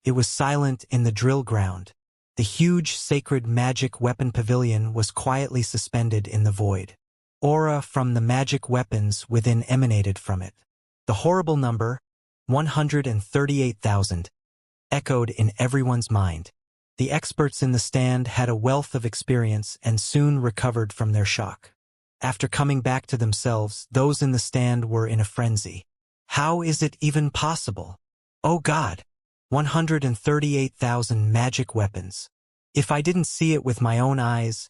It was silent in the drill ground. The huge sacred magic weapon pavilion was quietly suspended in the void. Aura from the magic weapons within emanated from it. The horrible number, 138,000, echoed in everyone's mind. The experts in the stand had a wealth of experience and soon recovered from their shock. After coming back to themselves, those in the stand were in a frenzy. How is it even possible? Oh God! 138,000 magic weapons. If I didn't see it with my own eyes,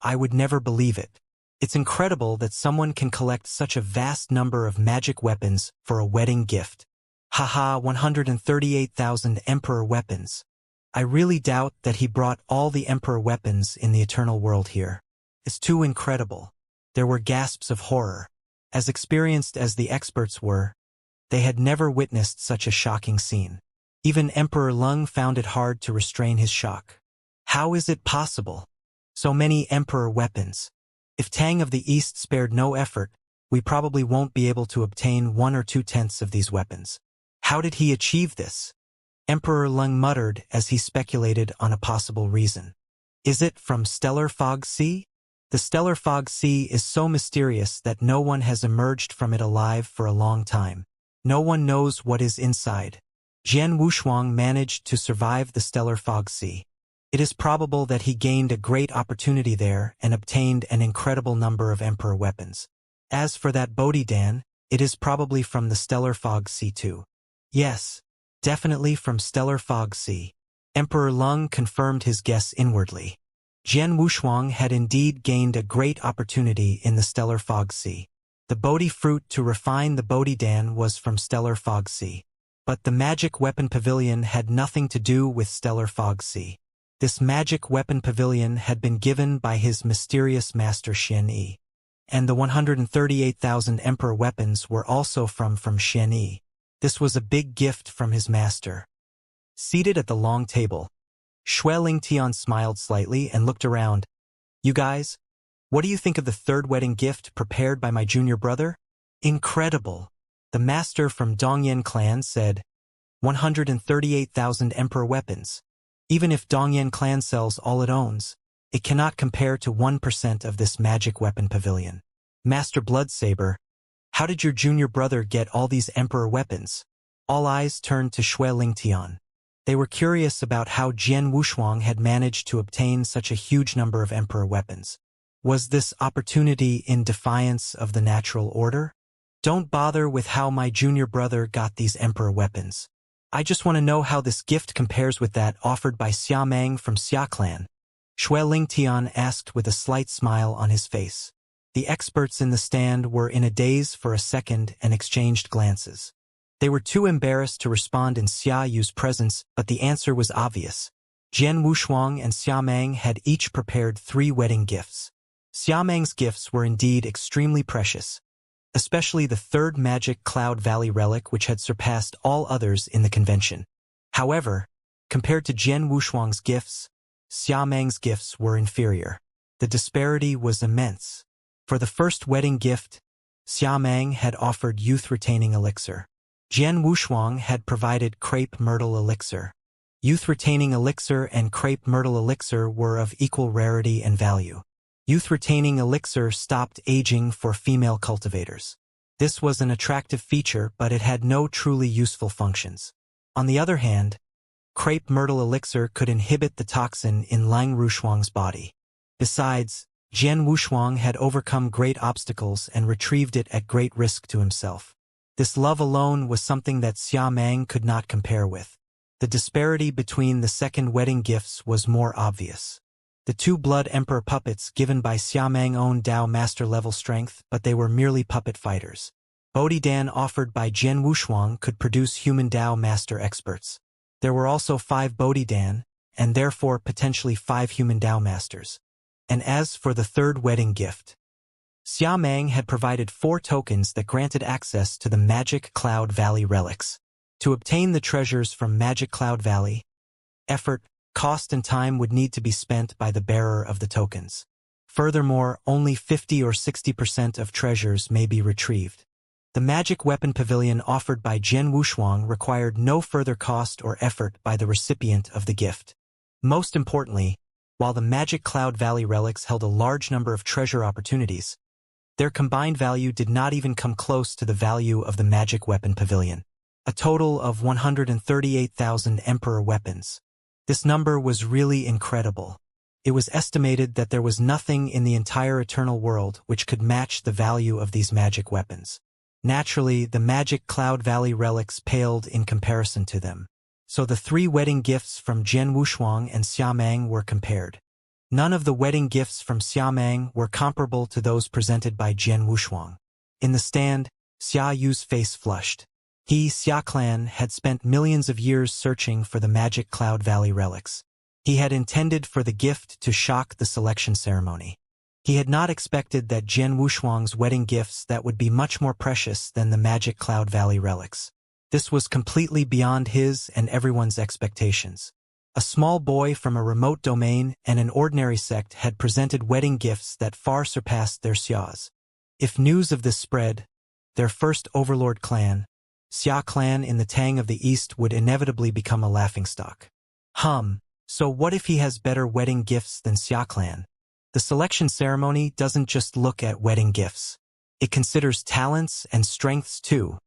I would never believe it. It's incredible that someone can collect such a vast number of magic weapons for a wedding gift. Haha, 138,000 Emperor weapons. I really doubt that he brought all the Emperor weapons in the eternal world here. It's too incredible. There were gasps of horror. As experienced as the experts were, they had never witnessed such a shocking scene. Even Emperor Lung found it hard to restrain his shock. How is it possible? So many Emperor weapons. If Tang of the East spared no effort, we probably won't be able to obtain 1 or 2/10 of these weapons. How did he achieve this? Emperor Lung muttered as he speculated on a possible reason. Is it from Stellar Fog Sea? The Stellar Fog Sea is so mysterious that no one has emerged from it alive for a long time. No one knows what is inside. Jian Wushuang managed to survive the Stellar Fog Sea. It is probable that he gained a great opportunity there and obtained an incredible number of Emperor weapons. As for that Bodhi-Dan, it is probably from the Stellar Fog Sea too. Yes, definitely from Stellar Fog Sea. Emperor Lung confirmed his guess inwardly. Jian Wushuang had indeed gained a great opportunity in the Stellar Fog Sea. The Bodhi fruit to refine the Bodhi-Dan was from Stellar Fog Sea. But the magic weapon pavilion had nothing to do with Stellar Fog Sea. This magic weapon pavilion had been given by his mysterious master Xianxia. And the 138,000 Emperor weapons were also from Xianxia. This was a big gift from his master. Seated at the long table, Shui Lingtian smiled slightly and looked around. You guys, what do you think of the third wedding gift prepared by my junior brother? Incredible. The master from Dongyan clan said, 138,000 Emperor weapons. Even if Dongyan clan sells all it owns, it cannot compare to 1% of this magic weapon pavilion. Master Bloodsaber, how did your junior brother get all these Emperor weapons? All eyes turned to Shui Lingtian. They were curious about how Jian Wushuang had managed to obtain such a huge number of Emperor weapons. Was this opportunity in defiance of the natural order? Don't bother with how my junior brother got these Emperor weapons. I just want to know how this gift compares with that offered by Xia Meng from Xia clan. Shui Lingtian asked with a slight smile on his face. The experts in the stand were in a daze for a second and exchanged glances. They were too embarrassed to respond in Xia Yu's presence, but the answer was obvious. Jian Wushuang and Xia Meng had each prepared 3 wedding gifts. Xia Meng's gifts were indeed extremely precious, especially the third magic Cloud Valley relic which had surpassed all others in the convention. However, compared to Jian Wushuang's gifts, Xia Meng's gifts were inferior. The disparity was immense. For the first wedding gift, Xia Meng had offered youth-retaining elixir. Jian Wushuang had provided crepe myrtle elixir. Youth-retaining elixir and crepe myrtle elixir were of equal rarity and value. Youth-retaining elixir stopped aging for female cultivators. This was an attractive feature, but it had no truly useful functions. On the other hand, crepe myrtle elixir could inhibit the toxin in Lang Rushuang's body. Besides, Jian Wushuang had overcome great obstacles and retrieved it at great risk to himself. This love alone was something that Xia Meng could not compare with. The disparity between the second wedding gifts was more obvious. The 2 Blood Emperor puppets given by Xia Meng owned Dao Master level strength, but they were merely puppet fighters. Bodhi-Dan offered by Jian Wushuang could produce human Dao Master experts. There were also 5 Bodhi-Dan, and therefore potentially 5 human Dao Masters. And as for the third wedding gift, Xia Meng had provided 4 tokens that granted access to the Magic Cloud Valley relics. To obtain the treasures from Magic Cloud Valley, effort, cost and time would need to be spent by the bearer of the tokens. Furthermore, only 50 or 60% of treasures may be retrieved. The magic weapon pavilion offered by Jian Wushuang required no further cost or effort by the recipient of the gift. Most importantly, while the Magic Cloud Valley relics held a large number of treasure opportunities, their combined value did not even come close to the value of the magic weapon pavilion. A total of 138,000 Emperor weapons. This number was really incredible. It was estimated that there was nothing in the entire eternal world which could match the value of these magic weapons. Naturally, the Magic Cloud Valley relics paled in comparison to them. So the 3 wedding gifts from Jian Wushuang and Xiamang were compared. None of the wedding gifts from Xiamang were comparable to those presented by Jian Wushuang. In the stand, Xia Yu's face flushed. He, Xia Clan, had spent millions of years searching for the Magic Cloud Valley relics. He had intended for the gift to shock the selection ceremony. He had not expected that Jian Wushuang's wedding gifts that would be much more precious than the Magic Cloud Valley relics. This was completely beyond his and everyone's expectations. A small boy from a remote domain and an ordinary sect had presented wedding gifts that far surpassed their Xia's. If news of this spread, their first overlord clan, Xia Clan in the Tang of the East, would inevitably become a laughingstock. So what if he has better wedding gifts than Xia Clan? The selection ceremony doesn't just look at wedding gifts. It considers talents and strengths too.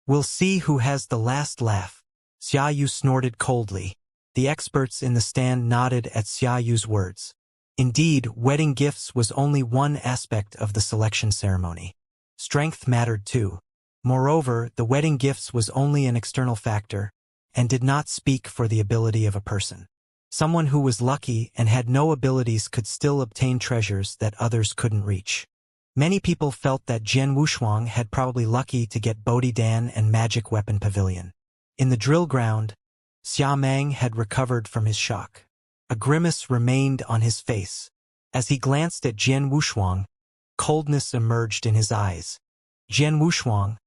We'll see who has the last laugh. Xia Yu snorted coldly. The experts in the stand nodded at Xia Yu's words. Indeed, wedding gifts was only one aspect of the selection ceremony. Strength mattered too. Moreover, the wedding gifts was only an external factor, and did not speak for the ability of a person. Someone who was lucky and had no abilities could still obtain treasures that others couldn't reach. Many people felt that Jian Wushuang had probably lucky to get Bodhi Dan and Magic Weapon Pavilion. In the drill ground, Xiamang had recovered from his shock. A grimace remained on his face. As he glanced at Jian Wushuang, coldness emerged in his eyes. Jian Wushuang,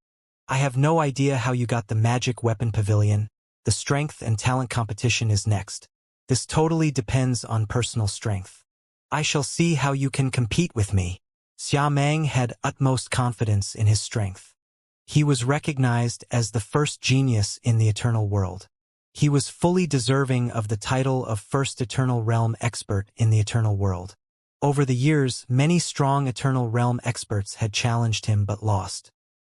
I have no idea how you got the Magic Weapon Pavilion. The strength and talent competition is next. This totally depends on personal strength. I shall see how you can compete with me. Xiamang had utmost confidence in his strength. He was recognized as the first genius in the Eternal World. He was fully deserving of the title of first Eternal Realm expert in the Eternal World. Over the years, many strong Eternal Realm experts had challenged him but lost.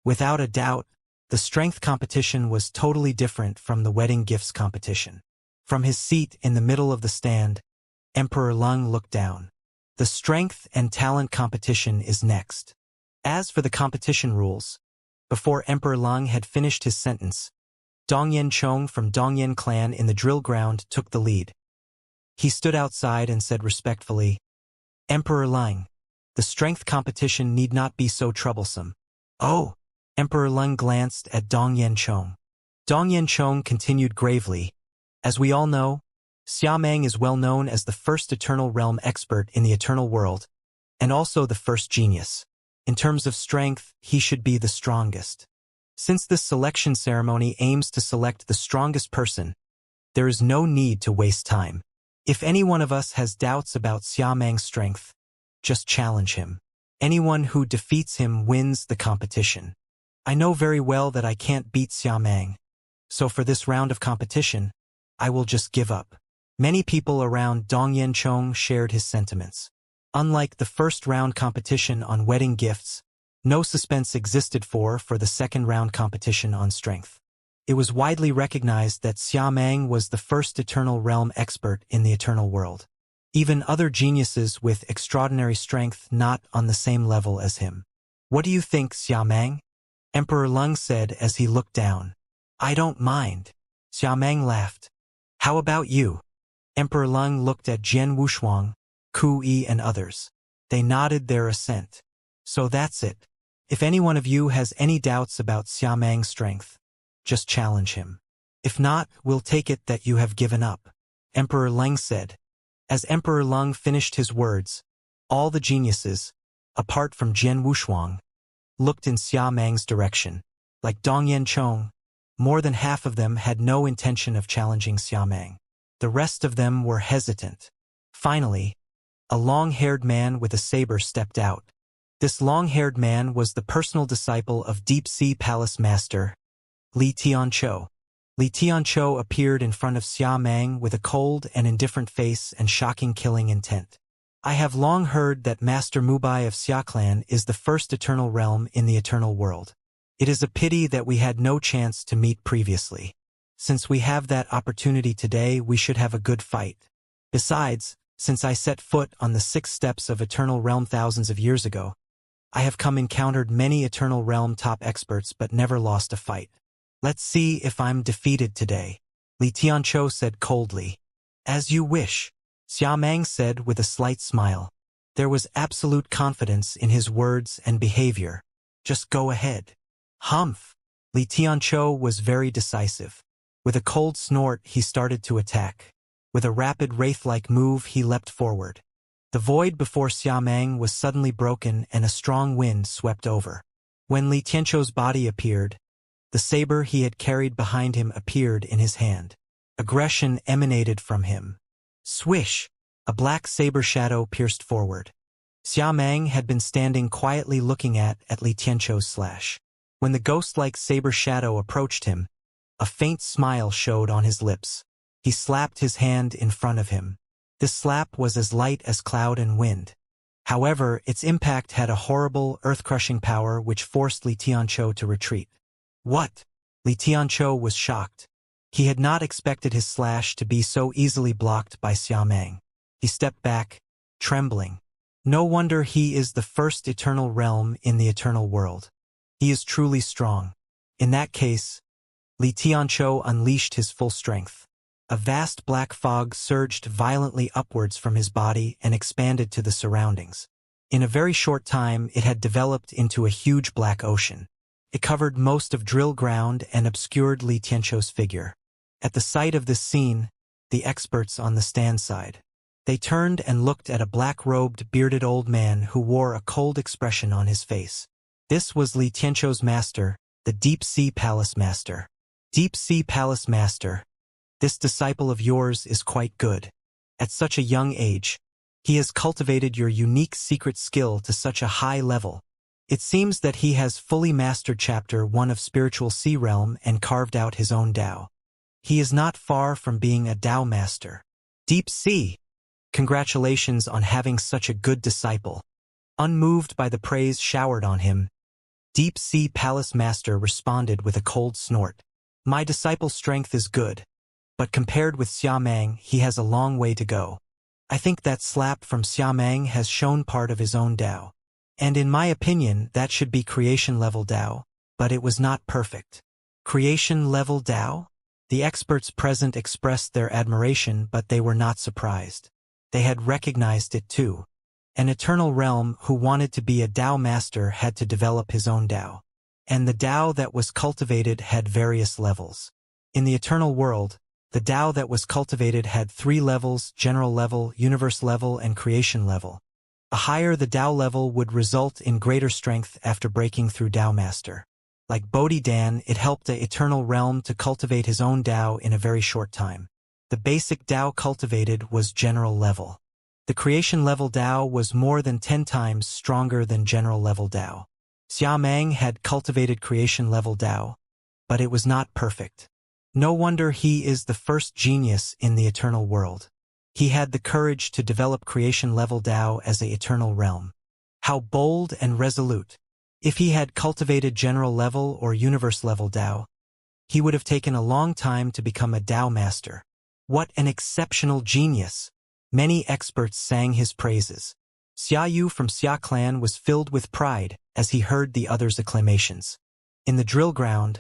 Without a doubt, the strength competition was totally different from the wedding gifts competition. From his seat in the middle of the stand, Emperor Lung looked down. The strength and talent competition is next. As for the competition rules, before Emperor Lung had finished his sentence, Dongyan Chong from Dongyan clan in the drill ground took the lead. He stood outside and said respectfully, Emperor Lung, the strength competition need not be so troublesome. Oh! Emperor Lung glanced at Dongyan Chong. Dongyan Chong continued gravely, as we all know, Xiamang is well known as the first Eternal Realm expert in the Eternal World, and also the first genius. In terms of strength, he should be the strongest. Since this selection ceremony aims to select the strongest person, there is no need to waste time. If any one of us has doubts about Xiamang's strength, just challenge him. Anyone who defeats him wins the competition. I know very well that I can't beat Xiamang, so for this round of competition, I will just give up. Many people around Dongyan Chong shared his sentiments. Unlike the first round competition on wedding gifts, no suspense existed for the second round competition on strength. It was widely recognized that Xiamang was the first Eternal Realm expert in the Eternal World. Even other geniuses with extraordinary strength not on the same level as him. What do you think, Xiamang? Emperor Lung said as he looked down. I don't mind. Xiamang laughed. How about you? Emperor Lung looked at Jian Wushuang, Ku Yi and others. They nodded their assent. So that's it. If any one of you has any doubts about Xiamang's strength, just challenge him. If not, we'll take it that you have given up. Emperor Lung said. As Emperor Lung finished his words, all the geniuses, apart from Jian Wushuang, looked in Xiamang's direction. Like Dongyan Chong, more than half of them had no intention of challenging Xiamang. The rest of them were hesitant. Finally, a long-haired man with a saber stepped out. This long-haired man was the personal disciple of deep-sea palace master, Li Tianqiu. Li Tianqiu appeared in front of Xia Meng with a cold and indifferent face and shocking killing intent. I have long heard that Master Mubai of Xia clan is the first eternal realm in the eternal world. It is a pity that we had no chance to meet previously. Since we have that opportunity today, we should have a good fight. Besides, since I set foot on the 6 steps of eternal realm thousands of years ago, I have encountered many eternal realm top experts but never lost a fight. Let's see if I'm defeated today, Li Tianqiu said coldly. As you wish, Xia Meng said with a slight smile. There was absolute confidence in his words and behavior. Just go ahead. Humph! Li Tianqiu was very decisive. With a cold snort, he started to attack. With a rapid wraith-like move, he leapt forward. The void before Xia Meng was suddenly broken and a strong wind swept over. When Li Tianqiu's body appeared, the saber he had carried behind him appeared in his hand. Aggression emanated from him. Swish! A black saber shadow pierced forward. Xia Meng had been standing quietly looking at Li Tianqiu's slash. When the ghost-like saber shadow approached him, a faint smile showed on his lips. He slapped his hand in front of him. This slap was as light as cloud and wind. However, its impact had a horrible, earth-crushing power which forced Li Tianqiu to retreat. What? Li Tianqiu was shocked. He had not expected his slash to be so easily blocked by Xia Meng. He stepped back, trembling. No wonder he is the first eternal realm in the eternal world. He is truly strong. In that case, Li Tianqiu unleashed his full strength. A vast black fog surged violently upwards from his body and expanded to the surroundings. In a very short time, it had developed into a huge black ocean. It covered most of drill ground and obscured Li Tianqiu's figure. At the sight of this scene, the experts on the stand side. They turned and looked at a black-robed, bearded old man who wore a cold expression on his face. This was Li Tianqiu's master, the Deep-Sea Palace Master. Deep-Sea Palace Master, this disciple of yours is quite good. At such a young age, he has cultivated your unique secret skill to such a high level. It seems that he has fully mastered Chapter 1 of Spiritual Sea Realm and carved out his own Tao. He is not far from being a Tao Master. Deep Sea! Congratulations on having such a good disciple. Unmoved by the praise showered on him, Deep Sea Palace Master responded with a cold snort. My disciple's strength is good, but compared with Xia Meng, he has a long way to go. I think that slap from Xia Meng has shown part of his own Tao. And in my opinion, that should be creation-level Tao, but it was not perfect. Creation-level Tao? The experts present expressed their admiration, but they were not surprised. They had recognized it too. An eternal realm who wanted to be a Tao master had to develop his own Tao. And the Tao that was cultivated had various levels. In the eternal world, the Tao that was cultivated had 3 levels: general level, universe level, and creation level. A higher the Tao level would result in greater strength after breaking through Tao Master. Like Bodhi Dan, it helped the eternal realm to cultivate his own Tao in a very short time. The basic Tao cultivated was general level. The creation level Tao was more than 10 times stronger than general level Tao. Xia Meng had cultivated creation level Tao, but it was not perfect. No wonder he is the first genius in the eternal world. He had the courage to develop creation-level Tao as the eternal realm. How bold and resolute. If he had cultivated general-level or universe-level Tao, he would have taken a long time to become a Tao master. What an exceptional genius! Many experts sang his praises. Xia Yu from Xia clan was filled with pride as he heard the others' acclamations. In the drill ground,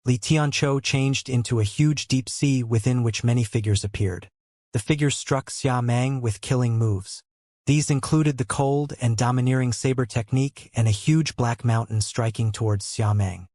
Li Tianqiu changed into a huge deep sea within which many figures appeared. The figures struck Xia Meng with killing moves. These included the cold and domineering saber technique and a huge black mountain striking towards Xia Meng.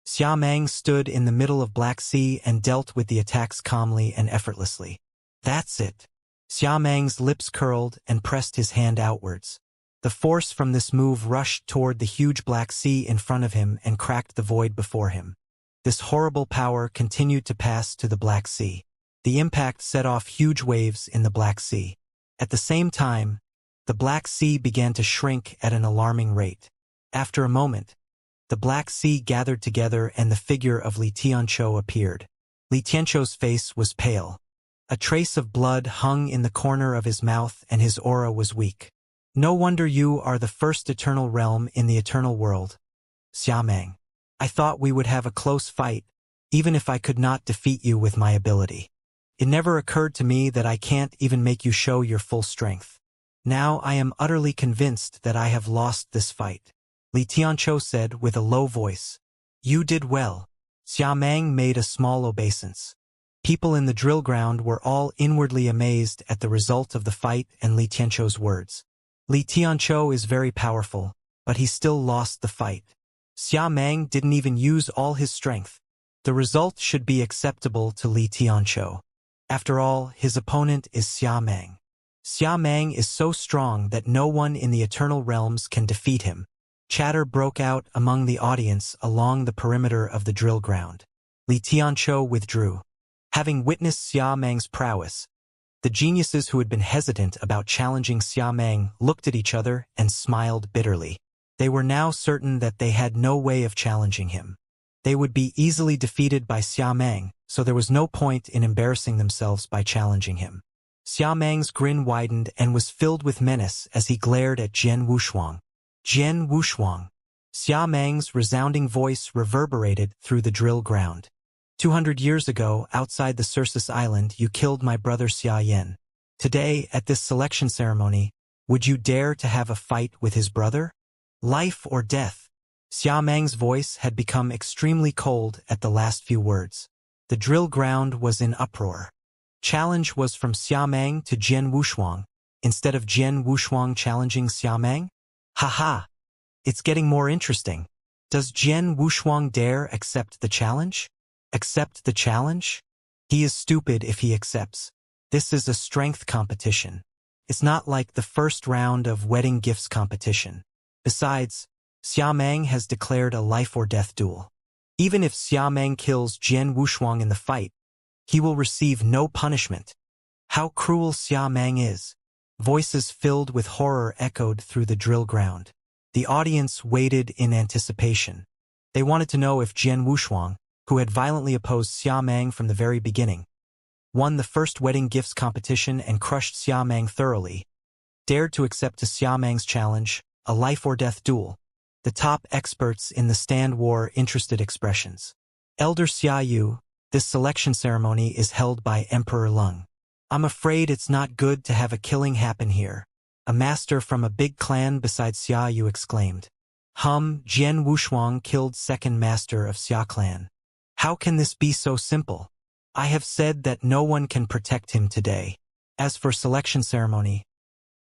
Xia Meng stood in the middle of Black Sea and dealt with the attacks calmly and effortlessly. That's it. Xia Meng's lips curled and pressed his hand outwards. The force from this move rushed toward the huge Black Sea in front of him and cracked the void before him. This horrible power continued to pass to the Black Sea. The impact set off huge waves in the Black Sea. At the same time, The Black Sea began to shrink at an alarming rate. After a moment, the Black Sea gathered together and the figure of Li Tianqiu appeared. Li Tianqiu's face was pale. A trace of blood hung in the corner of his mouth and his aura was weak. No wonder you are the first eternal realm in the eternal world, Xiameng. I thought we would have a close fight, even if I could not defeat you with my ability. It never occurred to me that I can't even make you show your full strength. Now I am utterly convinced that I have lost this fight. Li Tianqiu said with a low voice. You did well. Xiameng made a small obeisance. People in the drill ground were all inwardly amazed at the result of the fight and Li Tianqiu's words. Li Tianqiu is very powerful, but he still lost the fight. Xiameng didn't even use all his strength. The result should be acceptable to Li Tianqiu. After all, his opponent is Xiameng. Xiameng is so strong that no one in the eternal realms can defeat him. Chatter broke out among the audience along the perimeter of the drill ground. Li Tianqiu withdrew. Having witnessed Xiameng's prowess, the geniuses who had been hesitant about challenging Xiameng looked at each other and smiled bitterly. They were now certain that they had no way of challenging him. They would be easily defeated by Xiameng, so there was no point in embarrassing themselves by challenging him. Xiameng's grin widened and was filled with menace as he glared at Jian Wushuang. Jian Wushuang. Xiameng's resounding voice reverberated through the drill ground. 200 years ago, outside the Circus Island, you killed my brother Xia Yan. Today, at this selection ceremony, would you dare to have a fight with his brother? Life or death? Xiameng's voice had become extremely cold at the last few words. The drill ground was in uproar. Challenge was from Xiameng to Jian Wushuang, instead of Jian Wushuang challenging Xiameng? Haha! It's getting more interesting. Does Jian Wushuang dare accept the challenge? Accept the challenge? He is stupid if he accepts. This is a strength competition. It's not like the first round of wedding gifts competition. Besides, Xiameng has declared a life-or-death duel. Even if Xiameng kills Jian Wushuang in the fight, he will receive no punishment. How cruel Xiameng is. Voices filled with horror echoed through the drill ground. The audience waited in anticipation. They wanted to know if Jian Wushuang, who had violently opposed Xiameng from the very beginning, won the first wedding gifts competition and crushed Xiameng thoroughly, dared to accept to Xiameng's challenge, a life-or-death duel. The top experts in the stand wore interested expressions. Elder Xiaoyu, this selection ceremony is held by Emperor Lung. I'm afraid it's not good to have a killing happen here. A master from a big clan besides Xiaoyu exclaimed. Jian Wushuang killed second master of Xia clan. How can this be so simple? I have said that no one can protect him today. As for selection ceremony,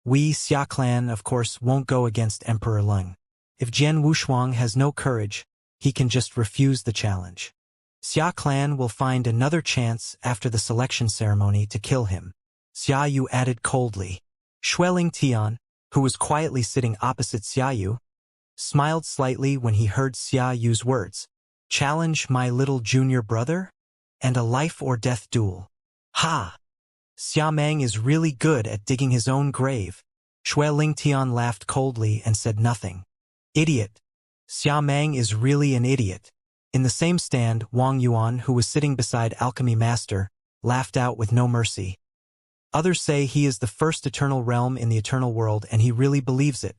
we, Xia clan, of course, won't go against Emperor Lung. If Jian Wushuang has no courage, he can just refuse the challenge. Xia clan will find another chance after the selection ceremony to kill him. Xiaoyu added coldly. Xueling Tian, who was quietly sitting opposite Xiaoyu, smiled slightly when he heard Xiaoyu's words. Challenge my little junior brother? And a life-or-death duel. Ha! Xiameng is really good at digging his own grave. Xueling Tian laughed coldly and said nothing. Idiot. Xiameng is really an idiot. In the same stand, Wang Yuan, who was sitting beside Alchemy Master, laughed out with no mercy. Others say he is the first eternal realm in the eternal world and he really believes it.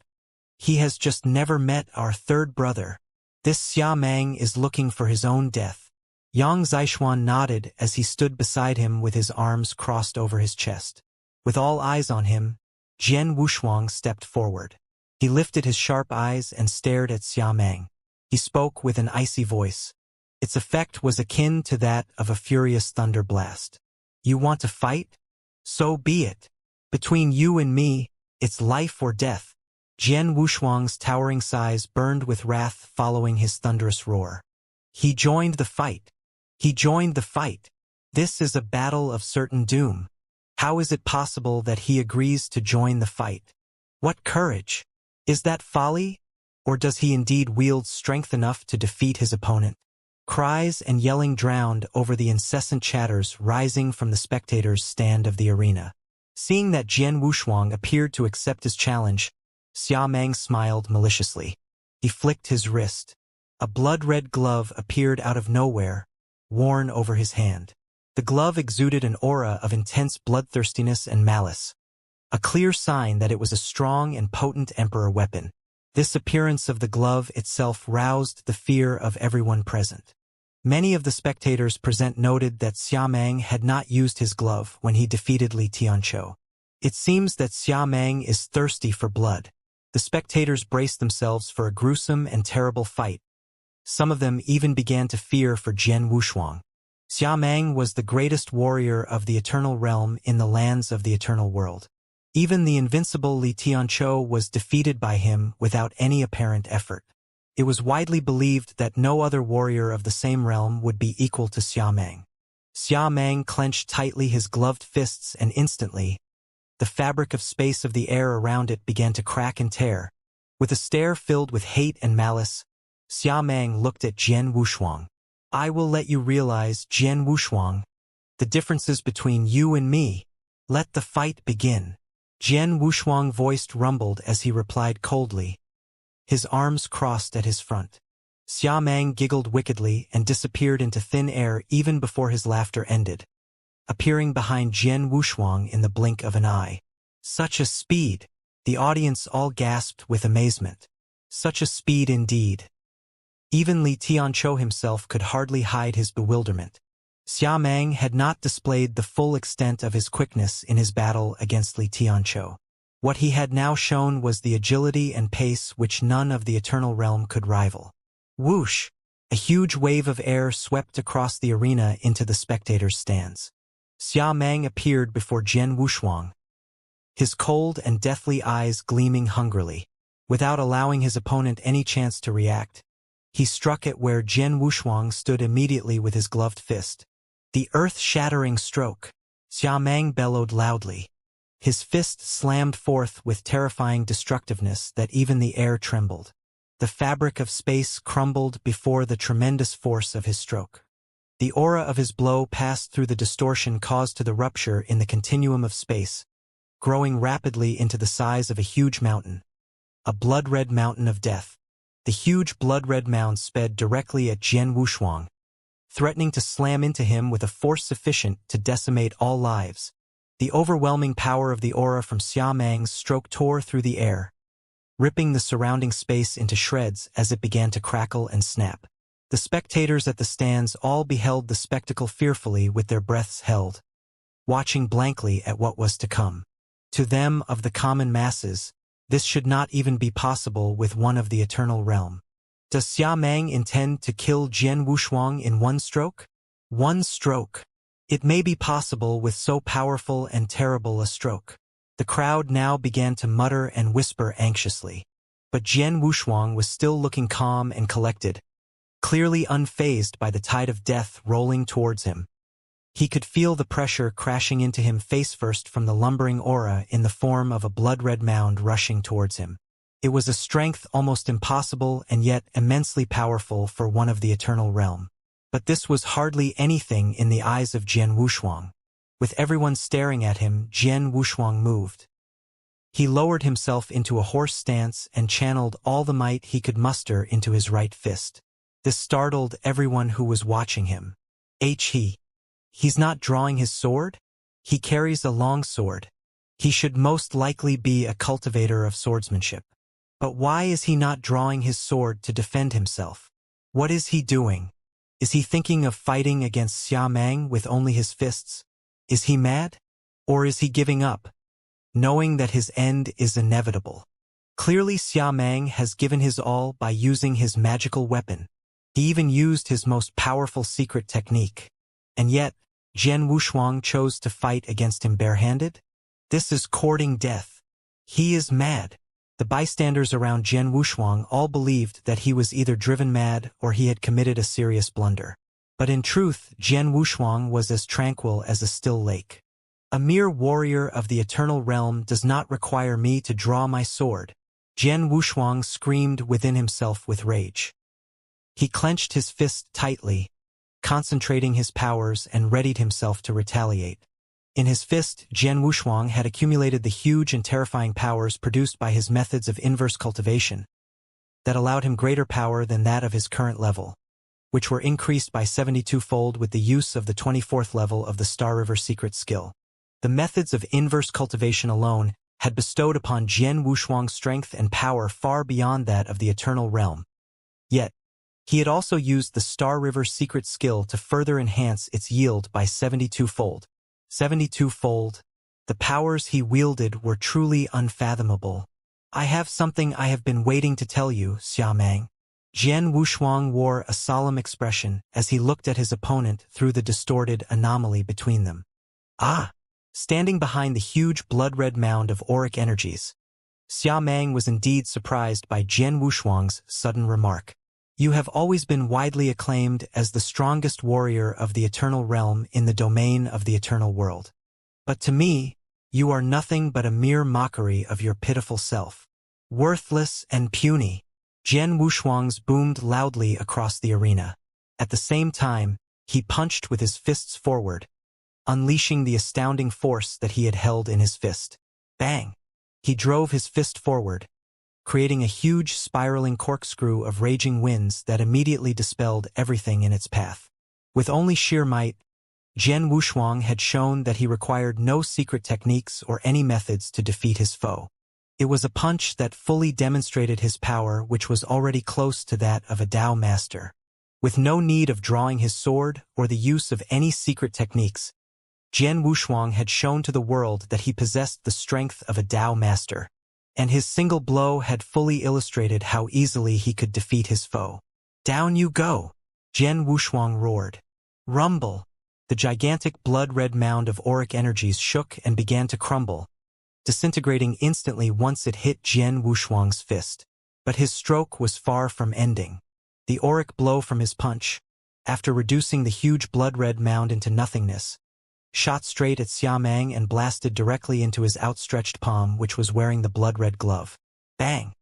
He has just never met our third brother. This Xiameng is looking for his own death. Yang Zixuan nodded as he stood beside him with his arms crossed over his chest. With all eyes on him, Jian Wushuang stepped forward. He lifted his sharp eyes and stared at Xiameng. He spoke with an icy voice. Its effect was akin to that of a furious thunder blast. You want to fight? So be it. Between you and me, it's life or death. Jian Wushuang's towering size burned with wrath following his thunderous roar. He joined the fight. He joined the fight. This is a battle of certain doom. How is it possible that he agrees to join the fight? What courage! Is that folly? Or does he indeed wield strength enough to defeat his opponent? Cries and yelling drowned over the incessant chatters rising from the spectators' stand of the arena. Seeing that Jian Wushuang appeared to accept his challenge, Xia Meng smiled maliciously. He flicked his wrist. A blood-red glove appeared out of nowhere, worn over his hand. The glove exuded an aura of intense bloodthirstiness and malice, a clear sign that it was a strong and potent emperor weapon. This appearance of the glove itself roused the fear of everyone present. Many of the spectators present noted that Xia Meng had not used his glove when he defeated Li Tianqiu. It seems that Xia Meng is thirsty for blood. The spectators braced themselves for a gruesome and terrible fight. Some of them even began to fear for Jian Wushuang. Xia Meng was the greatest warrior of the Eternal Realm in the lands of the Eternal World. Even the invincible Li Tianqiu was defeated by him without any apparent effort. It was widely believed that no other warrior of the same realm would be equal to Xia Meng. Xia Meng clenched tightly his gloved fists, and instantly, the fabric of space of the air around it began to crack and tear. With a stare filled with hate and malice, Xia Meng looked at Jian Wushuang. I will let you realize, Jian Wushuang, the differences between you and me. Let the fight begin. Jian Wushuang voiced rumbled as he replied coldly. His arms crossed at his front. Xia Meng giggled wickedly and disappeared into thin air even before his laughter ended, appearing behind Jian Wushuang in the blink of an eye. Such a speed! The audience all gasped with amazement. Such a speed indeed. Even Li Tianqiu himself could hardly hide his bewilderment. Xia Meng had not displayed the full extent of his quickness in his battle against Li Tianqiu. What he had now shown was the agility and pace which none of the Eternal Realm could rival. Whoosh! A huge wave of air swept across the arena into the spectators' stands. Xia Meng appeared before Jian Wushuang, his cold and deathly eyes gleaming hungrily. Without allowing his opponent any chance to react, he struck at where Jian Wushuang stood immediately with his gloved fist. The earth-shattering stroke! Xia Meng bellowed loudly. His fist slammed forth with terrifying destructiveness that even the air trembled. The fabric of space crumbled before the tremendous force of his stroke. The aura of his blow passed through the distortion caused to the rupture in the continuum of space, growing rapidly into the size of a huge mountain. A blood-red mountain of death. The huge blood-red mound sped directly at Jian Wushuang, threatening to slam into him with a force sufficient to decimate all lives. The overwhelming power of the aura from Xia Meng's stroke tore through the air, ripping the surrounding space into shreds as it began to crackle and snap. The spectators at the stands all beheld the spectacle fearfully with their breaths held, watching blankly at what was to come. To them of the common masses, this should not even be possible with one of the Eternal Realm. Does Xia Meng intend to kill Jian Wushuang in one stroke? One stroke! It may be possible with so powerful and terrible a stroke. The crowd now began to mutter and whisper anxiously. But Jian Wushuang was still looking calm and collected, clearly unfazed by the tide of death rolling towards him. He could feel the pressure crashing into him face first from the lumbering aura in the form of a blood-red mound rushing towards him. It was a strength almost impossible and yet immensely powerful for one of the Eternal Realm. But this was hardly anything in the eyes of Jian Wushuang. With everyone staring at him, Jian Wushuang moved. He lowered himself into a horse stance and channeled all the might he could muster into his right fist. This startled everyone who was watching him. He's not drawing his sword? He carries a long sword. He should most likely be a cultivator of swordsmanship. But why is he not drawing his sword to defend himself? What is he doing? Is he thinking of fighting against Xia Meng with only his fists? Is he mad? Or is he giving up, knowing that his end is inevitable? Clearly Xia Meng has given his all by using his magical weapon. He even used his most powerful secret technique. And yet, Jian Wushuang chose to fight against him barehanded? This is courting death. He is mad. The bystanders around Jian Wushuang all believed that he was either driven mad or he had committed a serious blunder. But in truth, Jian Wushuang was as tranquil as a still lake. A mere warrior of the Eternal Realm does not require me to draw my sword. Jian Wushuang screamed within himself with rage. He clenched his fist tightly, concentrating his powers and readied himself to retaliate. In his fist, Jian Wushuang had accumulated the huge and terrifying powers produced by his methods of inverse cultivation that allowed him greater power than that of his current level, which were increased by 72-fold with the use of the 24th level of the Star River secret skill. The methods of inverse cultivation alone had bestowed upon Jian Wushuang strength and power far beyond that of the Eternal Realm. Yet, he had also used the Star River secret skill to further enhance its yield by 72-fold. 72-fold. The powers he wielded were truly unfathomable. I have something I have been waiting to tell you, Xiamang. Jian Wushuang wore a solemn expression as he looked at his opponent through the distorted anomaly between them. Ah! Standing behind the huge blood-red mound of auric energies, Xiamang was indeed surprised by Jian Wushuang's sudden remark. You have always been widely acclaimed as the strongest warrior of the Eternal Realm in the domain of the Eternal World. But to me, you are nothing but a mere mockery of your pitiful self. Worthless and puny. Jian Wushuang's boomed loudly across the arena. At the same time, he punched with his fists forward, unleashing the astounding force that he had held in his fist. Bang! He drove his fist forward, creating a huge spiraling corkscrew of raging winds that immediately dispelled everything in its path. With only sheer might, Jian Wushuang had shown that he required no secret techniques or any methods to defeat his foe. It was a punch that fully demonstrated his power, which was already close to that of a Dao master. With no need of drawing his sword or the use of any secret techniques, Jian Wushuang had shown to the world that he possessed the strength of a Dao master, and his single blow had fully illustrated how easily he could defeat his foe. Down you go! Jian Wushuang roared. Rumble! The gigantic blood-red mound of auric energies shook and began to crumble, disintegrating instantly once it hit Jian Wushuang's fist. But his stroke was far from ending. The auric blow from his punch, after reducing the huge blood-red mound into nothingness, shot straight at Xiamang and blasted directly into his outstretched palm, which was wearing the blood-red glove. Bang!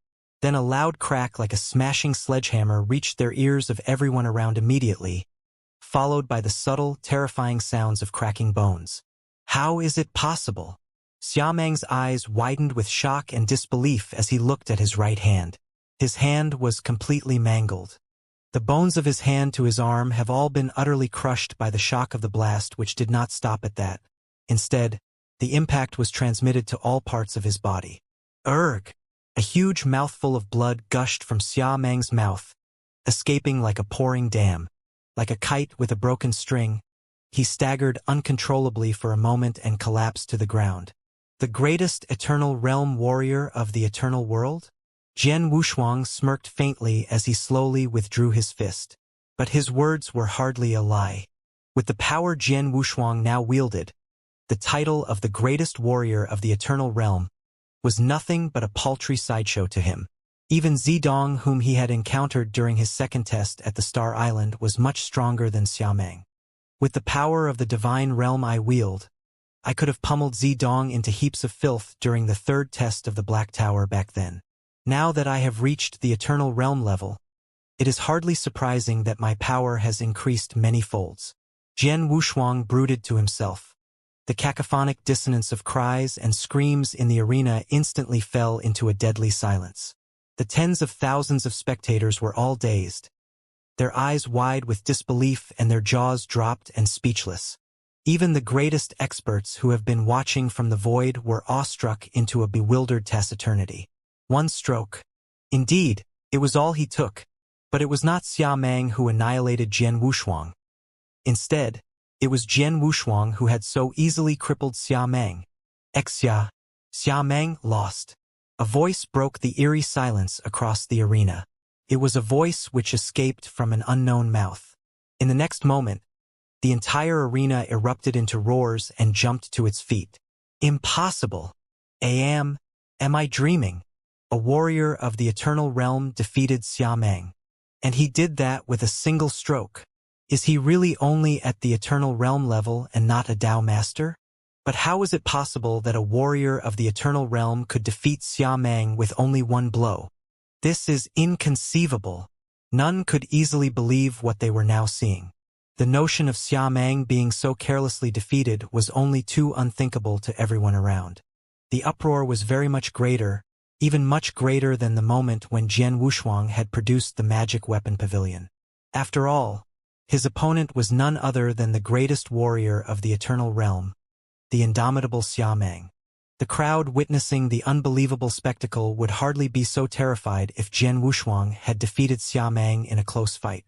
Then a loud crack like a smashing sledgehammer reached their ears of everyone around immediately, followed by the subtle, terrifying sounds of cracking bones. How is it possible? Xiamang's eyes widened with shock and disbelief as he looked at his right hand. His hand was completely mangled. The bones of his hand to his arm have all been utterly crushed by the shock of the blast, which did not stop at that. Instead, the impact was transmitted to all parts of his body. Urgh! A huge mouthful of blood gushed from Xiamang's mouth, escaping like a pouring dam. Like a kite with a broken string, he staggered uncontrollably for a moment and collapsed to the ground. The greatest Eternal Realm warrior of the Eternal World? Jian Wushuang smirked faintly as he slowly withdrew his fist. But his words were hardly a lie. With the power Jian Wushuang now wielded, the title of the greatest warrior of the Eternal Realm was nothing but a paltry sideshow to him. Even Zidong, whom he had encountered during his second test at the Star Island, was much stronger than Xiamang. With the power of the divine realm I wield, I could have pummeled Zidong into heaps of filth during the third test of the Black Tower back then. Now that I have reached the Eternal Realm level, it is hardly surprising that my power has increased many folds. Jian Wushuang brooded to himself. The cacophonic dissonance of cries and screams in the arena instantly fell into a deadly silence. The tens of thousands of spectators were all dazed, their eyes wide with disbelief and their jaws dropped and speechless. Even the greatest experts who have been watching from the void were awestruck into a bewildered taciturnity. One stroke. Indeed, it was all he took, but it was not Xiamang who annihilated Jian Wushuang. Instead, it was Jian Wushuang who had so easily crippled Xiamang. Xiamang lost. A voice broke the eerie silence across the arena. It was a voice which escaped from an unknown mouth. In the next moment, the entire arena erupted into roars and jumped to its feet. Impossible! Am I dreaming? A warrior of the Eternal Realm defeated Xiamang. And he did that with a single stroke. Is he really only at the Eternal Realm level and not a Dao Master? But how is it possible that a warrior of the Eternal Realm could defeat Xiamang with only one blow? This is inconceivable. None could easily believe what they were now seeing. The notion of Xia Meng being so carelessly defeated was only too unthinkable to everyone around. The uproar was very much greater, even much greater than the moment when Jian Wushuang had produced the magic weapon pavilion. After all, his opponent was none other than the greatest warrior of the Eternal Realm, the indomitable Xia Meng. The crowd witnessing the unbelievable spectacle would hardly be so terrified if Jian Wushuang had defeated Xia Meng in a close fight.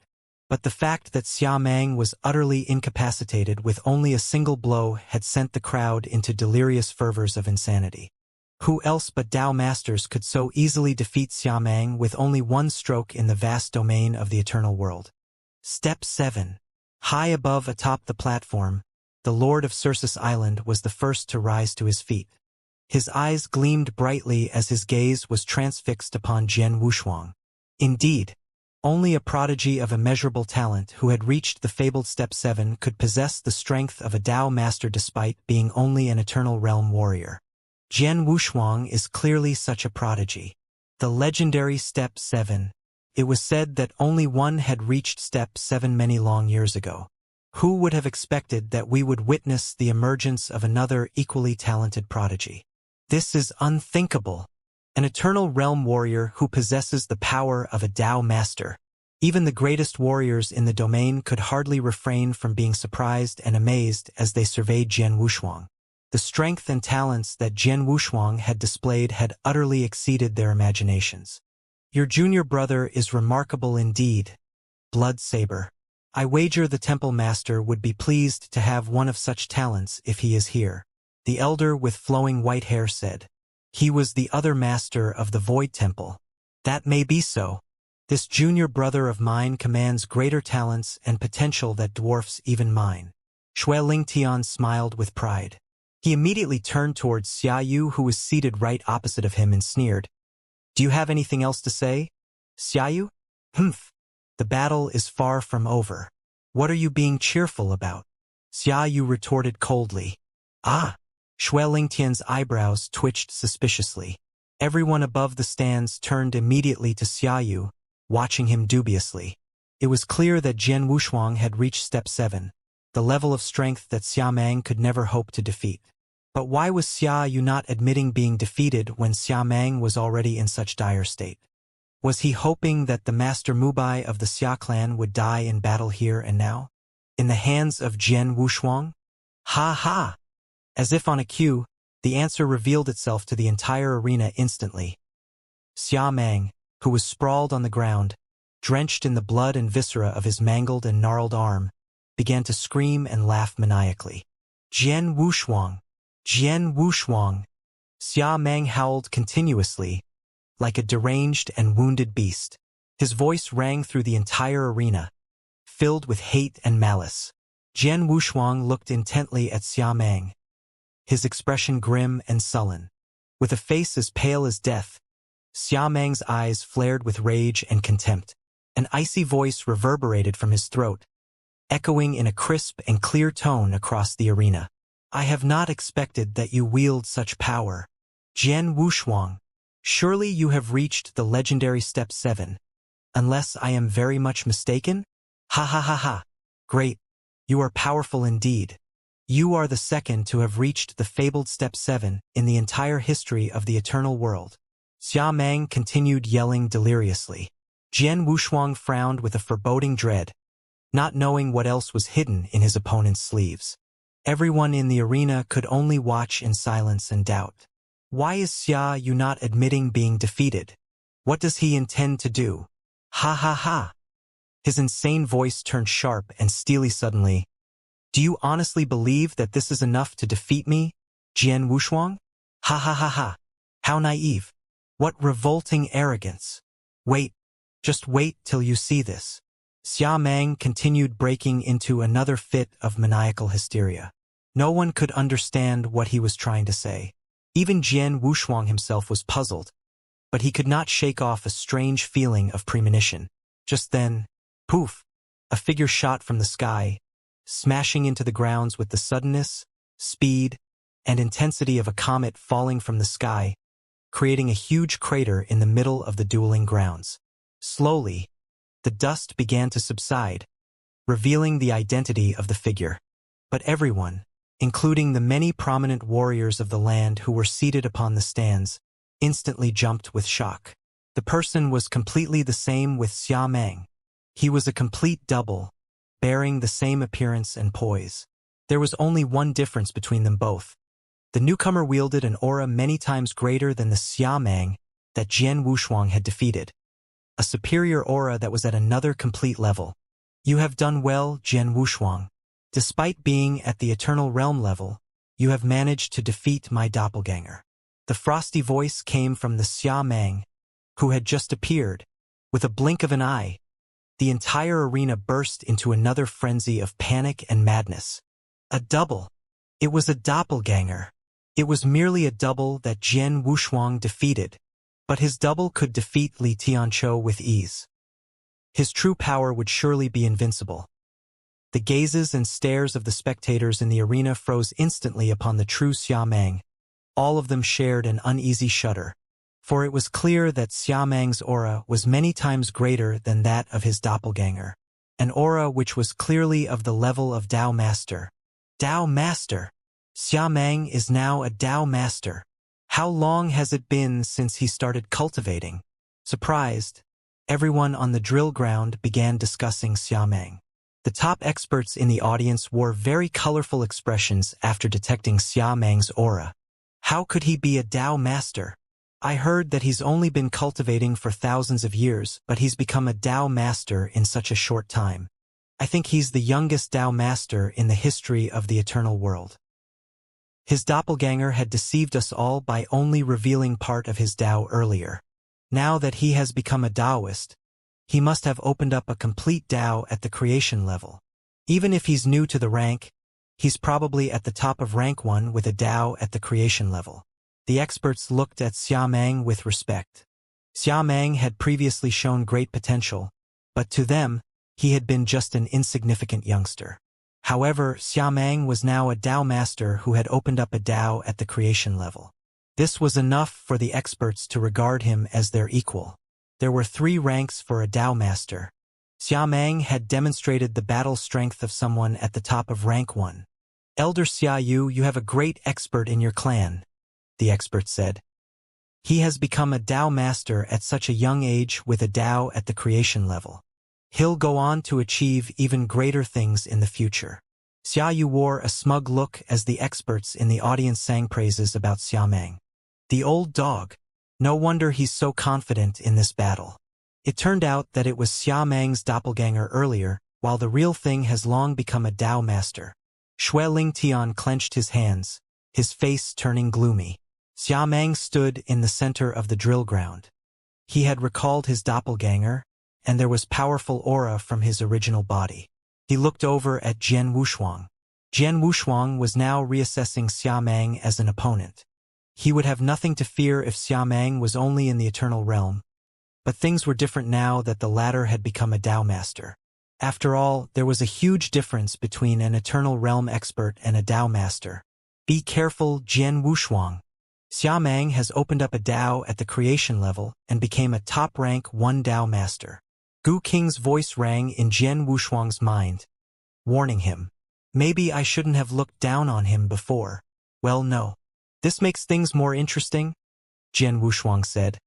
But the fact that Xia Meng was utterly incapacitated with only a single blow had sent the crowd into delirious fervors of insanity. Who else but Dao Masters could so easily defeat Xia Meng with only one stroke in the vast domain of the eternal world? Step 7. High above atop the platform, the Lord of Circeus Island was the first to rise to his feet. His eyes gleamed brightly as his gaze was transfixed upon Jian Wushuang. Indeed, only a prodigy of immeasurable talent who had reached the fabled Step 7 could possess the strength of a Dao Master despite being only an Eternal Realm warrior. Jian Wushuang is clearly such a prodigy. The legendary Step 7. It was said that only one had reached Step 7 many long years ago. Who would have expected that we would witness the emergence of another equally talented prodigy? This is unthinkable. An Eternal Realm warrior who possesses the power of a Dao Master. Even the greatest warriors in the domain could hardly refrain from being surprised and amazed as they surveyed Jian Wushuang. The strength and talents that Jian Wushuang had displayed had utterly exceeded their imaginations. Your junior brother is remarkable indeed, Blood Saber. I wager the Temple Master would be pleased to have one of such talents if he is here. The elder with flowing white hair said. He was the other master of the Void Temple. That may be so. This junior brother of mine commands greater talents and potential that dwarfs even mine. Shui Lingtian smiled with pride. He immediately turned towards Xia Yu, who was seated right opposite of him, and sneered. Do you have anything else to say, Xia Yu? Humph. The battle is far from over. What are you being cheerful about? Xia Yu retorted coldly. Ah! Shui Lingtian's eyebrows twitched suspiciously. Everyone above the stands turned immediately to Xia Yu, watching him dubiously. It was clear that Jian Wushuang had reached Step 7, the level of strength that Xia Meng could never hope to defeat. But why was Xia Yu not admitting being defeated when Xia Meng was already in such dire state? Was he hoping that the Master Mubai of the Xia clan would die in battle here and now? In the hands of Jian Wushuang? Ha ha! As if on a cue, the answer revealed itself to the entire arena instantly. Xia Meng, who was sprawled on the ground, drenched in the blood and viscera of his mangled and gnarled arm, began to scream and laugh maniacally. Jian Wushuang! Jian Wushuang! Xia Meng howled continuously, like a deranged and wounded beast. His voice rang through the entire arena, filled with hate and malice. Jian Wushuang looked intently at Xia Meng, his expression grim and sullen. With a face as pale as death, Xia Meng's eyes flared with rage and contempt. An icy voice reverberated from his throat, echoing in a crisp and clear tone across the arena. I have not expected that you wield such power. Jian Wushuang, surely you have reached the legendary Step 7, unless I am very much mistaken? Ha ha ha ha. Great. You are powerful indeed. You are the second to have reached the fabled Step 7 in the entire history of the eternal world. Xia Meng continued yelling deliriously. Jian Wushuang frowned with a foreboding dread, not knowing what else was hidden in his opponent's sleeves. Everyone in the arena could only watch in silence and doubt. Why is Xia Yu not admitting being defeated? What does he intend to do? Ha ha ha! His insane voice turned sharp and steely suddenly. Do you honestly believe that this is enough to defeat me, Jian Wushuang? Ha ha ha ha! How naive! What revolting arrogance! Wait, just wait till you see this. Xia Meng continued, breaking into another fit of maniacal hysteria. No one could understand what he was trying to say. Even Jian Wushuang himself was puzzled, but he could not shake off a strange feeling of premonition. Just then, poof, a figure shot from the sky, smashing into the grounds with the suddenness, speed, and intensity of a comet falling from the sky, creating a huge crater in the middle of the dueling grounds. Slowly, the dust began to subside, revealing the identity of the figure. But everyone, including the many prominent warriors of the land who were seated upon the stands, instantly jumped with shock. The person was completely the same with Xia Meng. He was a complete double, bearing the same appearance and poise. There was only one difference between them both. The newcomer wielded an aura many times greater than the Xia Meng that Jian Wushuang had defeated. A superior aura that was at another complete level. You have done well, Jian Wushuang. Despite being at the Eternal Realm level, you have managed to defeat my doppelganger. The frosty voice came from the Xia Meng, who had just appeared. With a blink of an eye, the entire arena burst into another frenzy of panic and madness. A double. It was a doppelganger. It was merely a double that Jian Wushuang defeated, but his double could defeat Li Tianqiu with ease. His true power would surely be invincible. The gazes and stares of the spectators in the arena froze instantly upon the true Xia Meng. All of them shared an uneasy shudder, for it was clear that Xia Meng's aura was many times greater than that of his doppelganger, an aura which was clearly of the level of Dao Master. Dao Master! Xia Meng is now a Dao Master. How long has it been since he started cultivating? Surprised, everyone on the drill ground began discussing Xia Meng. The top experts in the audience wore very colorful expressions after detecting Xia Meng's aura. How could he be a Dao Master? I heard that he's only been cultivating for thousands of years, but he's become a Dao Master in such a short time. I think he's the youngest Dao Master in the history of the Eternal World. His doppelganger had deceived us all by only revealing part of his Dao earlier. Now that he has become a Daoist, he must have opened up a complete Dao at the creation level. Even if he's new to the rank, he's probably at the top of rank 1 with a Dao at the creation level. The experts looked at Xia Meng with respect. Xia Meng had previously shown great potential, but to them, he had been just an insignificant youngster. However, Xia Meng was now a Dao Master who had opened up a Dao at the creation level. This was enough for the experts to regard him as their equal. There were 3 ranks for a Dao Master. Xia Meng had demonstrated the battle strength of someone at the top of rank 1. Elder Xia Yu, you have a great expert in your clan, the expert said. He has become a Dao Master at such a young age with a Dao at the creation level. He'll go on to achieve even greater things in the future. Xia Yu wore a smug look as the experts in the audience sang praises about Xia Meng. The old dog. No wonder he's so confident in this battle. It turned out that it was Xia Meng's doppelganger earlier, while the real thing has long become a Dao Master. Xue Lingtian clenched his hands, his face turning gloomy. Xia Meng stood in the center of the drill ground. He had recalled his doppelganger, and there was powerful aura from his original body. He looked over at Jian Wushuang. Jian Wushuang was now reassessing Xia Meng as an opponent. He would have nothing to fear if Xia Meng was only in the Eternal Realm, but things were different now that the latter had become a Dao Master. After all, there was a huge difference between an Eternal Realm expert and a Dao Master. Be careful, Jian Wushuang. Xia Meng has opened up a Dao at the creation level and became a top rank 1 Dao Master. Gu Qing's voice rang in Jian Wushuang's mind, warning him. Maybe I shouldn't have looked down on him before. Well, no. This makes things more interesting, Jian Wushuang said,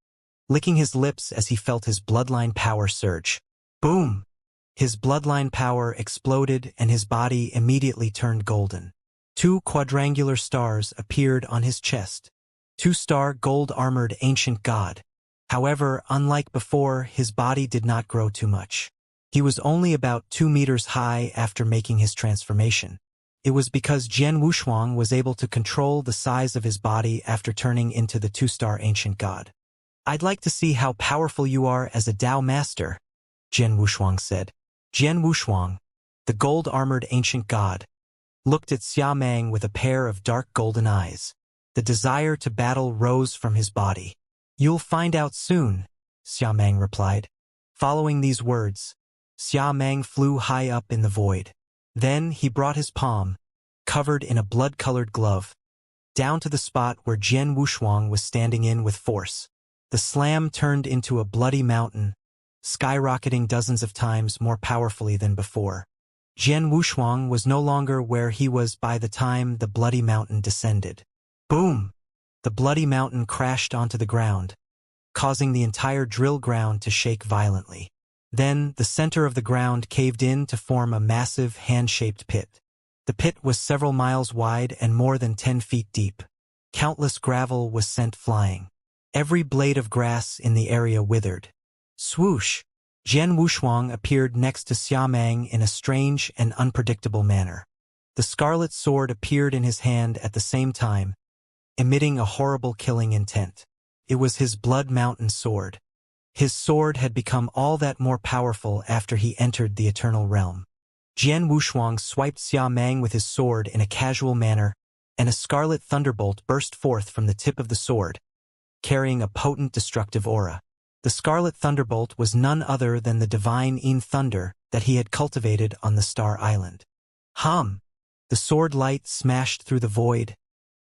licking his lips as he felt his bloodline power surge. Boom! His bloodline power exploded and his body immediately turned golden. 2 quadrangular stars appeared on his chest. 2-star gold-armored ancient god. However, unlike before, his body did not grow too much. He was only about 2 meters high after making his transformation. It was because Jian Wushuang was able to control the size of his body after turning into the 2-star ancient god. I'd like to see how powerful you are as a Dao Master, Jian Wushuang said. Jian Wushuang, the gold-armored ancient god, looked at Xia Meng with a pair of dark golden eyes. The desire to battle rose from his body. You'll find out soon, Xia Meng replied. Following these words, Xia Meng flew high up in the void. Then he brought his palm, covered in a blood-colored glove, down to the spot where Jian Wushuang was standing in with force. The slam turned into a bloody mountain, skyrocketing dozens of times more powerfully than before. Jian Wushuang was no longer where he was by the time the bloody mountain descended. Boom! The bloody mountain crashed onto the ground, causing the entire drill ground to shake violently. Then, the center of the ground caved in to form a massive hand-shaped pit. The pit was several miles wide and more than 10 feet deep. Countless gravel was sent flying. Every blade of grass in the area withered. Swoosh! Jian Wushuang appeared next to Xiamang in a strange and unpredictable manner. The scarlet sword appeared in his hand at the same time, emitting a horrible killing intent. It was his Blood Mountain sword. His sword had become all that more powerful after he entered the Eternal Realm. Jian Wushuang swiped Xiamang with his sword in a casual manner, and a scarlet thunderbolt burst forth from the tip of the sword, carrying a potent destructive aura. The scarlet thunderbolt was none other than the divine Yin thunder that he had cultivated on the Star Island. Hum! The sword light smashed through the void,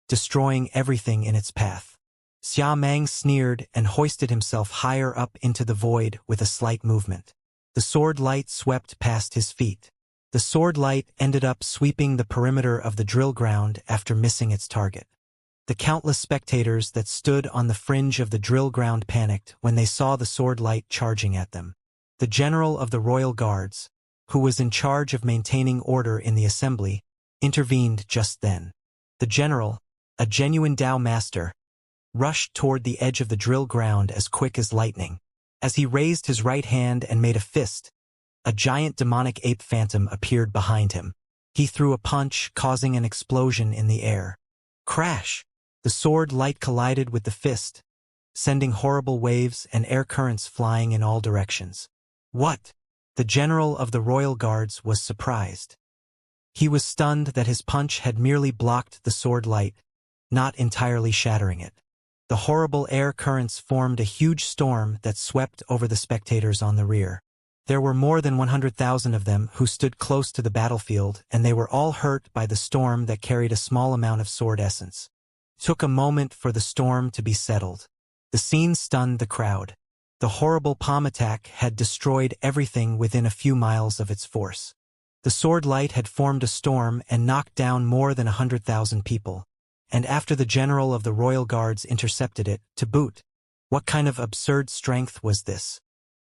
destroying everything in its path. Xiamang sneered and hoisted himself higher up into the void with a slight movement. The sword light swept past his feet. The sword light ended up sweeping the perimeter of the drill ground after missing its target. The countless spectators that stood on the fringe of the drill ground panicked when they saw the sword light charging at them. The general of the royal guards, who was in charge of maintaining order in the assembly, intervened just then. The general, a genuine Dao master, rushed toward the edge of the drill ground as quick as lightning. As he raised his right hand and made a fist, a giant demonic ape phantom appeared behind him. He threw a punch, causing an explosion in the air. Crash! The sword light collided with the fist, sending horrible waves and air currents flying in all directions. What? The general of the royal guards was surprised. He was stunned that his punch had merely blocked the sword light, not entirely shattering it. The horrible air currents formed a huge storm that swept over the spectators on the rear. There were more than 100,000 of them who stood close to the battlefield, and they were all hurt by the storm that carried a small amount of sword essence. It took a moment for the storm to be settled. The scene stunned the crowd. The horrible palm attack had destroyed everything within a few miles of its force. The sword light had formed a storm and knocked down more than 100,000 people. And after the general of the royal guards intercepted it, to boot. What kind of absurd strength was this?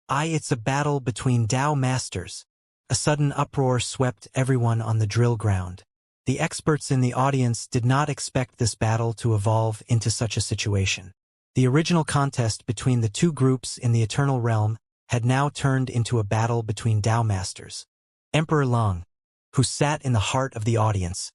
It's a battle between Dao masters. A sudden uproar swept everyone on the drill ground. The experts in the audience did not expect this battle to evolve into such a situation. The original contest between the two groups in the Eternal Realm had now turned into a battle between Dao masters. Emperor Long, who sat in the heart of the audience,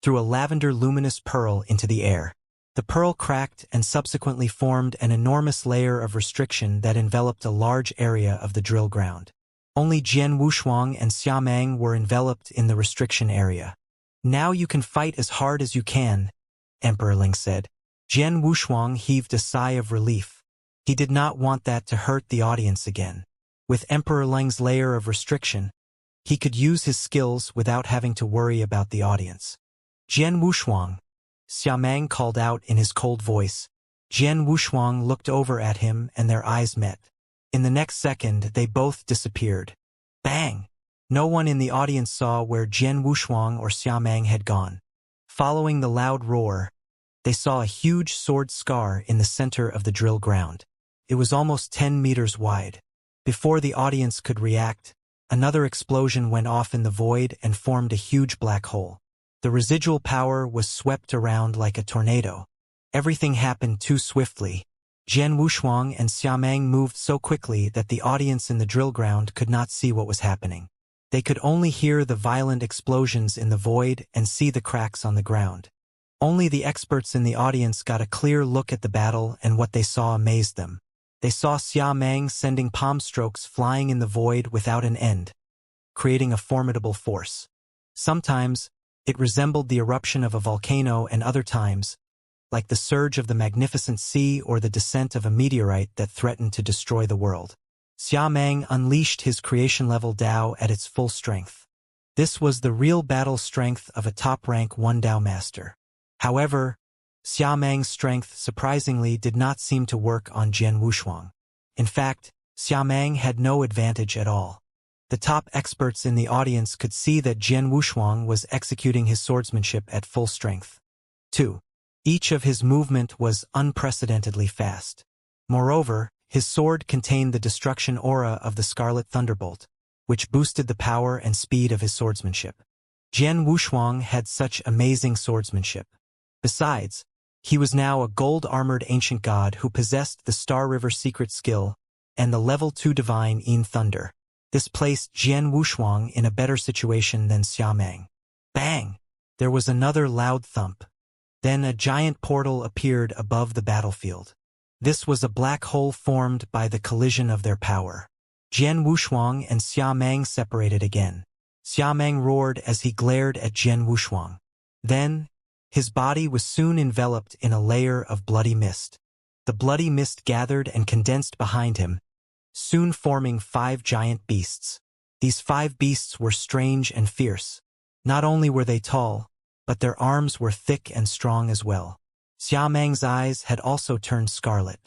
threw a lavender luminous pearl into the air. The pearl cracked and subsequently formed an enormous layer of restriction that enveloped a large area of the drill ground. Only Jian Wushuang and Xiamang were enveloped in the restriction area. Now you can fight as hard as you can, Emperor Ling said. Jian Wushuang heaved a sigh of relief. He did not want that to hurt the audience again. With Emperor Ling's layer of restriction, he could use his skills without having to worry about the audience. Jian Wushuang, Xiamang called out in his cold voice. Jian Wushuang looked over at him and their eyes met. In the next second, they both disappeared. Bang! No one in the audience saw where Jian Wushuang or Xiamang had gone. Following the loud roar, they saw a huge sword scar in the center of the drill ground. It was almost 10 meters wide. Before the audience could react, another explosion went off in the void and formed a huge black hole. The residual power was swept around like a tornado. Everything happened too swiftly. Jian Wushuang and Xiamang moved so quickly that the audience in the drill ground could not see what was happening. They could only hear the violent explosions in the void and see the cracks on the ground. Only the experts in the audience got a clear look at the battle, and what they saw amazed them. They saw Xiamang sending palm strokes flying in the void without an end, creating a formidable force. Sometimes, it resembled the eruption of a volcano, and other times, like the surge of the magnificent sea or the descent of a meteorite that threatened to destroy the world. Xiamang unleashed his creation-level Dao at its full strength. This was the real battle strength of a top-rank 1 Dao master. However, Xiamang's strength surprisingly did not seem to work on Jian Wushuang. In fact, Xiamang had no advantage at all. The top experts in the audience could see that Jian Wushuang was executing his swordsmanship at full strength. 2. Each of his movement was unprecedentedly fast. Moreover, his sword contained the destruction aura of the Scarlet Thunderbolt, which boosted the power and speed of his swordsmanship. Jian Wushuang had such amazing swordsmanship. Besides, he was now a gold-armored ancient god who possessed the Star River secret skill and the level 2 divine Yin Thunder. This placed Jian Wushuang in a better situation than Xiameng. Bang! There was another loud thump. Then a giant portal appeared above the battlefield. This was a black hole formed by the collision of their power. Jian Wushuang and Xiameng separated again. Xiameng roared as he glared at Jian Wushuang. Then, his body was soon enveloped in a layer of bloody mist. The bloody mist gathered and condensed behind him, soon forming 5 giant beasts. These 5 beasts were strange and fierce. Not only were they tall, but their arms were thick and strong as well. Xiameng's eyes had also turned scarlet.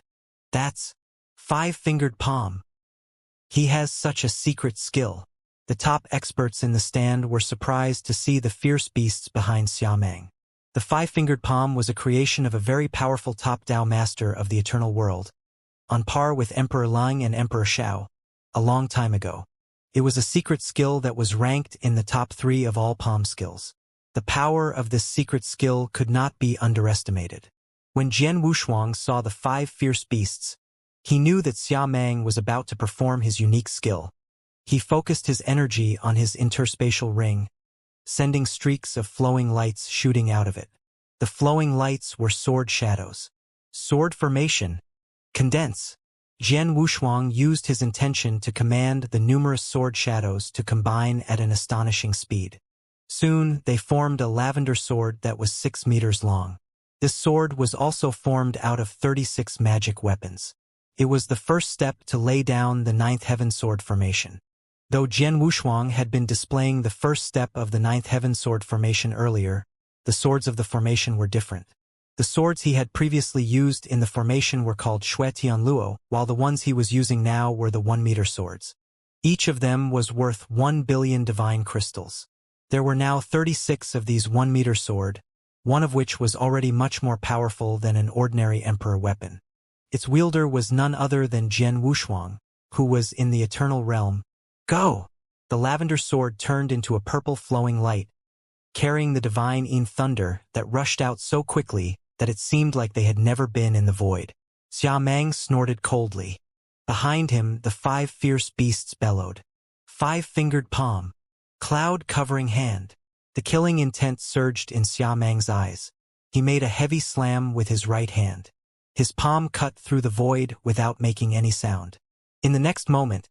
That's 5-fingered palm. He has such a secret skill. The top experts in the stand were surprised to see the fierce beasts behind Xiameng. The 5-fingered palm was a creation of a very powerful top Dao master of the eternal world, on par with Emperor Lang and Emperor Shao, a long time ago. It was a secret skill that was ranked in the top 3 of all palm skills. The power of this secret skill could not be underestimated. When Jian Wushuang saw the 5 fierce beasts, he knew that Xiameng was about to perform his unique skill. He focused his energy on his interspatial ring, sending streaks of flowing lights shooting out of it. The flowing lights were sword shadows. Sword formation. Condense. Jian Wushuang used his intention to command the numerous sword shadows to combine at an astonishing speed. Soon, they formed a lavender sword that was 6 meters long. This sword was also formed out of 36 magic weapons. It was the first step to lay down the 9th heaven sword formation. Though Jian Wushuang had been displaying the first step of the 9th heaven sword formation earlier, the swords of the formation were different. The swords he had previously used in the formation were called Shui Tianluo, while the ones he was using now were the 1-meter swords. Each of them was worth 1 billion divine crystals. There were now 36 of these 1-meter sword, one of which was already much more powerful than an ordinary emperor weapon. Its wielder was none other than Jian Wushuang, who was in the eternal realm. Go! The lavender sword turned into a purple flowing light, carrying the divine Yin Thunder that rushed out so quickly that it seemed like they had never been in the void. Xiameng snorted coldly. Behind him, the 5 fierce beasts bellowed. 5-fingered palm. Cloud-covering hand. The killing intent surged in Xiameng's eyes. He made a heavy slam with his right hand. His palm cut through the void without making any sound. In the next moment,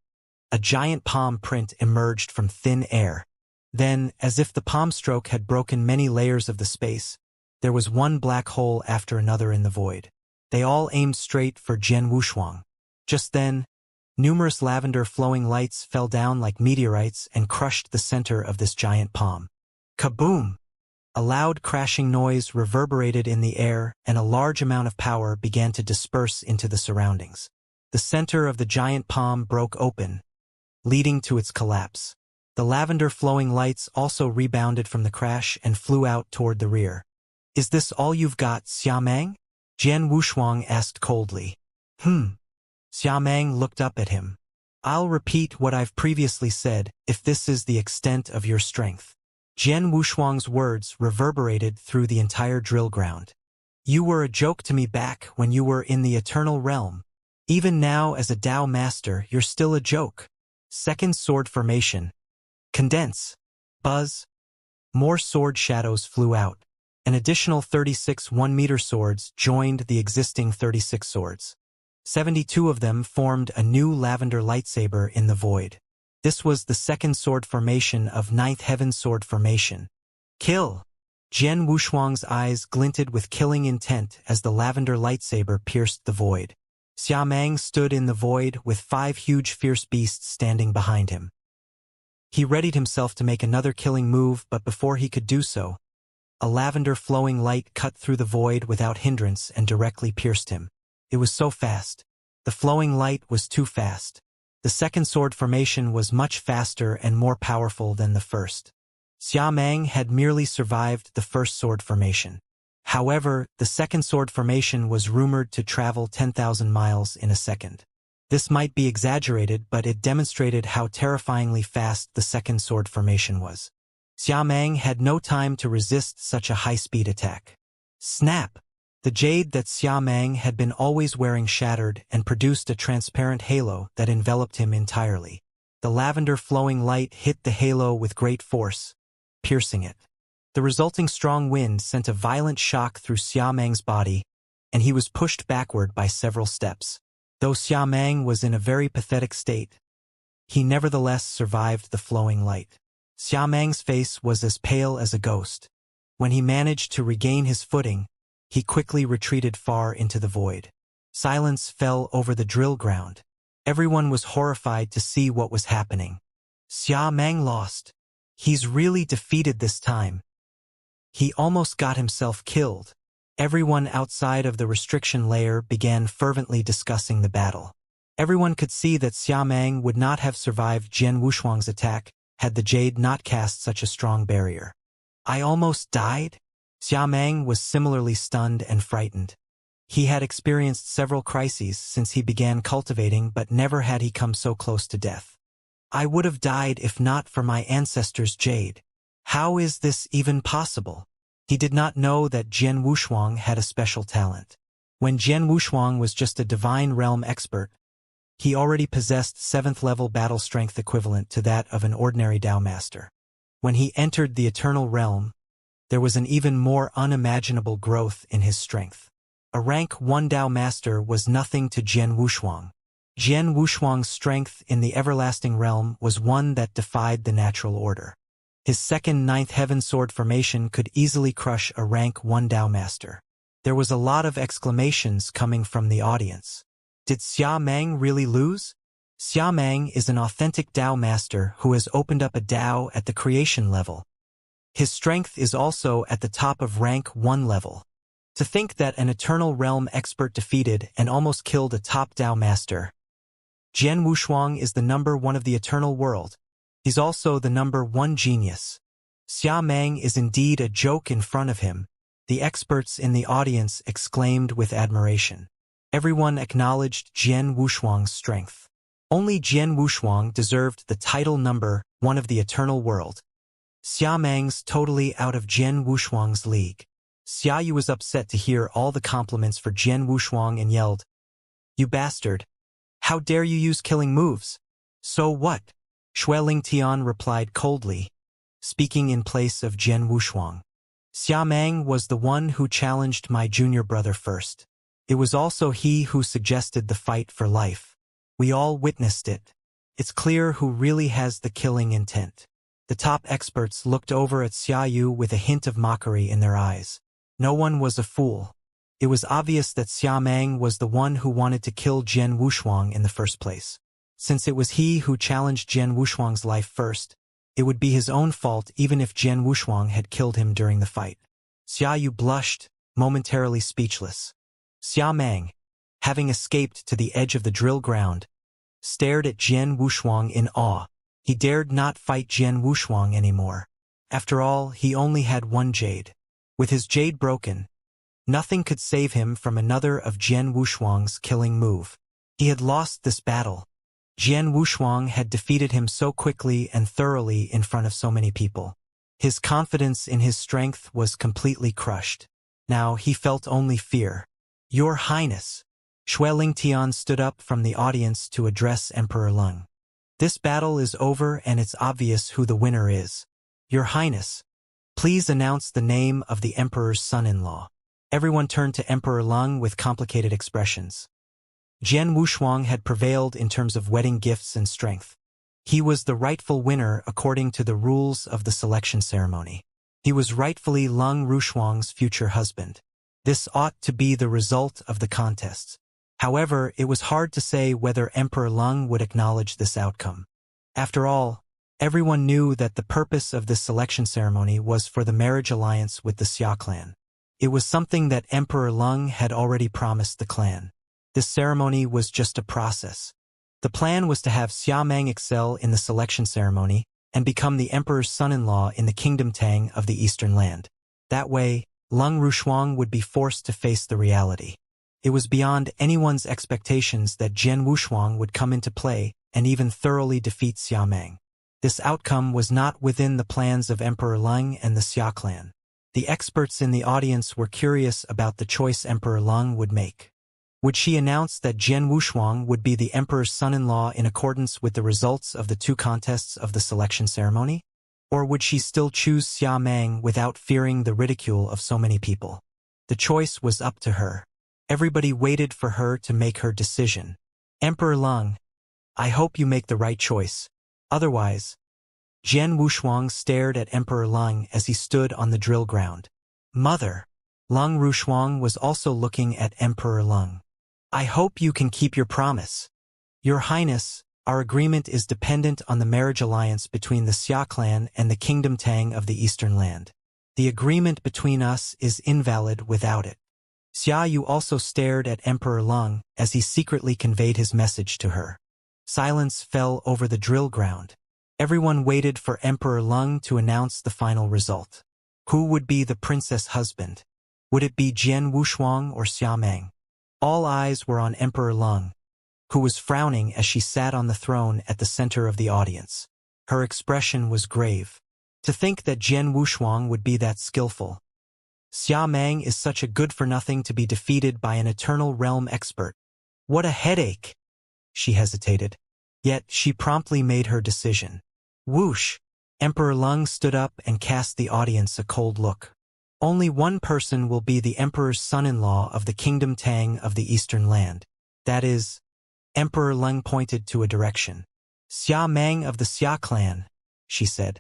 a giant palm print emerged from thin air. Then, as if the palm stroke had broken many layers of the space, there was one black hole after another in the void. They all aimed straight for Jian Wushuang. Just then, numerous lavender flowing lights fell down like meteorites and crushed the center of this giant palm. Kaboom! A loud crashing noise reverberated in the air, and a large amount of power began to disperse into the surroundings. The center of the giant palm broke open, leading to its collapse. The lavender flowing lights also rebounded from the crash and flew out toward the rear. Is this all you've got, Xiameng? Jian Wushuang asked coldly. Xiameng looked up at him. I'll repeat what I've previously said, if this is the extent of your strength. Jian Wushuang's words reverberated through the entire drill ground. You were a joke to me back when you were in the eternal realm. Even now as a Dao master, you're still a joke. Second sword formation. Condense. Buzz. More sword shadows flew out. An additional 36 1-meter swords joined the existing 36 swords. 72 of them formed a new lavender lightsaber in the void. This was the second sword formation of 9th heaven sword formation. Kill! Jian Wushuang's eyes glinted with killing intent as the lavender lightsaber pierced the void. Xiameng stood in the void with 5 huge fierce beasts standing behind him. He readied himself to make another killing move, but before he could do so, a lavender flowing light cut through the void without hindrance and directly pierced him. It was so fast. The flowing light was too fast. The second sword formation was much faster and more powerful than the first. Xia Meng had merely survived the first sword formation. However, the second sword formation was rumored to travel 10,000 miles in a second. This might be exaggerated, but it demonstrated how terrifyingly fast the second sword formation was. Xia Meng had no time to resist such a high-speed attack. Snap! The jade that Xia Meng had been always wearing shattered and produced a transparent halo that enveloped him entirely. The lavender flowing light hit the halo with great force, piercing it. The resulting strong wind sent a violent shock through Xia Meng's body, and he was pushed backward by several steps. Though Xia Meng was in a very pathetic state, he nevertheless survived the flowing light. Xia Meng's face was as pale as a ghost. When he managed to regain his footing, he quickly retreated far into the void. Silence fell over the drill ground. Everyone was horrified to see what was happening. Xia Meng lost. He's really defeated this time. He almost got himself killed. Everyone outside of the restriction layer began fervently discussing the battle. Everyone could see that Xia Meng would not have survived Jian Wushuang's attack had the jade not cast such a strong barrier. I almost died? Xia Meng was similarly stunned and frightened. He had experienced several crises since he began cultivating, but never had he come so close to death. I would have died if not for my ancestor's jade. How is this even possible? He did not know that Jian Wushuang had a special talent. When Jian Wushuang was just a divine realm expert, he already possessed 7th-level battle strength equivalent to that of an ordinary Dao master. When he entered the eternal realm, there was an even more unimaginable growth in his strength. A rank 1 Dao master was nothing to Jian Wushuang. Jian Wushuang's strength in the everlasting realm was one that defied the natural order. His second 9th heaven sword formation could easily crush a rank 1 Dao master. There was a lot of exclamations coming from the audience. Did Xia Meng really lose? Xia Meng is an authentic Dao master who has opened up a Dao at the creation level. His strength is also at the top of rank 1 level. To think that an eternal realm expert defeated and almost killed a top Dao master. Jian Wushuang is the number 1 of the eternal world. He's also the number 1 genius. Xia Meng is indeed a joke in front of him. The experts in the audience exclaimed with admiration. Everyone acknowledged Jian Wushuang's strength. Only Jian Wushuang deserved the title number 1 of the eternal world. Xia Meng's totally out of Jian Wushuang's league. Xia Yu was upset to hear all the compliments for Jian Wushuang and yelled, "You bastard! How dare you use killing moves?" "So what?" Shui Lingtian replied coldly, speaking in place of Jian Wushuang. Xia Meng was the one who challenged my junior brother first. It was also he who suggested the fight for life. We all witnessed it. It's clear who really has the killing intent. The top experts looked over at Xia Yu with a hint of mockery in their eyes. No one was a fool. It was obvious that Xia Meng was the one who wanted to kill Jian Wushuang in the first place. Since it was he who challenged Jian Wushuang's life first, it would be his own fault even if Jian Wushuang had killed him during the fight. Xia Yu blushed, momentarily speechless. Xia Meng, having escaped to the edge of the drill ground, stared at Jian Wushuang in awe. He dared not fight Jian Wushuang anymore. After all, he only had 1 jade. With his jade broken, nothing could save him from another of Jian Wushuang's killing move. He had lost this battle. Jian Wushuang had defeated him so quickly and thoroughly in front of so many people. His confidence in his strength was completely crushed. Now he felt only fear. "Your Highness." Shui Lingtian stood up from the audience to address Emperor Leng. "This battle is over and it's obvious who the winner is. Your Highness, please announce the name of the Emperor's son-in-law." Everyone turned to Emperor Leng with complicated expressions. Jian Wushuang had prevailed in terms of wedding gifts and strength. He was the rightful winner according to the rules of the selection ceremony. He was rightfully Leng Rushuang's future husband. This ought to be the result of the contests. However, it was hard to say whether Emperor Leng would acknowledge this outcome. After all, everyone knew that the purpose of this selection ceremony was for the marriage alliance with the Xia clan. It was something that Emperor Leng had already promised the clan. This ceremony was just a process. The plan was to have Xia Meng excel in the selection ceremony and become the emperor's son-in-law in the kingdom Tang of the eastern land. That way, Leng Rushuang would be forced to face the reality. It was beyond anyone's expectations that Jian Wushuang would come into play and even thoroughly defeat Xia Meng. This outcome was not within the plans of Emperor Leng and the Xia clan. The experts in the audience were curious about the choice Emperor Leng would make. Would she announce that Jian Wushuang would be the emperor's son-in-law in accordance with the results of the 2 contests of the selection ceremony? Or would she still choose Xia Meng without fearing the ridicule of so many people? The choice was up to her. Everybody waited for her to make her decision. Emperor Leng, I hope you make the right choice. Otherwise, Jian Wushuang stared at Emperor Leng as he stood on the drill ground. Mother. Leng Rushuang was also looking at Emperor Leng. I hope you can keep your promise. Your Highness, our agreement is dependent on the marriage alliance between the Xia clan and the kingdom Tang of the eastern land. The agreement between us is invalid without it. Xia Yu also stared at Emperor Leng as he secretly conveyed his message to her. Silence fell over the drill ground. Everyone waited for Emperor Leng to announce the final result. Who would be the princess husband? Would it be Jian Wushuang or Xia Meng? All eyes were on Emperor Leng, who was frowning as she sat on the throne at the center of the audience. Her expression was grave. To think that Jian Wushuang would be that skillful. Xia Meng is such a good-for-nothing to be defeated by an eternal realm expert. What a headache! She hesitated. Yet she promptly made her decision. Whoosh! Emperor Leng stood up and cast the audience a cold look. Only one person will be the emperor's son-in-law of the kingdom Tang of the eastern land. That is, Emperor Leng pointed to a direction. Xia Meng of the Xia clan, she said.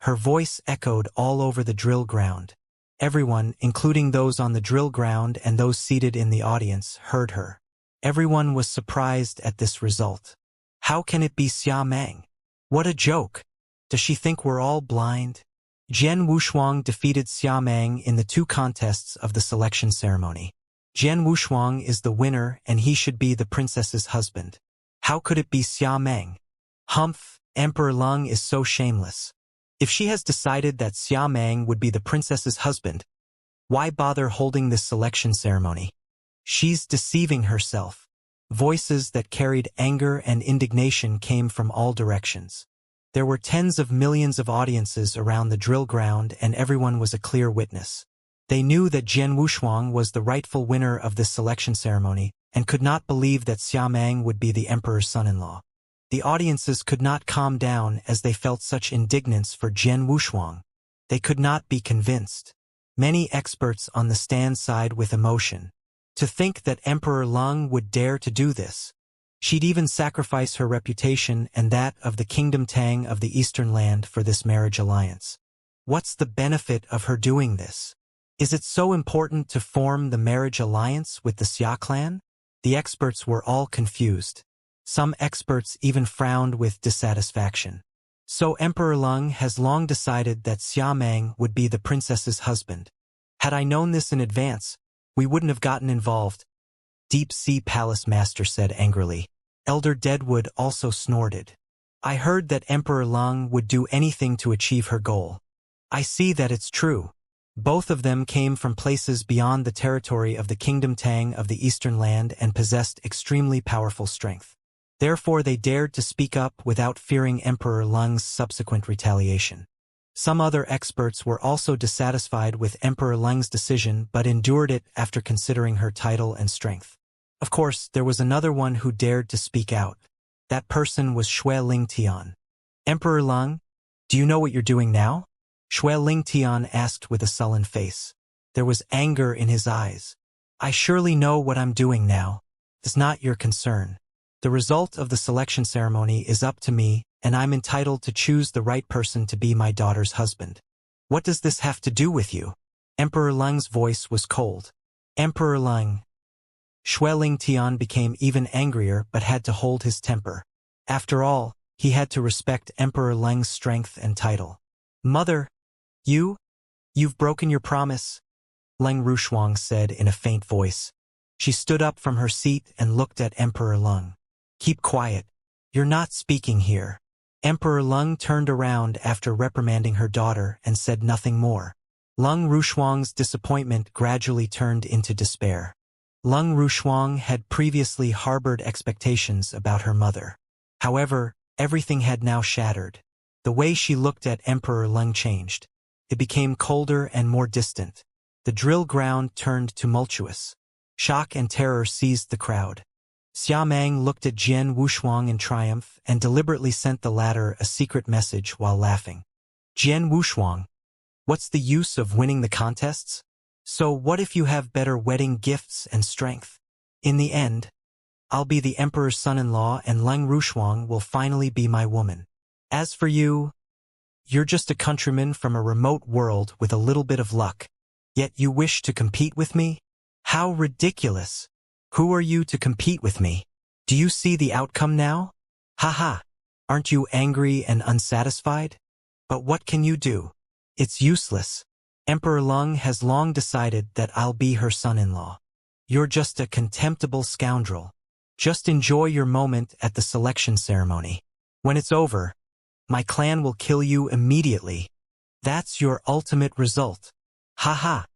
Her voice echoed all over the drill ground. Everyone, including those on the drill ground and those seated in the audience, heard her. Everyone was surprised at this result. How can it be Xia Meng? What a joke! Does she think we're all blind? Jian Wushuang defeated Xia Meng in the 2 contests of the selection ceremony. Jian Wushuang is the winner and he should be the princess's husband. How could it be Xia Meng? Humph, Emperor Leng is so shameless. If she has decided that Xia Meng would be the princess's husband, why bother holding this selection ceremony? She's deceiving herself. Voices that carried anger and indignation came from all directions. There were tens of millions of audiences around the drill ground and everyone was a clear witness. They knew that Jian Wushuang was the rightful winner of this selection ceremony and could not believe that Xia Meng would be the emperor's son-in-law. The audiences could not calm down as they felt such indignance for Jian Wushuang. They could not be convinced. Many experts on the stand sighed with emotion. To think that Emperor Leng would dare to do this. She'd even sacrifice her reputation and that of the kingdom Tang of the eastern land for this marriage alliance. What's the benefit of her doing this? Is it so important to form the marriage alliance with the Xia clan? The experts were all confused. Some experts even frowned with dissatisfaction. So Emperor Leng has long decided that Xia Meng would be the princess's husband. Had I known this in advance, we wouldn't have gotten involved. Deep Sea Palace Master said angrily. Elder Deadwood also snorted. I heard that Emperor Leng would do anything to achieve her goal. I see that it's true. Both of them came from places beyond the territory of the kingdom Tang of the eastern land and possessed extremely powerful strength. Therefore they dared to speak up without fearing Emperor Leng's subsequent retaliation. Some other experts were also dissatisfied with Emperor Leng's decision but endured it after considering her title and strength. Of course, there was another one who dared to speak out. That person was Xue Lingtian. Emperor Leng, do you know what you're doing now? Xue Lingtian asked with a sullen face. There was anger in his eyes. I surely know what I'm doing now. It's not your concern. The result of the selection ceremony is up to me, and I'm entitled to choose the right person to be my daughter's husband. What does this have to do with you? Emperor Leng's voice was cold. Emperor Leng. Xue Lingtian became even angrier but had to hold his temper. After all, he had to respect Emperor Leng's strength and title. Mother, you've broken your promise, Leng Rushuang said in a faint voice. She stood up from her seat and looked at Emperor Leng. Keep quiet. You're not speaking here. Emperor Lung turned around after reprimanding her daughter and said nothing more. Lung Rushuang's disappointment gradually turned into despair. Lung Rushuang had previously harbored expectations about her mother. However, everything had now shattered. The way she looked at Emperor Lung changed. It became colder and more distant. The drill ground turned tumultuous. Shock and terror seized the crowd. Xia Meng looked at Jian Wushuang in triumph and deliberately sent the latter a secret message while laughing. Jian Wushuang, what's the use of winning the contests? So what if you have better wedding gifts and strength? In the end, I'll be the emperor's son-in-law and Lung Rushuang will finally be my woman. As for you, you're just a countryman from a remote world with a little bit of luck. Yet you wish to compete with me? How ridiculous! Who are you to compete with me? Do you see the outcome now? Haha! Aren't you angry and unsatisfied? But what can you do? It's useless. Emperor Lung has long decided that I'll be her son-in-law. You're just a contemptible scoundrel. Just enjoy your moment at the selection ceremony. When it's over, my clan will kill you immediately. That's your ultimate result. Haha!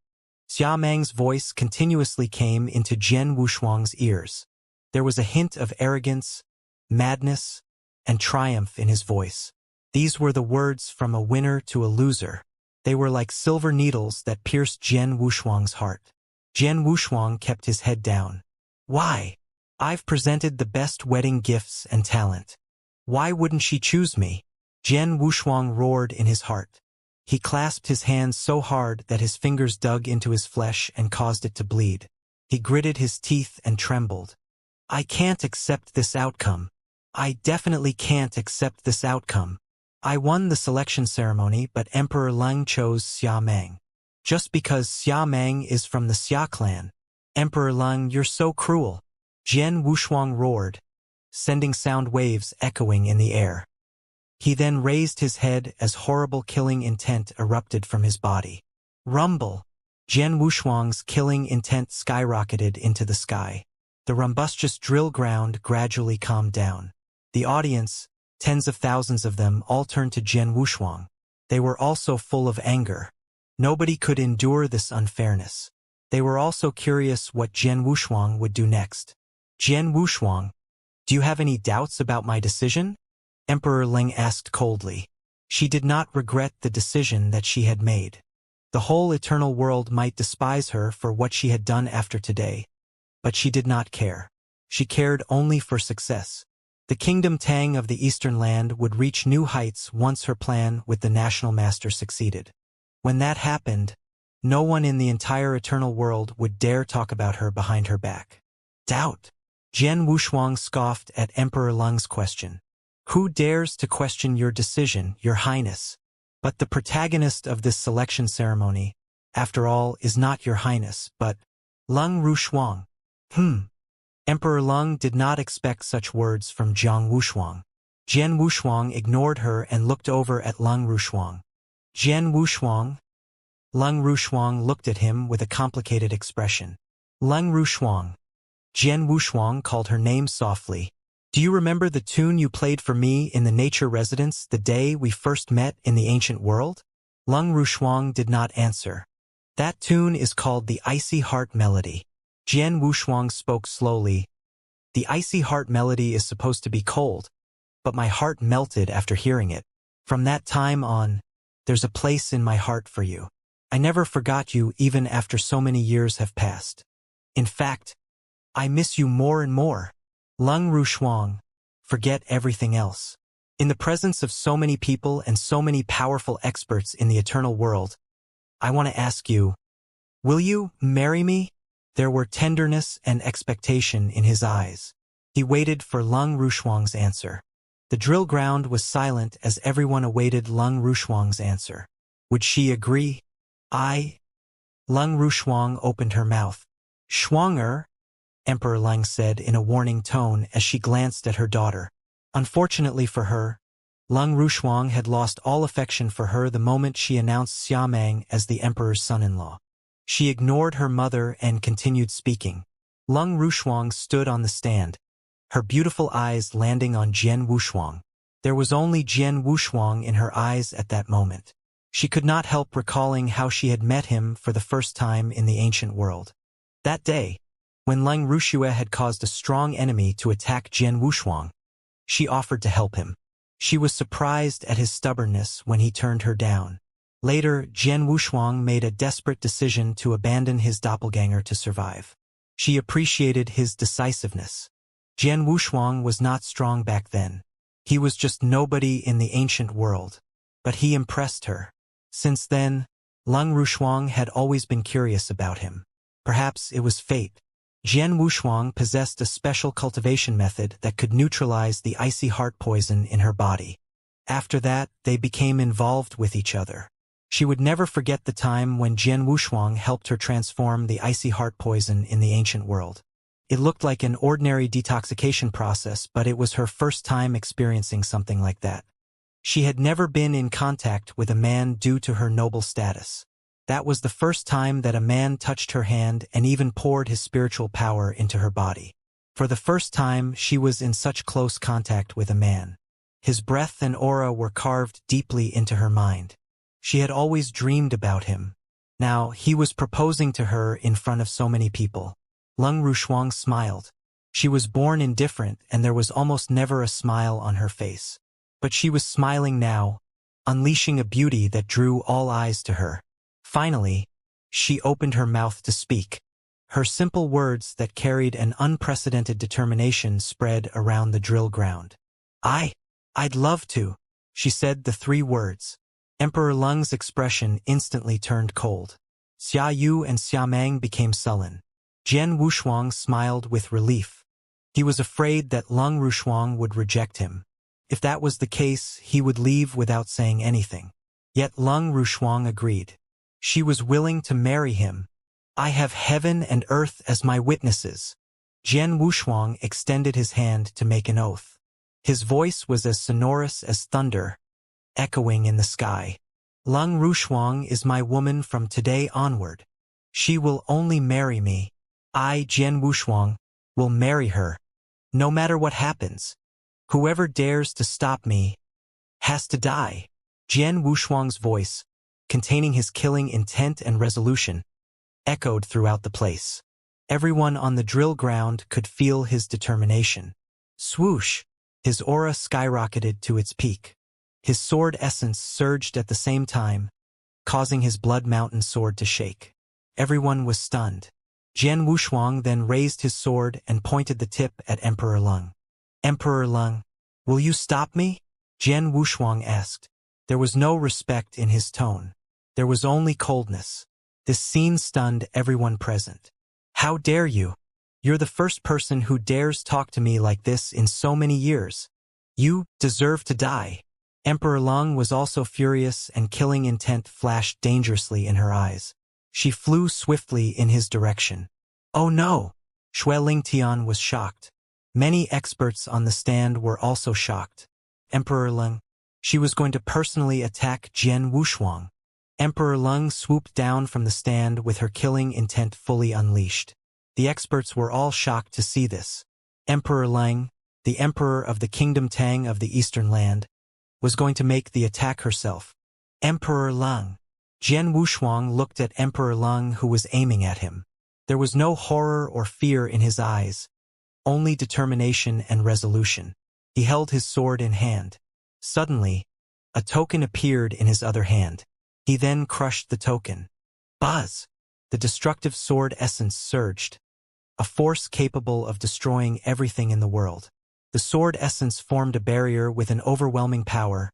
Xia Meng's voice continuously came into Jian Wushuang's ears. There was a hint of arrogance, madness, and triumph in his voice. These were the words from a winner to a loser. They were like silver needles that pierced Jian Wushuang's heart. Jian Wushuang kept his head down. Why? I've presented the best wedding gifts and talent. Why wouldn't she choose me? Jian Wushuang roared in his heart. He clasped his hands so hard that his fingers dug into his flesh and caused it to bleed. He gritted his teeth and trembled. I can't accept this outcome. I definitely can't accept this outcome. I won the selection ceremony, but Emperor Lung chose Xia Meng. Just because Xia Meng is from the Xia clan. Emperor Lung, you're so cruel. Jian Wushuang roared, sending sound waves echoing in the air. He then raised his head as horrible killing intent erupted from his body. Rumble! Jian Wushuang's killing intent skyrocketed into the sky. The rumbustious drill ground gradually calmed down. The audience, tens of thousands of them, all turned to Jian Wushuang. They were also full of anger. Nobody could endure this unfairness. They were also curious what Jian Wushuang would do next. Jian Wushuang, do you have any doubts about my decision? Emperor Ling asked coldly. She did not regret the decision that she had made. The whole eternal world might despise her for what she had done after today, but she did not care. She cared only for success. The kingdom Tang of the Eastern Land would reach new heights once her plan with the National Master succeeded. When that happened, no one in the entire eternal world would dare talk about her behind her back. Doubt? Jian Wushuang scoffed at Emperor Lung's question. Who dares to question your decision, Your Highness? But the protagonist of this selection ceremony, after all, is not Your Highness, but Lung Rushuang. Emperor Lung did not expect such words from Jiang Wushuang. Jian Wushuang ignored her and looked over at Lung Rushuang. Jian Wushuang? Lung Rushuang looked at him with a complicated expression. Lung Rushuang. Jian Wushuang called her name softly. Do you remember the tune you played for me in the nature residence the day we first met in the ancient world? Lung Rushuang did not answer. That tune is called the Icy Heart Melody. Jian Wushuang spoke slowly. The Icy Heart Melody is supposed to be cold, but my heart melted after hearing it. From that time on, there's a place in my heart for you. I never forgot you even after so many years have passed. In fact, I miss you more and more. Lung Rushuang, forget everything else. In the presence of so many people and so many powerful experts in the eternal world, I want to ask you, will you marry me? There were tenderness and expectation in his eyes. He waited for Lung Rushuang's answer. The drill ground was silent as everyone awaited Lung Rushuang's answer. Would she agree? Lung Rushuang opened her mouth. Shuang-er, Emperor Lung said in a warning tone as she glanced at her daughter. Unfortunately for her, Lung Rushuang had lost all affection for her the moment she announced Xia Meng as the emperor's son-in-law. She ignored her mother and continued speaking. Lung Rushuang stood on the stand. her beautiful eyes landing on Jian Wushuang. There was only Jian Wushuang in her eyes at that moment. She could not help recalling how she had met him for the first time in the ancient world. That day, when Leng Ruxue had caused a strong enemy to attack Jian Wushuang, she offered to help him. She was surprised at his stubbornness when he turned her down. Later, Jian Wushuang made a desperate decision to abandon his doppelganger to survive. She appreciated his decisiveness. Jian Wushuang was not strong back then. He was just nobody in the ancient world. But he impressed her. Since then, Leng Ruxuang had always been curious about him. Perhaps it was fate. Jian Wushuang possessed a special cultivation method that could neutralize the icy heart poison in her body. After that, they became involved with each other. She would never forget the time when Jian Wushuang helped her transform the icy heart poison in the ancient world. It looked like an ordinary detoxification process, but it was her first time experiencing something like that. She had never been in contact with a man due to her noble status. That was the first time that a man touched her hand and even poured his spiritual power into her body. For the first time, she was in such close contact with a man. His breath and aura were carved deeply into her mind. She had always dreamed about him. Now, he was proposing to her in front of so many people. Leng Ruxuang smiled. She was born indifferent and there was almost never a smile on her face. But she was smiling now, unleashing a beauty that drew all eyes to her. Finally, she opened her mouth to speak. Her simple words that carried an unprecedented determination spread around the drill ground. I'd love to, she said the three words. Emperor Leng's expression instantly turned cold. Xia Yu and Xia Meng became sullen. Jian Wushuang smiled with relief. He was afraid that Leng Ruxuang would reject him. If that was the case, he would leave without saying anything. Yet Leng Ruxuang agreed. She was willing to marry him. I have heaven and earth as my witnesses. Jian Wushuang extended his hand to make an oath. His voice was as sonorous as thunder, echoing in the sky. Leng Ruxuang is my woman from today onward. She will only marry me. I, Jian Wushuang, will marry her. No matter what happens. Whoever dares to stop me has to die. Jian Wushuang's voice, containing his killing intent and resolution, echoed throughout the place. Everyone on the drill ground could feel his determination. Swoosh! His aura skyrocketed to its peak. His sword essence surged at the same time, causing his blood mountain sword to shake. Everyone was stunned. Jian Wushuang then raised his sword and pointed the tip at Emperor Leng. Emperor Leng, will you stop me? Jian Wushuang asked. There was no respect in his tone. There was only coldness. This scene stunned everyone present. How dare you? You're the first person who dares talk to me like this in so many years. You deserve to die. Emperor Leng was also furious and killing intent flashed dangerously in her eyes. She flew swiftly in his direction. Oh no! Xue Lingtian was shocked. Many experts on the stand were also shocked. Emperor Leng. She was going to personally attack Jian Wushuang. Emperor Leng swooped down from the stand with her killing intent fully unleashed. The experts were all shocked to see this. Emperor Leng, the emperor of the Kingdom Tang of the Eastern Land, was going to make the attack herself. Emperor Leng. Jian Wushuang looked at Emperor Leng, who was aiming at him. There was no horror or fear in his eyes, only determination and resolution. He held his sword in hand. Suddenly, a token appeared in his other hand. He then crushed the token. Buzz! The destructive sword essence surged, a force capable of destroying everything in the world. The sword essence formed a barrier with an overwhelming power,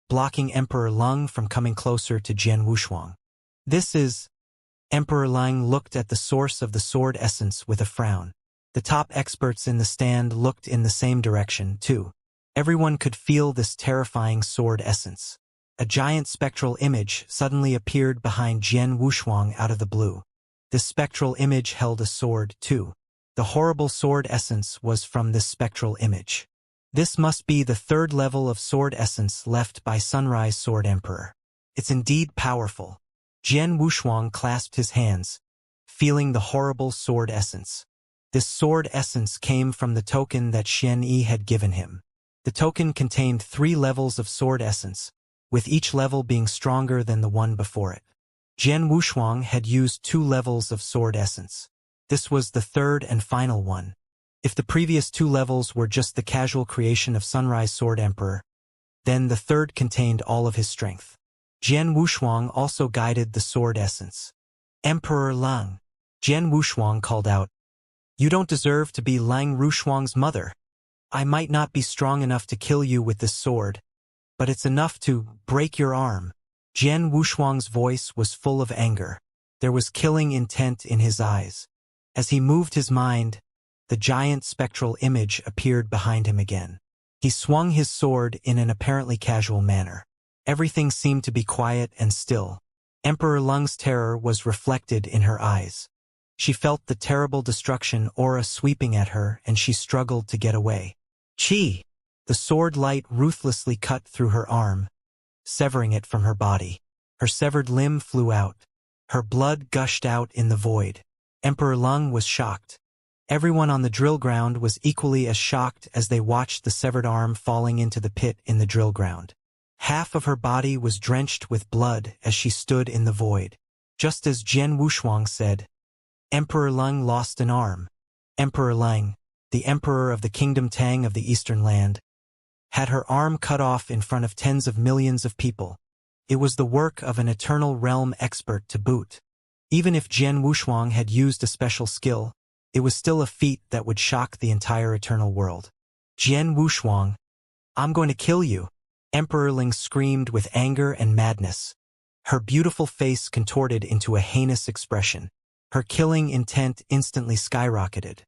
blocking Emperor Leng from coming closer to Jian Wushuang. This is... Emperor Leng looked at the source of the sword essence with a frown. The top experts in the stand looked in the same direction, too. Everyone could feel this terrifying sword essence. A giant spectral image suddenly appeared behind Jian Wushuang out of the blue. This spectral image held a sword, too. The horrible sword essence was from this spectral image. This must be the third level of sword essence left by Sunrise Sword Emperor. It's indeed powerful. Jian Wushuang clasped his hands, feeling the horrible sword essence. This sword essence came from the token that Xianxia had given him. The token contained 3 levels of sword essence, with each level being stronger than the one before it. Jian Wushuang had used 2 levels of sword essence. This was the 3rd and final one. If the previous 2 levels were just the casual creation of Sunrise Sword Emperor, then the 3rd contained all of his strength. Jian Wushuang also guided the sword essence. Emperor Lang. Jian Wushuang called out, "You don't deserve to be Lang Rushuang's mother. I might not be strong enough to kill you with this sword, but it's enough to break your arm." Jian Wushuang's voice was full of anger. There was killing intent in his eyes. As he moved his mind, the giant spectral image appeared behind him again. He swung his sword in an apparently casual manner. Everything seemed to be quiet and still. Emperor Lung's terror was reflected in her eyes. She felt the terrible destruction aura sweeping at her, and she struggled to get away. Chi! The sword light ruthlessly cut through her arm, severing it from her body. Her severed limb flew out. Her blood gushed out in the void. Emperor Lung was shocked. Everyone on the drill ground was equally as shocked as they watched the severed arm falling into the pit in the drill ground. Half of her body was drenched with blood as she stood in the void. Just as Jian Wushuang said, Emperor Lung lost an arm. Emperor Lang, the emperor of the Kingdom Tang of the Eastern Land, had her arm cut off in front of tens of millions of people. It was the work of an Eternal Realm expert to boot. Even if Jian Wushuang had used a special skill, it was still a feat that would shock the entire Eternal world. "Jian Wushuang, I'm going to kill you!" Emperor Ling screamed with anger and madness. Her beautiful face contorted into a heinous expression. Her killing intent instantly skyrocketed.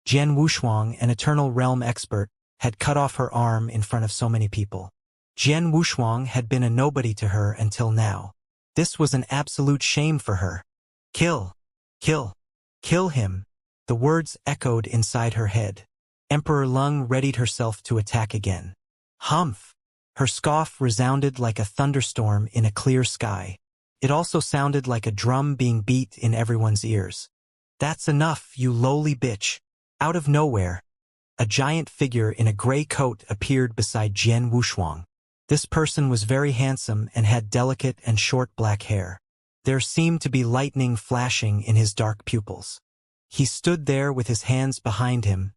Jian Wushuang, an Eternal Realm expert, had cut off her arm in front of so many people. Jian Wushuang had been a nobody to her until now. This was an absolute shame for her. "Kill! Kill! Kill him!" The words echoed inside her head. Emperor Lung readied herself to attack again. Humph! Her scoff resounded like a thunderstorm in a clear sky. It also sounded like a drum being beat in everyone's ears. "That's enough, you lowly bitch!" Out of nowhere, a giant figure in a gray coat appeared beside Jian Wushuang. This person was very handsome and had delicate and short black hair. There seemed to be lightning flashing in his dark pupils. He stood there with his hands behind him,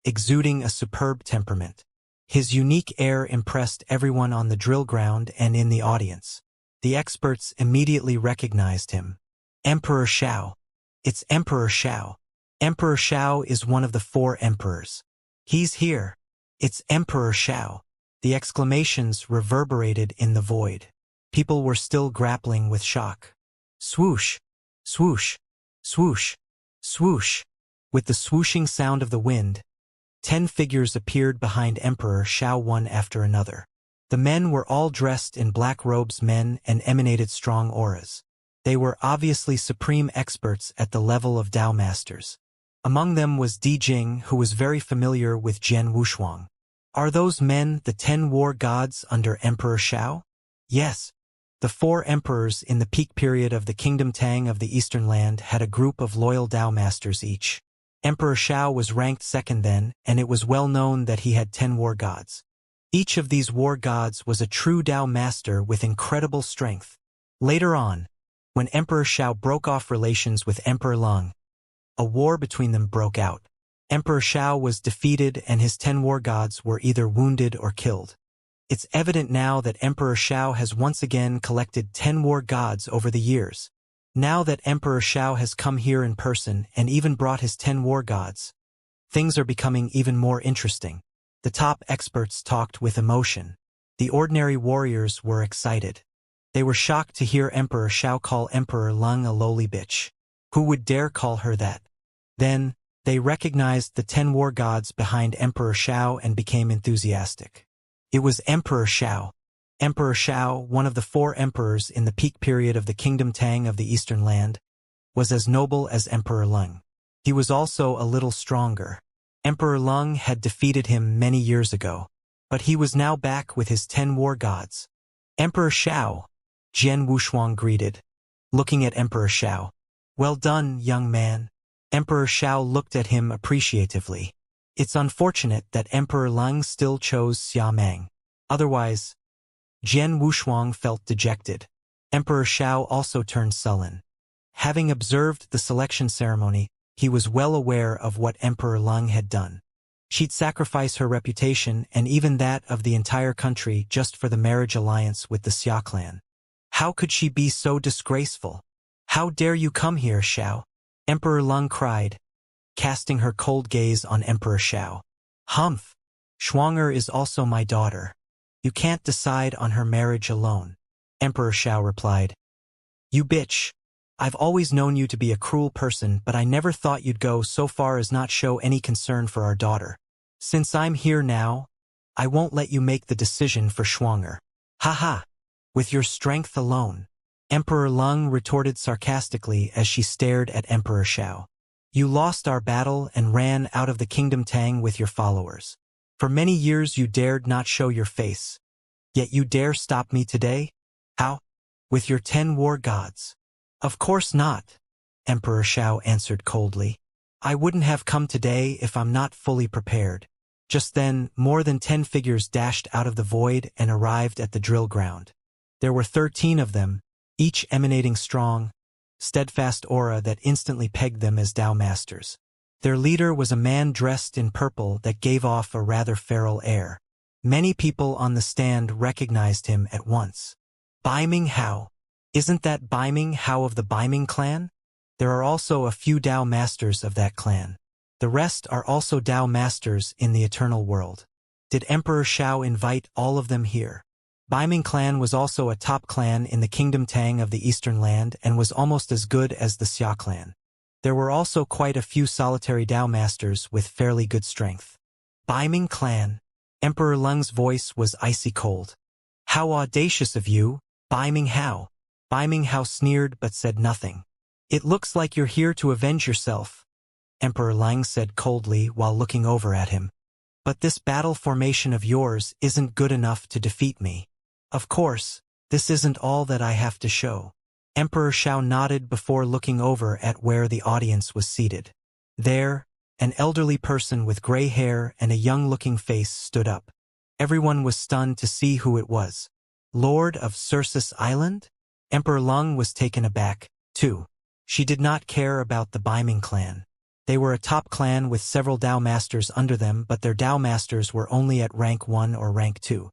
exuding a superb temperament. His unique air impressed everyone on the drill ground and in the audience. The experts immediately recognized him. Emperor Xiao. It's Emperor Xiao. Emperor Xiao is one of the 4 emperors. He's here. It's Emperor Xiao. The exclamations reverberated in the void. People were still grappling with shock. Swoosh! Swoosh! Swoosh! Swoosh! With the swooshing sound of the wind, 10 figures appeared behind Emperor Xiao one after another. The men were all dressed in black robes and emanated strong auras. They were obviously supreme experts at the level of Dao Masters. Among them was Di Jing, who was very familiar with Jian Wushuang. Are those men the 10 war gods under Emperor Xiao? Yes. The 4 emperors in the peak period of the Kingdom Tang of the Eastern Land had a group of loyal Dao Masters each. Emperor Xiao was ranked 2nd then, and it was well known that he had 10 war gods. Each of these war gods was a true Dao Master with incredible strength. Later on, when Emperor Xiao broke off relations with Emperor Lung, a war between them broke out. Emperor Xiao was defeated and his 10 war gods were either wounded or killed. It's evident now that Emperor Xiao has once again collected 10 war gods over the years. Now that Emperor Xiao has come here in person and even brought his 10 war gods, things are becoming even more interesting. The top experts talked with emotion. The ordinary warriors were excited. They were shocked to hear Emperor Xiao call Emperor Lung a lowly bitch. Who would dare call her that? Then, they recognized the 10 war gods behind Emperor Xiao and became enthusiastic. It was Emperor Xiao. Emperor Xiao, one of the 4 emperors in the peak period of the Kingdom Tang of the Eastern Land, was as noble as Emperor Lung. He was also a little stronger. Emperor Lung had defeated him many years ago, but he was now back with his 10 war gods. Emperor Xiao, Jian Wushuang greeted, looking at Emperor Xiao. Well done, young man. Emperor Xiao looked at him appreciatively. It's unfortunate that Emperor Leng still chose Xia Meng. Otherwise, Jian Wushuang felt dejected. Emperor Xiao also turned sullen. Having observed the selection ceremony, he was well aware of what Emperor Leng had done. She'd sacrifice her reputation and even that of the entire country just for the marriage alliance with the Xia clan. How could she be so disgraceful? How dare you come here, Xiao? Emperor Leng cried, casting her cold gaze on Emperor Xiao. Humph! Shuang'er is also my daughter. You can't decide on her marriage alone. Emperor Xiao replied. You bitch! I've always known you to be a cruel person, but I never thought you'd go so far as not show any concern for our daughter. Since I'm here now, I won't let you make the decision for Shuang'er. Ha ha! With your strength alone. Emperor Leng retorted sarcastically as she stared at Emperor Xiao. You lost our battle and ran out of the Kingdom Tang with your followers. For many years you dared not show your face. Yet you dare stop me today? How? With your 10 war gods. Of course not, Emperor Xiao answered coldly. I wouldn't have come today if I'm not fully prepared. Just then, more than 10 figures dashed out of the void and arrived at the drill ground. There were 13 of them, each emanating strong, steadfast aura that instantly pegged them as Tao Masters. Their leader was a man dressed in purple that gave off a rather feral air. Many people on the stand recognized him at once. Baiming Hao. Isn't that Baiming Hao of the Baiming clan? There are also a few Tao Masters of that clan. The rest are also Tao Masters in the eternal world. Did Emperor Xiao invite all of them here? Baiming clan was also a top clan in the Kingdom Tang of the Eastern Land and was almost as good as the Xia clan. There were also quite a few solitary Tao Masters with fairly good strength. Baiming clan. Emperor Leng's voice was icy cold. How audacious of you, Baiming Hao. Baiming Hao sneered but said nothing. It looks like you're here to avenge yourself, Emperor Leng said coldly while looking over at him. But this battle formation of yours isn't good enough to defeat me. Of course, this isn't all that I have to show. Emperor Xiao nodded before looking over at where the audience was seated. There, an elderly person with gray hair and a young-looking face stood up. Everyone was stunned to see who it was. Lord of Circus Island? Emperor Leng was taken aback, too. She did not care about the Baiming clan. They were a top clan with several Tao Masters under them, but their Tao Masters were only at rank 1 or rank 2.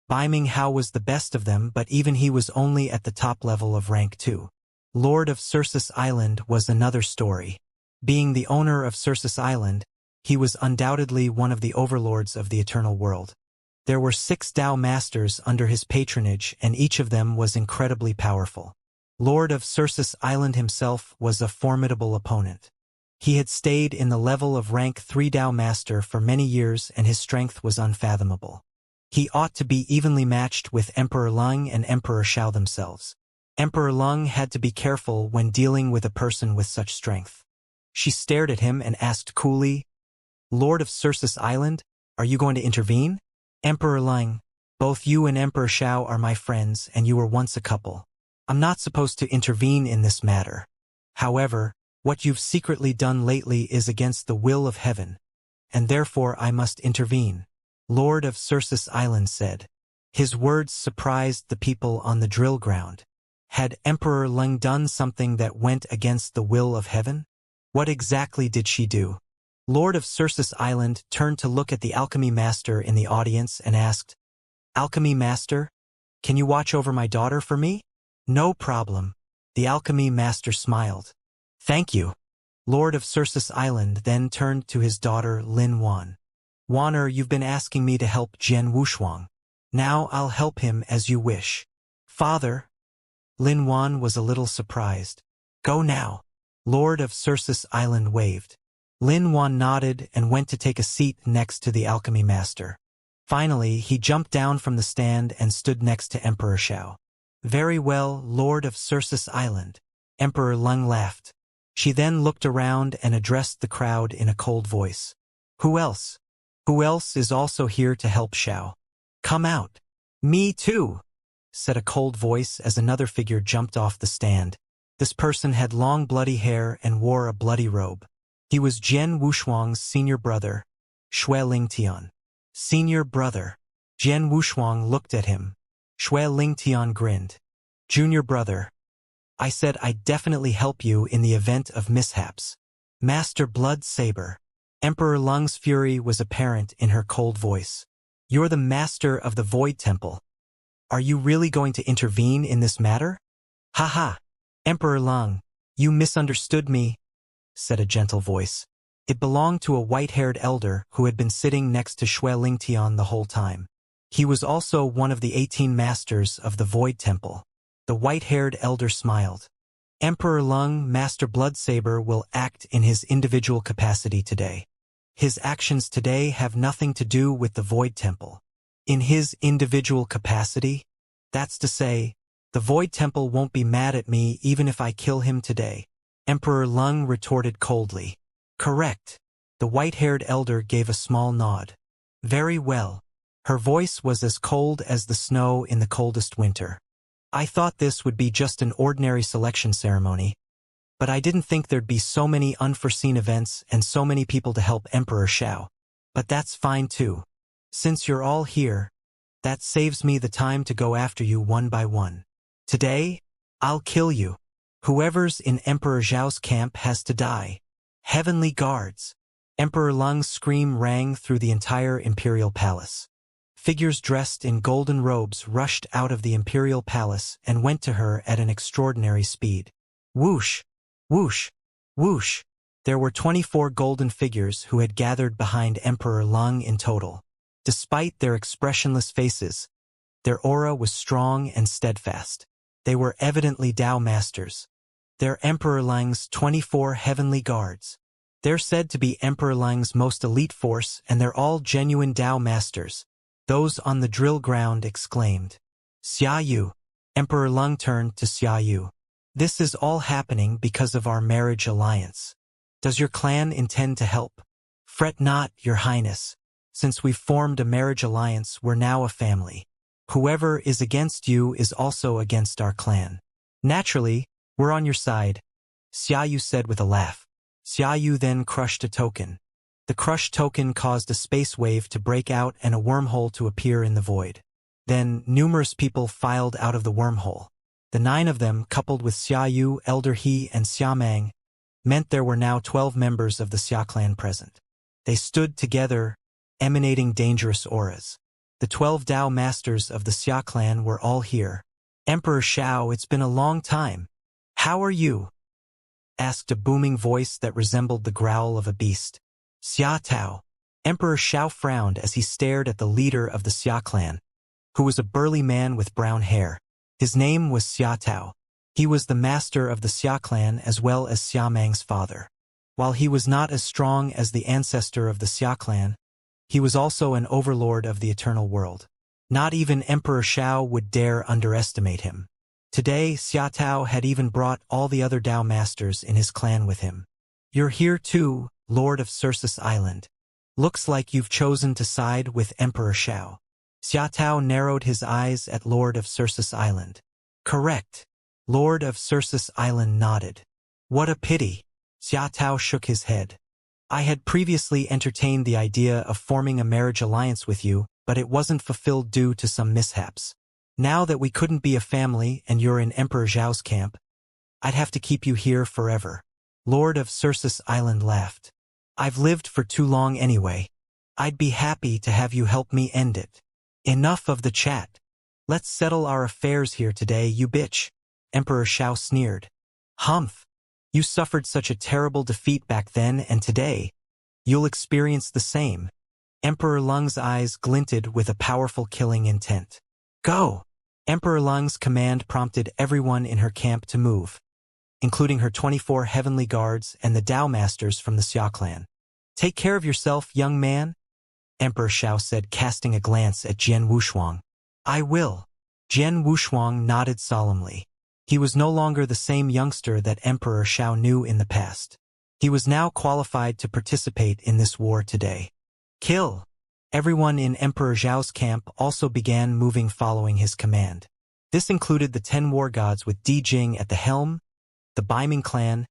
Baiming Hao was the best of them, but even he was only at the top level of rank 2. Lord of Circus Island was another story. Being the owner of Circus Island, he was undoubtedly one of the overlords of the eternal world. There were 6 Tao Masters under his patronage, and each of them was incredibly powerful. Lord of Circus Island himself was a formidable opponent. He had stayed in the level of rank 3 Tao Master for many years and his strength was unfathomable. He ought to be evenly matched with Emperor Leng and Emperor Xiao themselves. Emperor Leng had to be careful when dealing with a person with such strength. She stared at him and asked coolly, Lord of Circus Island, are you going to intervene? Emperor Leng, both you and Emperor Xiao are my friends and you were once a couple. I'm not supposed to intervene in this matter. However, what you've secretly done lately is against the will of heaven, and therefore I must intervene, Lord of Circus Island said. His words surprised the people on the drill ground. Had Emperor Leng done something that went against the will of heaven? What exactly did she do? Lord of Circus Island turned to look at the alchemy master in the audience and asked, Alchemy master, can you watch over my daughter for me? No problem. The alchemy master smiled. Thank you. Lord of Circus Island then turned to his daughter Lin Wan. Wanner, you've been asking me to help Jian Wushuang. Now I'll help him as you wish. Father? Lin Wan was a little surprised. Go now. Lord of Circus Island waved. Lin Wan nodded and went to take a seat next to the alchemy master. Finally, he jumped down from the stand and stood next to Emperor Xiao. Very well, Lord of Circus Island. Emperor Leng laughed. She then looked around and addressed the crowd in a cold voice. Who else? Who else is also here to help Xiao? Come out. Me too, said a cold voice as another figure jumped off the stand. This person had long bloody hair and wore a bloody robe. He was Jian Wushuang's senior brother, Shui Lingtian. Senior brother. Jian Wushuang looked at him. Shui Lingtian grinned. Junior brother. I said I'd definitely help you in the event of mishaps. Master Blood Saber. Emperor Lung's fury was apparent in her cold voice. You're the master of the Void Temple. Are you really going to intervene in this matter? Haha. Emperor Lung, you misunderstood me, said a gentle voice. It belonged to a white-haired elder who had been sitting next to Shui Lingtian the whole time. He was also one of the 18 masters of the Void Temple. The white-haired elder smiled. Emperor Lung, Master Bloodsaber, will act in his individual capacity today. His actions today have nothing to do with the Void Temple. In his individual capacity? That's to say, the Void Temple won't be mad at me even if I kill him today. Emperor Lung retorted coldly. Correct. The white-haired elder gave a small nod. Very well. Her voice was as cold as the snow in the coldest winter. I thought this would be just an ordinary selection ceremony, but I didn't think there'd be so many unforeseen events and so many people to help Emperor Xiao. But that's fine too. Since you're all here, that saves me the time to go after you one by one. Today, I'll kill you. Whoever's in Emperor Xiao's camp has to die. Heavenly Guards. Emperor Lung's scream rang through the entire imperial palace. Figures dressed in golden robes rushed out of the imperial palace and went to her at an extraordinary speed. Whoosh! Whoosh! Whoosh! There were 24 golden figures who had gathered behind Emperor Lung in total. Despite their expressionless faces, their aura was strong and steadfast. They were evidently Tao Masters. They're Emperor Lung's 24 heavenly guards. They're said to be Emperor Lung's most elite force, and they're all genuine Tao Masters. Those on the drill ground exclaimed. Xia Yu. Emperor Lung turned to Xia Yu. This is all happening because of our marriage alliance. Does your clan intend to help? Fret not, Your Highness. Since we've formed a marriage alliance, we're now a family. Whoever is against you is also against our clan. Naturally, we're on your side, Xia Yu said with a laugh. Xia Yu then crushed a token. The crushed token caused a space wave to break out and a wormhole to appear in the void. Then, numerous people filed out of the wormhole. The 9 of them, coupled with Xia Yu, Elder He, and Xia Mang, meant there were now 12 members of the Xia clan present. They stood together, emanating dangerous auras. The 12 Tao Masters of the Xia clan were all here. Emperor Xiao, it's been a long time. How are you? Asked a booming voice that resembled the growl of a beast. Xia Tao. Emperor Xiao frowned as he stared at the leader of the Xia clan, who was a burly man with brown hair. His name was Xia Tao. He was the master of the Xia clan as well as Xia Mang's father. While he was not as strong as the ancestor of the Xia clan, he was also an overlord of the eternal world. Not even Emperor Xiao would dare underestimate him. Today, Xia Tao had even brought all the other Tao Masters in his clan with him. You're here too, Lord of Circus Island. Looks like you've chosen to side with Emperor Xiao. Xia Tao narrowed his eyes at Lord of Circus Island. Correct. Lord of Circus Island nodded. What a pity. Xia Tao shook his head. I had previously entertained the idea of forming a marriage alliance with you, but it wasn't fulfilled due to some mishaps. Now that we couldn't be a family and you're in Emperor Zhao's camp, I'd have to keep you here forever. Lord of Circus Island laughed. I've lived for too long anyway. I'd be happy to have you help me end it. Enough of the chat. Let's settle our affairs here today, you bitch. Emperor Xiao sneered. Humph. You suffered such a terrible defeat back then, and today, you'll experience the same. Emperor Lung's eyes glinted with a powerful killing intent. Go! Emperor Lung's command prompted everyone in her camp to move, including her 24 heavenly guards and the Tao Masters from the Xia clan. Take care of yourself, young man, Emperor Xiao said, casting a glance at Jian Wushuang. I will. Jian Wushuang nodded solemnly. He was no longer the same youngster that Emperor Xiao knew in the past. He was now qualified to participate in this war today. Kill! Everyone in Emperor Zhao's camp also began moving following his command. This included the 10 war gods with Di Jing at the helm, the Baiming clan,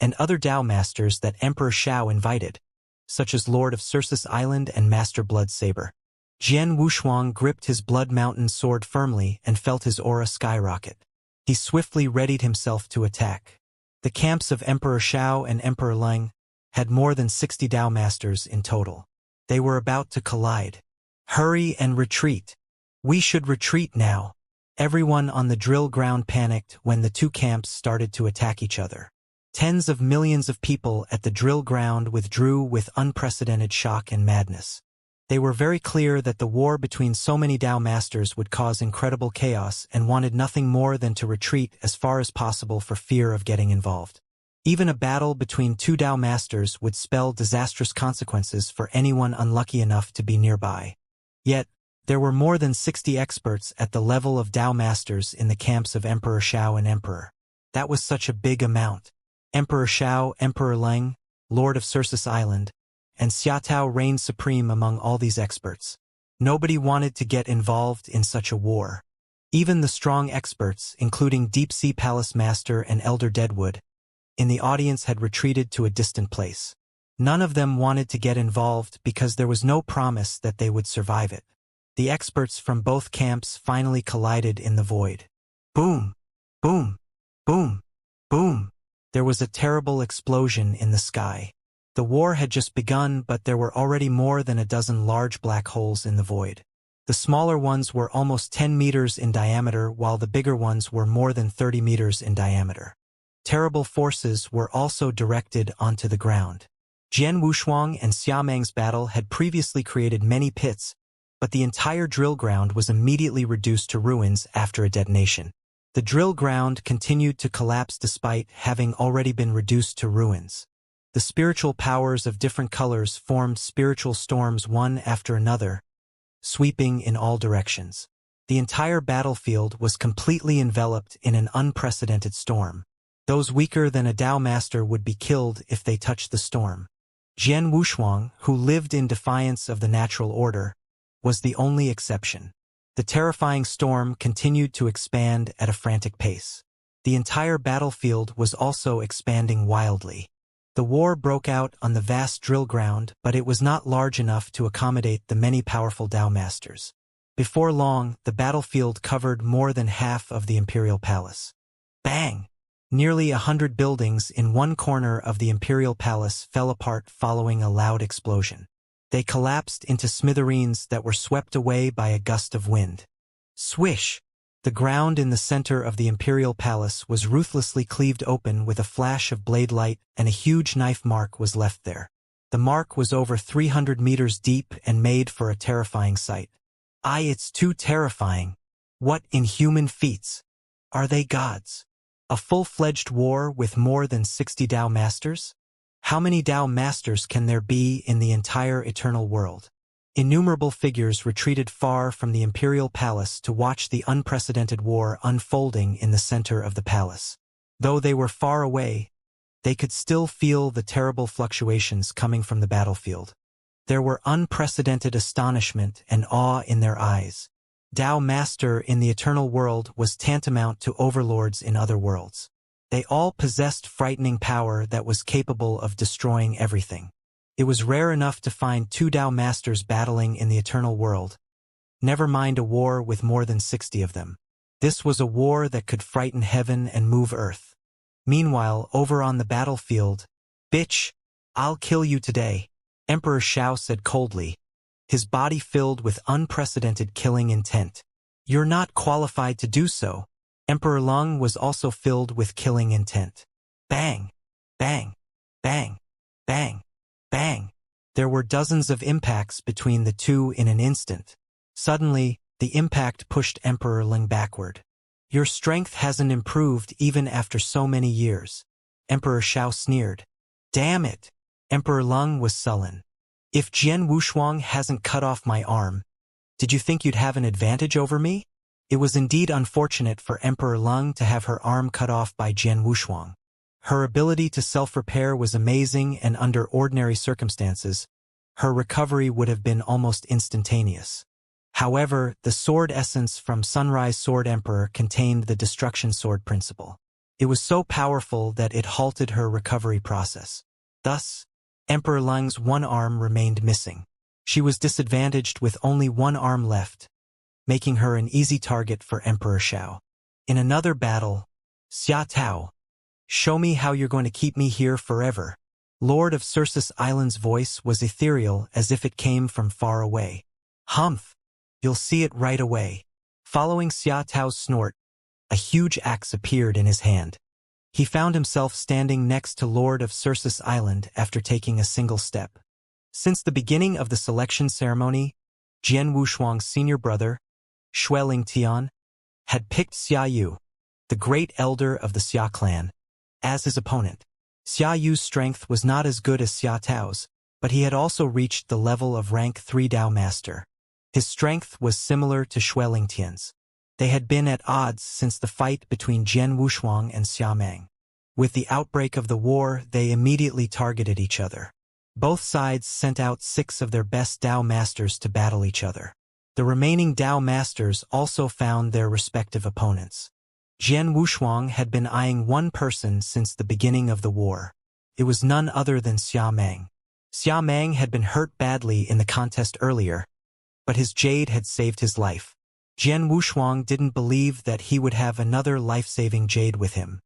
and other Dao masters that Emperor Xiao invited, such as Lord of Circe's Island and Master Blood Saber. Jian Wushuang gripped his Blood Mountain sword firmly and felt his aura skyrocket. He swiftly readied himself to attack. The camps of Emperor Xiao and Emperor Leng had more than 60 Dao masters in total. They were about to collide. Hurry and retreat. We should retreat now. Everyone on the drill ground panicked when the two camps started to attack each other. Tens of millions of people at the drill ground withdrew with unprecedented shock and madness. They were very clear that the war between so many Dao masters would cause incredible chaos and wanted nothing more than to retreat as far as possible for fear of getting involved. Even a battle between two Dao masters would spell disastrous consequences for anyone unlucky enough to be nearby. Yet, there were more than 60 experts at the level of Dao masters in the camps of Emperor Xiao and Emperor. That was such a big amount. Emperor Xiao, Emperor Leng, Lord of Circe's Island, and Xiatao reigned supreme among all these experts. Nobody wanted to get involved in such a war. Even the strong experts, including Deep Sea Palace Master and Elder Deadwood, in the audience had retreated to a distant place. None of them wanted to get involved because there was no promise that they would survive it. The experts from both camps finally collided in the void. Boom! Boom! Boom! Boom! There was a terrible explosion in the sky. The war had just begun, but there were already more than a dozen large black holes in the void. The smaller ones were almost 10 meters in diameter, while the bigger ones were more than 30 meters in diameter. Terrible forces were also directed onto the ground. Jian Wushuang and Xiameng's battle had previously created many pits, but the entire drill ground was immediately reduced to ruins after a detonation. The drill ground continued to collapse despite having already been reduced to ruins. The spiritual powers of different colors formed spiritual storms one after another, sweeping in all directions. The entire battlefield was completely enveloped in an unprecedented storm. Those weaker than a Dao master would be killed if they touched the storm. Jian Wushuang, who lived in defiance of the natural order, was the only exception. The terrifying storm continued to expand at a frantic pace. The entire battlefield was also expanding wildly. The war broke out on the vast drill ground, but it was not large enough to accommodate the many powerful Dao masters. Before long, the battlefield covered more than half of the Imperial Palace. Bang! Nearly 100 buildings in one corner of the Imperial Palace fell apart following a loud explosion. They collapsed into smithereens that were swept away by a gust of wind. Swish! The ground in the center of the Imperial Palace was ruthlessly cleaved open with a flash of blade light, and a huge knife mark was left there. The mark was over 300 meters deep and made for a terrifying sight. It's too terrifying. What inhuman feats! Are they gods? A full-fledged war with more than 60 Dao masters? How many Dao masters can there be in the entire eternal world? Innumerable figures retreated far from the Imperial Palace to watch the unprecedented war unfolding in the center of the palace. Though they were far away, they could still feel the terrible fluctuations coming from the battlefield. There were unprecedented astonishment and awe in their eyes. Dao Master in the eternal world was tantamount to overlords in other worlds. They all possessed frightening power that was capable of destroying everything. It was rare enough to find two Dao Masters battling in the eternal world, never mind a war with more than 60 of them. This was a war that could frighten heaven and move earth. Meanwhile, over on the battlefield, "Bitch, I'll kill you today," Emperor Xiao said coldly, his body filled with unprecedented killing intent. "You're not qualified to do so." Emperor Leng was also filled with killing intent. Bang! Bang! Bang! Bang! Bang! There were dozens of impacts between the two in an instant. Suddenly, the impact pushed Emperor Leng backward. "Your strength hasn't improved even after so many years," Emperor Xiao sneered. "Damn it!" Emperor Leng was sullen. "If Jian Wushuang hasn't cut off my arm, did you think you'd have an advantage over me?" It was indeed unfortunate for Emperor Leng to have her arm cut off by Jian Wushuang. Her ability to self-repair was amazing, and under ordinary circumstances, her recovery would have been almost instantaneous. However, the sword essence from Sunrise Sword Emperor contained the destruction sword principle. It was so powerful that it halted her recovery process. Thus, Emperor Lang's one arm remained missing. She was disadvantaged with only one arm left, making her an easy target for Emperor Xiao. In another battle, Xia Tao, show me how you're going to keep me here forever. Lord of Circe's Island's voice was ethereal as if it came from far away. Humph, you'll see it right away. Following Xia Tao's snort, a huge axe appeared in his hand. He found himself standing next to Lord of Circe's Island after taking a single step. Since the beginning of the selection ceremony, Jian Wushuang's senior brother, Xue Lingtian, had picked Xia Yu, the great elder of the Xia clan, as his opponent. Xia Yu's strength was not as good as Xia Tao's, but he had also reached the level of rank 3 Dao Master. His strength was similar to Xue Lingtian's. They had been at odds since the fight between Jian Wushuang and Xia Meng. With the outbreak of the war, they immediately targeted each other. Both sides sent out 6 of their best Dao Masters to battle each other. The remaining Dao Masters also found their respective opponents. Jian Wushuang had been eyeing one person since the beginning of the war. It was none other than Xia Meng. Xia Meng had been hurt badly in the contest earlier, but his jade had saved his life. Jian Wushuang didn't believe that he would have another life-saving jade with him.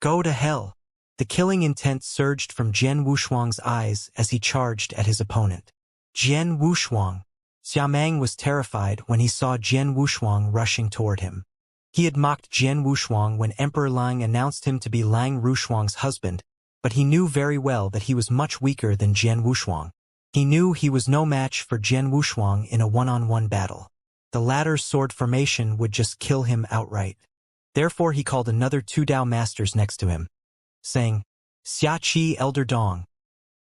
Go to hell! The killing intent surged from Jian Wushuang's eyes as he charged at his opponent. Jian Wushuang! Xia Meng was terrified when he saw Jian Wushuang rushing toward him. He had mocked Jian Wushuang when Emperor Lang announced him to be Lang Rushuang's husband, but he knew very well that he was much weaker than Jian Wushuang. He knew he was no match for Jian Wushuang in a one-on-one battle. The latter's sword formation would just kill him outright. Therefore he called another 2 Dao Masters next to him, saying, Xia Qi Elder Dong,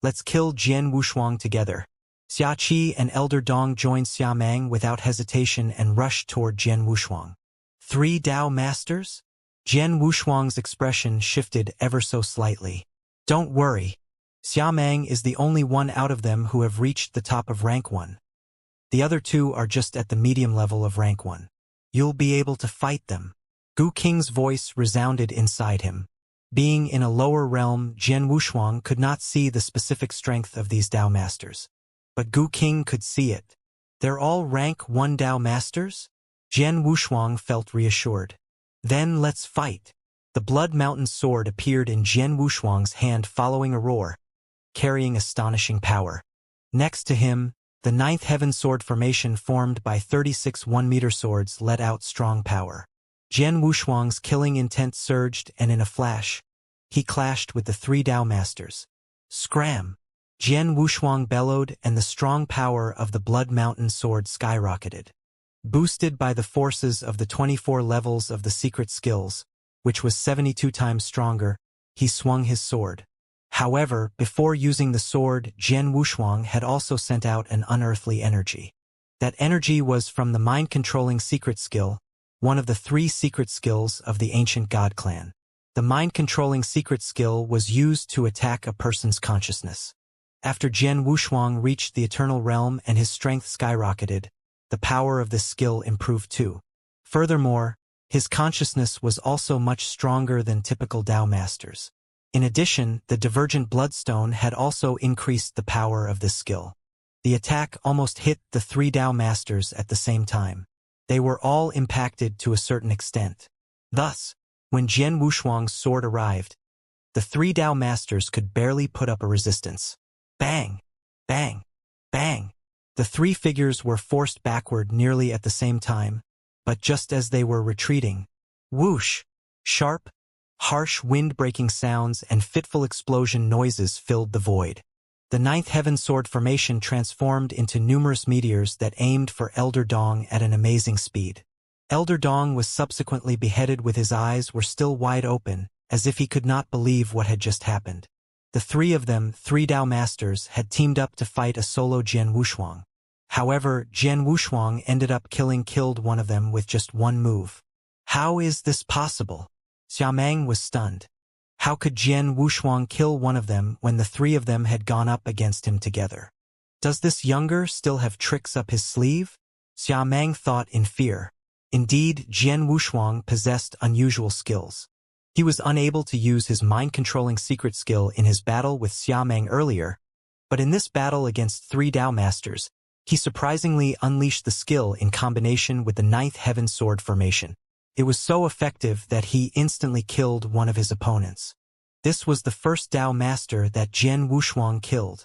let's kill Jian Wushuang together. Xia Qi and Elder Dong joined Xia Meng without hesitation and rushed toward Jian Wushuang. 3 Dao Masters? Jian Wushuang's expression shifted ever so slightly. Don't worry. Xia Meng is the only one out of them who have reached the top of rank 1. The other 2 are just at the medium level of rank 1. You'll be able to fight them. Gu Qing's voice resounded inside him. Being in a lower realm, Jian Wushuang could not see the specific strength of these Dao Masters. But Gu Qing could see it. They're all rank 1 Dao Masters? Jian Wushuang felt reassured. Then let's fight. The Blood Mountain sword appeared in Jian Wushuang's hand following a roar, carrying astonishing power. Next to him, the 9th Heaven sword formation formed by 36 1-meter swords let out strong power. Jian Wushuang's killing intent surged, and in a flash, he clashed with the 3 Dao Masters. Scram! Jian Wushuang bellowed, and the strong power of the Blood Mountain sword skyrocketed. Boosted by the forces of the 24 levels of the secret skills, which was 72 times stronger, he swung his sword. However, before using the sword, Jian Wushuang had also sent out an unearthly energy. That energy was from the mind-controlling secret skill, one of the 3 secret skills of the ancient god clan. The mind-controlling secret skill was used to attack a person's consciousness. After Jian Wushuang reached the eternal realm and his strength skyrocketed, the power of this skill improved too. Furthermore, his consciousness was also much stronger than typical Dao Masters. In addition, the divergent bloodstone had also increased the power of this skill. The attack almost hit the 3 Dao Masters at the same time. They were all impacted to a certain extent. Thus, when Jian Wushuang's sword arrived, the 3 Dao Masters could barely put up a resistance. Bang! Bang! Bang! The 3 figures were forced backward nearly at the same time, but just as they were retreating, whoosh! Sharp, harsh wind-breaking sounds and fitful explosion noises filled the void. The 9th Heaven sword formation transformed into numerous meteors that aimed for Elder Dong at an amazing speed. Elder Dong was subsequently beheaded with his eyes were still wide open, as if he could not believe what had just happened. The 3 of them, 3 Dao Masters, had teamed up to fight a solo Jian Wushuang. However, Jian Wushuang ended up killed one of them with just one move. How is this possible? Xia Meng was stunned. How could Jian Wushuang kill one of them when the 3 of them had gone up against him together? Does this younger still have tricks up his sleeve? Xia Meng thought in fear. Indeed, Jian Wushuang possessed unusual skills. He was unable to use his mind-controlling secret skill in his battle with Xiamang earlier, but in this battle against 3 Dao Masters, he surprisingly unleashed the skill in combination with the 9th Heaven Sword formation. It was so effective that he instantly killed one of his opponents. This was the first Dao Master that Jian Wushuang killed.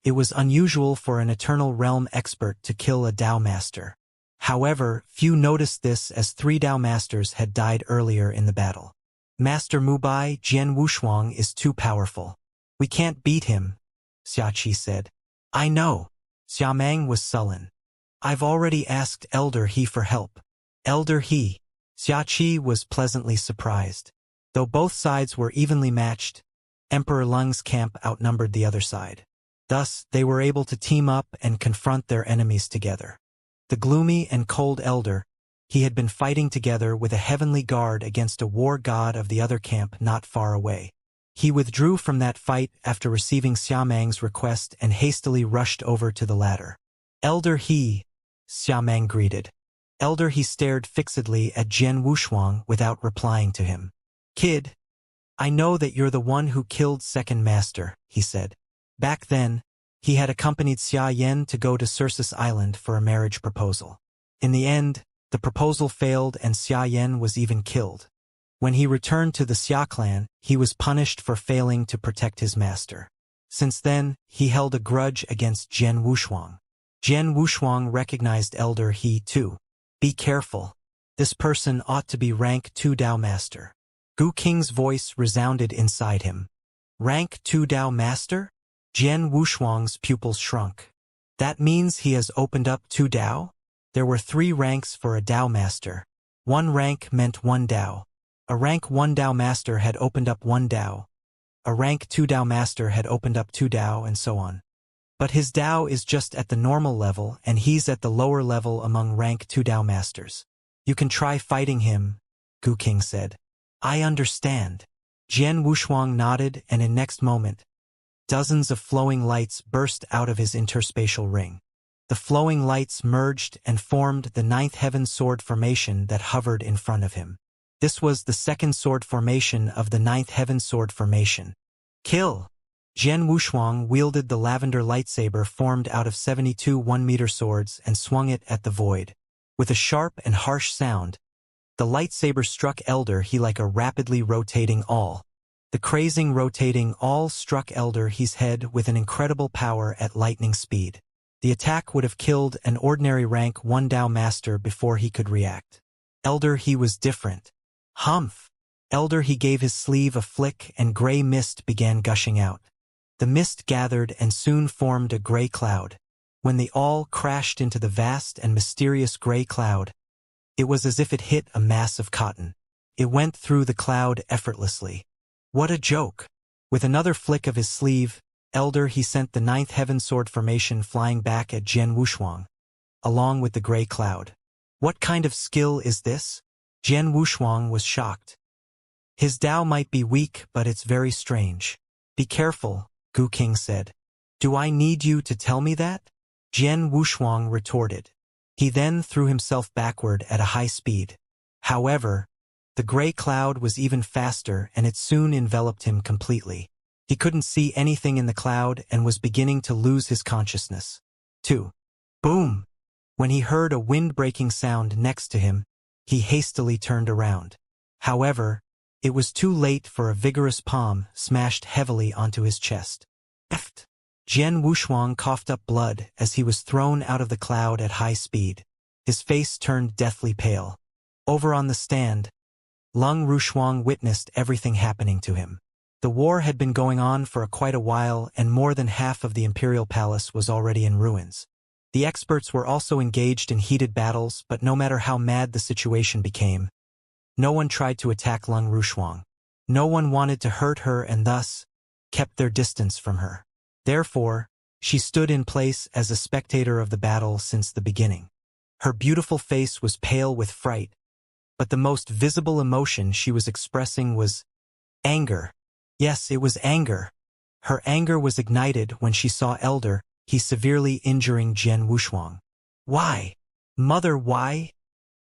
It was unusual for an Eternal Realm expert to kill a Dao Master. However, few noticed this as 3 Dao Masters had died earlier in the battle. Master Mubai, Jian Wushuang is too powerful. We can't beat him, Xiachi said. I know. Xiamang was sullen. I've already asked Elder He for help. Elder He. Xiachi was pleasantly surprised. Though both sides were evenly matched, Emperor Lung's camp outnumbered the other side. Thus, they were able to team up and confront their enemies together. The gloomy and cold elder, he had been fighting together with a heavenly guard against a war god of the other camp not far away. He withdrew from that fight after receiving Xiamang's request and hastily rushed over to the latter. Elder He, Xiamang greeted. Elder He stared fixedly at Jian Wushuang without replying to him. Kid, I know that you're the one who killed Second Master, he said. Back then, he had accompanied Xia Yan to go to Circus Island for a marriage proposal. In the end, the proposal failed and Xia Yan was even killed. When he returned to the Xia clan, he was punished for failing to protect his master. Since then, he held a grudge against Jian Wushuang. Jian Wushuang recognized Elder He too. Be careful. This person ought to be rank 2 Dao Master. Gu Qing's voice resounded inside him. Rank 2 Dao Master? Jian Wushuang's pupils shrunk. That means he has opened up 2 Dao? There were 3 ranks for a Dao Master. 1 rank meant 1 Dao. A rank 1 Dao Master had opened up 1 Dao. A rank 2 Dao Master had opened up 2 Dao, and so on. But his Dao is just at the normal level, and he's at the lower level among rank 2 Dao Masters. You can try fighting him, Gu Qing said. I understand. Jian Wushuang nodded, and in next moment, dozens of flowing lights burst out of his interspatial ring. The flowing lights merged and formed the 9th Heaven Sword formation that hovered in front of him. This was the 2nd sword formation of the 9th Heaven Sword formation. Kill! Jian Wushuang wielded the lavender lightsaber formed out of 72 1-meter swords and swung it at the void. With a sharp and harsh sound, the lightsaber struck Elder He like a rapidly rotating awl. The crazing rotating awl struck Elder He's head with an incredible power at lightning speed. The attack would have killed an ordinary rank 1 Dao Master before he could react. Elder He was different. Humph! Elder He gave his sleeve a flick and gray mist began gushing out. The mist gathered and soon formed a gray cloud. When the awl crashed into the vast and mysterious gray cloud, it was as if it hit a mass of cotton. It went through the cloud effortlessly. What a joke! With another flick of his sleeve, Elder He sent the 9th Heaven Sword formation flying back at Jian Wushuang, along with the gray cloud. What kind of skill is this? Jian Wushuang was shocked. His Dao might be weak, but it's very strange. Be careful, Gu Qing said. Do I need you to tell me that? Jian Wushuang retorted. He then threw himself backward at a high speed. However, the gray cloud was even faster and it soon enveloped him completely. He couldn't see anything in the cloud and was beginning to lose his consciousness. 2. Boom! When he heard a wind-breaking sound next to him, he hastily turned around. However, it was too late for a vigorous palm smashed heavily onto his chest. Eft! Jian Wushuang coughed up blood as he was thrown out of the cloud at high speed. His face turned deathly pale. Over on the stand, Lung Rushuang witnessed everything happening to him. The war had been going on for quite a while and more than half of the imperial palace was already in ruins. The experts were also engaged in heated battles, but no matter how mad the situation became, no one tried to attack Lung Rushuang. No one wanted to hurt her and thus kept their distance from her. Therefore, she stood in place as a spectator of the battle since the beginning. Her beautiful face was pale with fright, but the most visible emotion she was expressing was anger. Yes, it was anger. Her anger was ignited when she saw Elder He severely injuring Jian Wushuang. Why? Mother, why?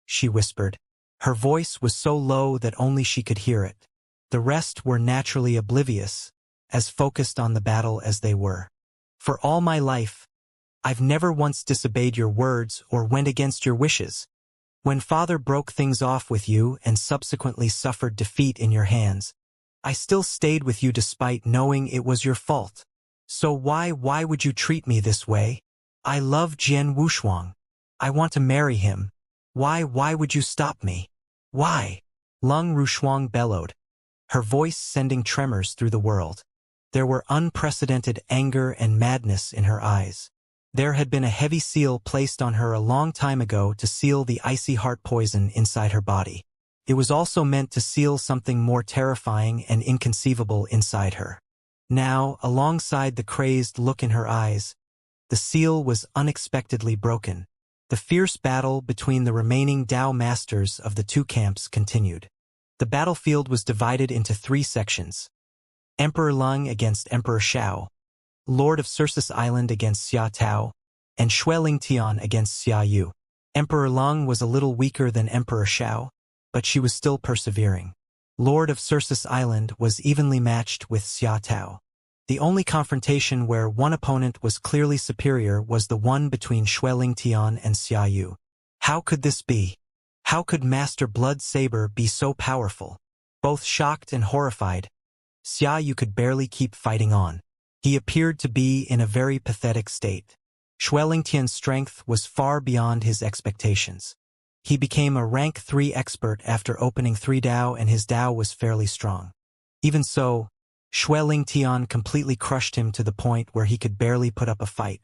She whispered. Her voice was so low that only she could hear it. The rest were naturally oblivious, as focused on the battle as they were. For all my life, I've never once disobeyed your words or went against your wishes. When Father broke things off with you and subsequently suffered defeat in your hands, I still stayed with you despite knowing it was your fault. So why would you treat me this way? I love Jian Wushuang. I want to marry him. Why would you stop me? Why? Lung Rushuang bellowed, her voice sending tremors through the world. There were unprecedented anger and madness in her eyes. There had been a heavy seal placed on her a long time ago to seal the icy heart poison inside her body. It was also meant to seal something more terrifying and inconceivable inside her. Now, alongside the crazed look in her eyes, the seal was unexpectedly broken. The fierce battle between the remaining Dao masters of the two camps continued. The battlefield was divided into 3 sections. Emperor Lung against Emperor Xiao, Lord of Cirsus Island against Xia Tao, and Xueling Tian against Xia Yu. Emperor Lung was a little weaker than Emperor Xiao, but she was still persevering. Lord of Cirsus Island was evenly matched with Xia Tao. The only confrontation where one opponent was clearly superior was the one between Xueling Tian and Xia Yu. How could this be? How could Master Blood Saber be so powerful? Both shocked and horrified, Xia Yu could barely keep fighting on. He appeared to be in a very pathetic state. Xueling Tian's strength was far beyond his expectations. He became a rank 3 expert after opening 3 Dao, and his Dao was fairly strong. Even so, Xueling Tian completely crushed him to the point where he could barely put up a fight.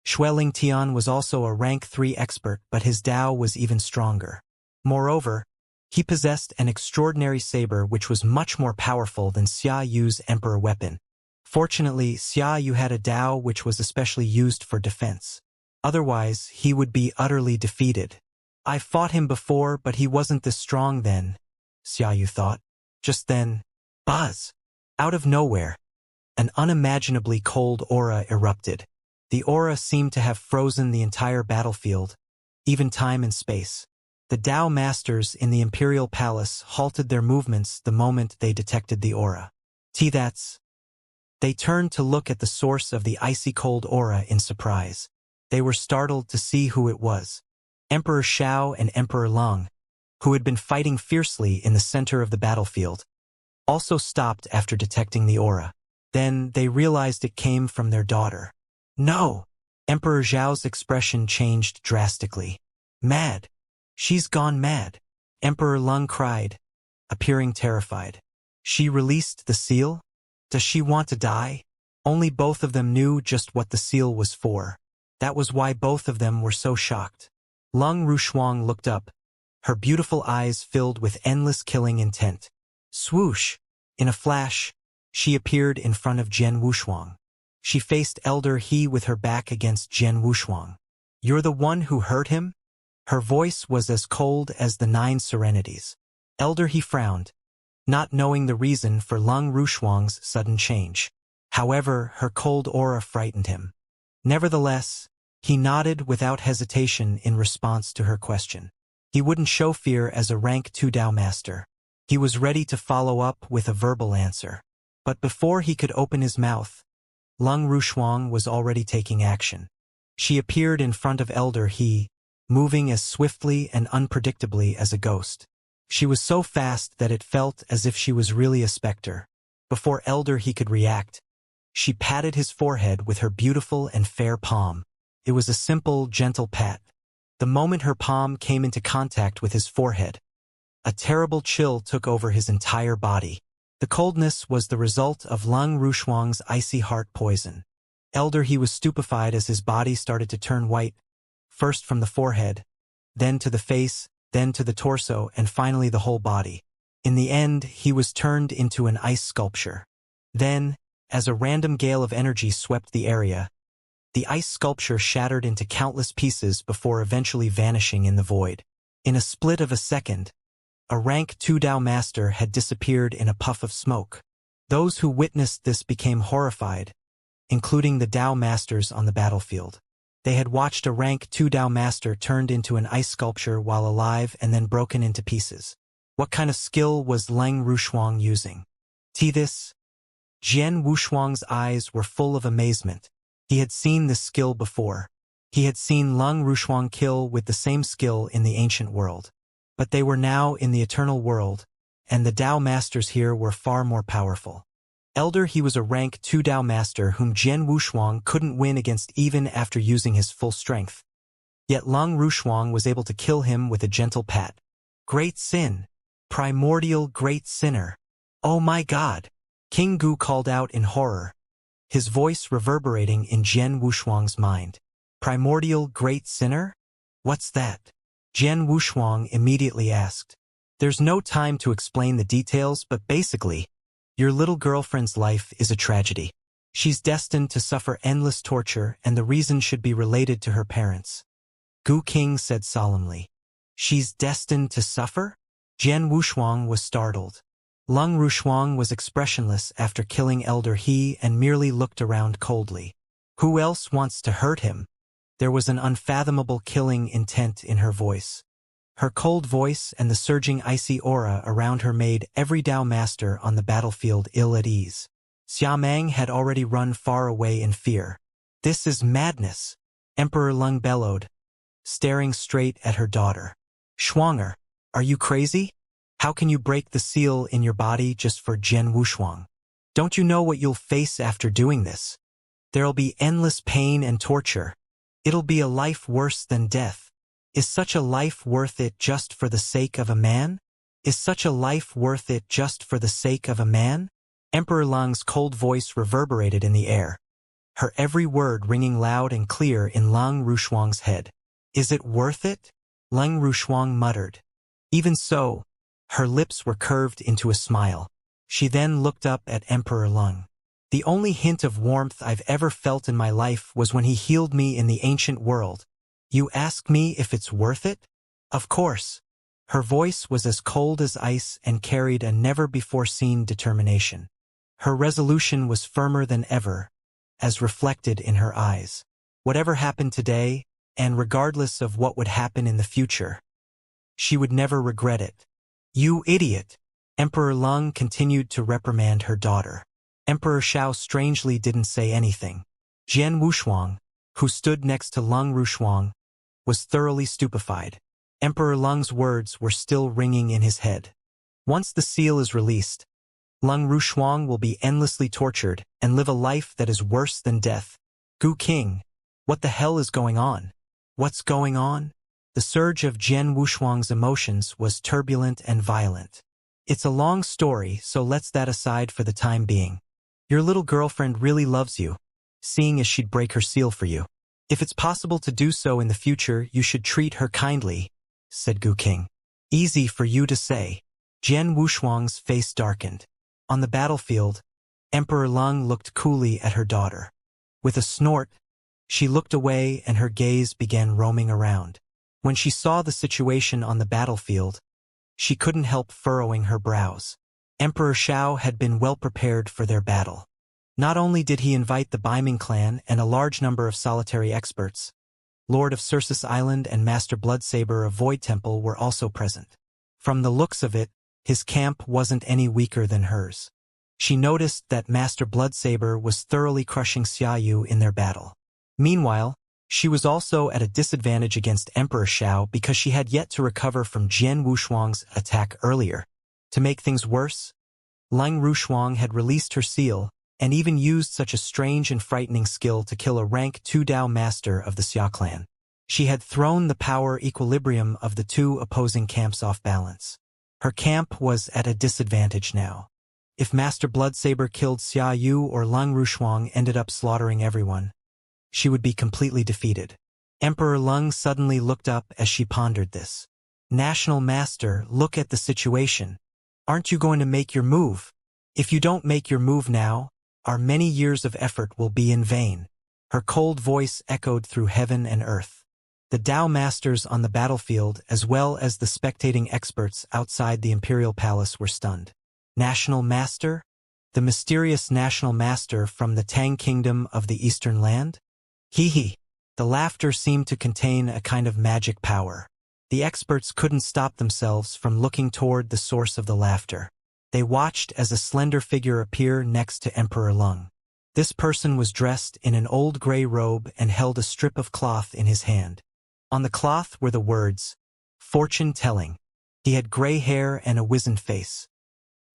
Xueling Tian was also a rank 3 expert, but his Dao was even stronger. Moreover, he possessed an extraordinary saber which was much more powerful than Xia Yu's emperor weapon. Fortunately, Xia Yu had a Dao which was especially used for defense. Otherwise, he would be utterly defeated. I fought him before, but he wasn't this strong then, Xia Yu thought. Just then, buzz! Out of nowhere, an unimaginably cold aura erupted. The aura seemed to have frozen the entire battlefield, even time and space. The Dao masters in the Imperial Palace halted their movements the moment they detected the aura. They turned to look at the source of the icy cold aura in surprise. They were startled to see who it was. Emperor Xiao and Emperor Lung, who had been fighting fiercely in the center of the battlefield, also stopped after detecting the aura. Then they realized it came from their daughter. No! Emperor Zhao's expression changed drastically. Mad! She's gone mad! Emperor Lung cried, appearing terrified. She released the seal? Does she want to die? Only both of them knew just what the seal was for. That was why both of them were so shocked. Lung Rushuang looked up, her beautiful eyes filled with endless killing intent. Swoosh! In a flash, she appeared in front of Jian Wushuang. She faced Elder He with her back against Jian Wushuang. You're the one who hurt him? Her voice was as cold as the 9 serenities. Elder He frowned, not knowing the reason for Lung Rushuang's sudden change. However, her cold aura frightened him. Nevertheless, he nodded without hesitation in response to her question. He wouldn't show fear as a rank 2 Dao master. He was ready to follow up with a verbal answer. But before he could open his mouth, Lung Rushuang was already taking action. She appeared in front of Elder He, moving as swiftly and unpredictably as a ghost. She was so fast that it felt as if she was really a specter. Before Elder He could react, she patted his forehead with her beautiful and fair palm. It was a simple, gentle pat. The moment her palm came into contact with his forehead, a terrible chill took over his entire body. The coldness was the result of Lung Rushuang's icy heart poison. Elder He was stupefied as his body started to turn white, first from the forehead, then to the face, then to the torso, and finally the whole body. In the end, he was turned into an ice sculpture. Then, as a random gale of energy swept the area, the ice sculpture shattered into countless pieces before eventually vanishing in the void. In a split of a second, a rank 2 Dao master had disappeared in a puff of smoke. Those who witnessed this became horrified, including the Dao masters on the battlefield. They had watched a rank 2 Dao master turned into an ice sculpture while alive and then broken into pieces. What kind of skill was Lung Rushuang using? This? Jian Wushuang's eyes were full of amazement. He had seen this skill before. He had seen Lung Rushuang kill with the same skill in the ancient world. But they were now in the eternal world, and the Dao masters here were far more powerful. Elder, he was a rank 2 Dao master whom Jian Wushuang couldn't win against even after using his full strength. Yet Lung Rushuang was able to kill him with a gentle pat. Great sin! Primordial great sinner! Oh my God! King Gu called out in horror, his voice reverberating in Jian Wushuang's mind. Primordial great sinner? What's that? Jian Wushuang immediately asked. There's no time to explain the details, but basically, your little girlfriend's life is a tragedy. She's destined to suffer endless torture, and the reason should be related to her parents. Gu King said solemnly. She's destined to suffer? Jian Wushuang was startled. Lung Rushuang was expressionless after killing Elder He and merely looked around coldly. Who else wants to hurt him? There was an unfathomable killing intent in her voice. Her cold voice and the surging icy aura around her made every Dao master on the battlefield ill at ease. Xiamang had already run far away in fear. This is madness, Emperor Lung bellowed, staring straight at her daughter. Shuanger, are you crazy? How can you break the seal in your body just for Jian Wushuang? Don't you know what you'll face after doing this? There'll be endless pain and torture. It'll be a life worse than death. Is such a life worth it just for the sake of a man? Is such a life worth it just for the sake of a man? Emperor Lung's cold voice reverberated in the air, her every word ringing loud and clear in Lung Rushuang's head. Is it worth it? Lung Rushuang muttered. Even so, her lips were curved into a smile. She then looked up at Emperor Lung. The only hint of warmth I've ever felt in my life was when he healed me in the ancient world. You ask me if it's worth it? Of course. Her voice was as cold as ice and carried a never-before-seen determination. Her resolution was firmer than ever, as reflected in her eyes. Whatever happened today, and regardless of what would happen in the future, she would never regret it. You idiot! Emperor Lung continued to reprimand her daughter. Emperor Shao strangely didn't say anything. Jian Wushuang, who stood next to Lung Rushuang, was thoroughly stupefied. Emperor Lung's words were still ringing in his head. Once the seal is released, Lung Rushuang will be endlessly tortured and live a life that is worse than death. Gu King, what the hell is going on? What's going on? The surge of Jian Wushuang's emotions was turbulent and violent. It's a long story, so let's that aside for the time being. Your little girlfriend really loves you, seeing as she'd break her seal for you. If it's possible to do so in the future, you should treat her kindly, said Gu King. Easy for you to say. Jian Wushuang's face darkened. On the battlefield, Emperor Lung looked coolly at her daughter. With a snort, she looked away and her gaze began roaming around. When she saw the situation on the battlefield, she couldn't help furrowing her brows. Emperor Shao had been well prepared for their battle. Not only did he invite the Baiming clan and a large number of solitary experts, Lord of Circes Island and Master Bloodsaber of Void Temple were also present. From the looks of it, his camp wasn't any weaker than hers. She noticed that Master Bloodsaber was thoroughly crushing Xiaoyu in their battle. Meanwhile, she was also at a disadvantage against Emperor Shao because she had yet to recover from Jian Wushuang's attack earlier. To make things worse, Lung Rushuang had released her seal and even used such a strange and frightening skill to kill a rank 2 Dao master of the Xia clan. She had thrown the power equilibrium of the two opposing camps off balance. Her camp was at a disadvantage now. If Master Bloodsaber killed Xiaoyu or Lung Rushuang ended up slaughtering everyone, she would be completely defeated. Emperor Lung suddenly looked up as she pondered this. National Master, look at the situation. Aren't you going to make your move? If you don't make your move now, our many years of effort will be in vain. Her cold voice echoed through heaven and earth. The Dao masters on the battlefield as well as the spectating experts outside the Imperial Palace were stunned. National Master? The mysterious National Master from the Tang Kingdom of the Eastern Land? Hee. The laughter seemed to contain a kind of magic power. The experts couldn't stop themselves from looking toward the source of the laughter. They watched as a slender figure appear next to Emperor Lung. This person was dressed in an old gray robe and held a strip of cloth in his hand. On the cloth were the words, "Fortune-telling." He had gray hair and a wizened face.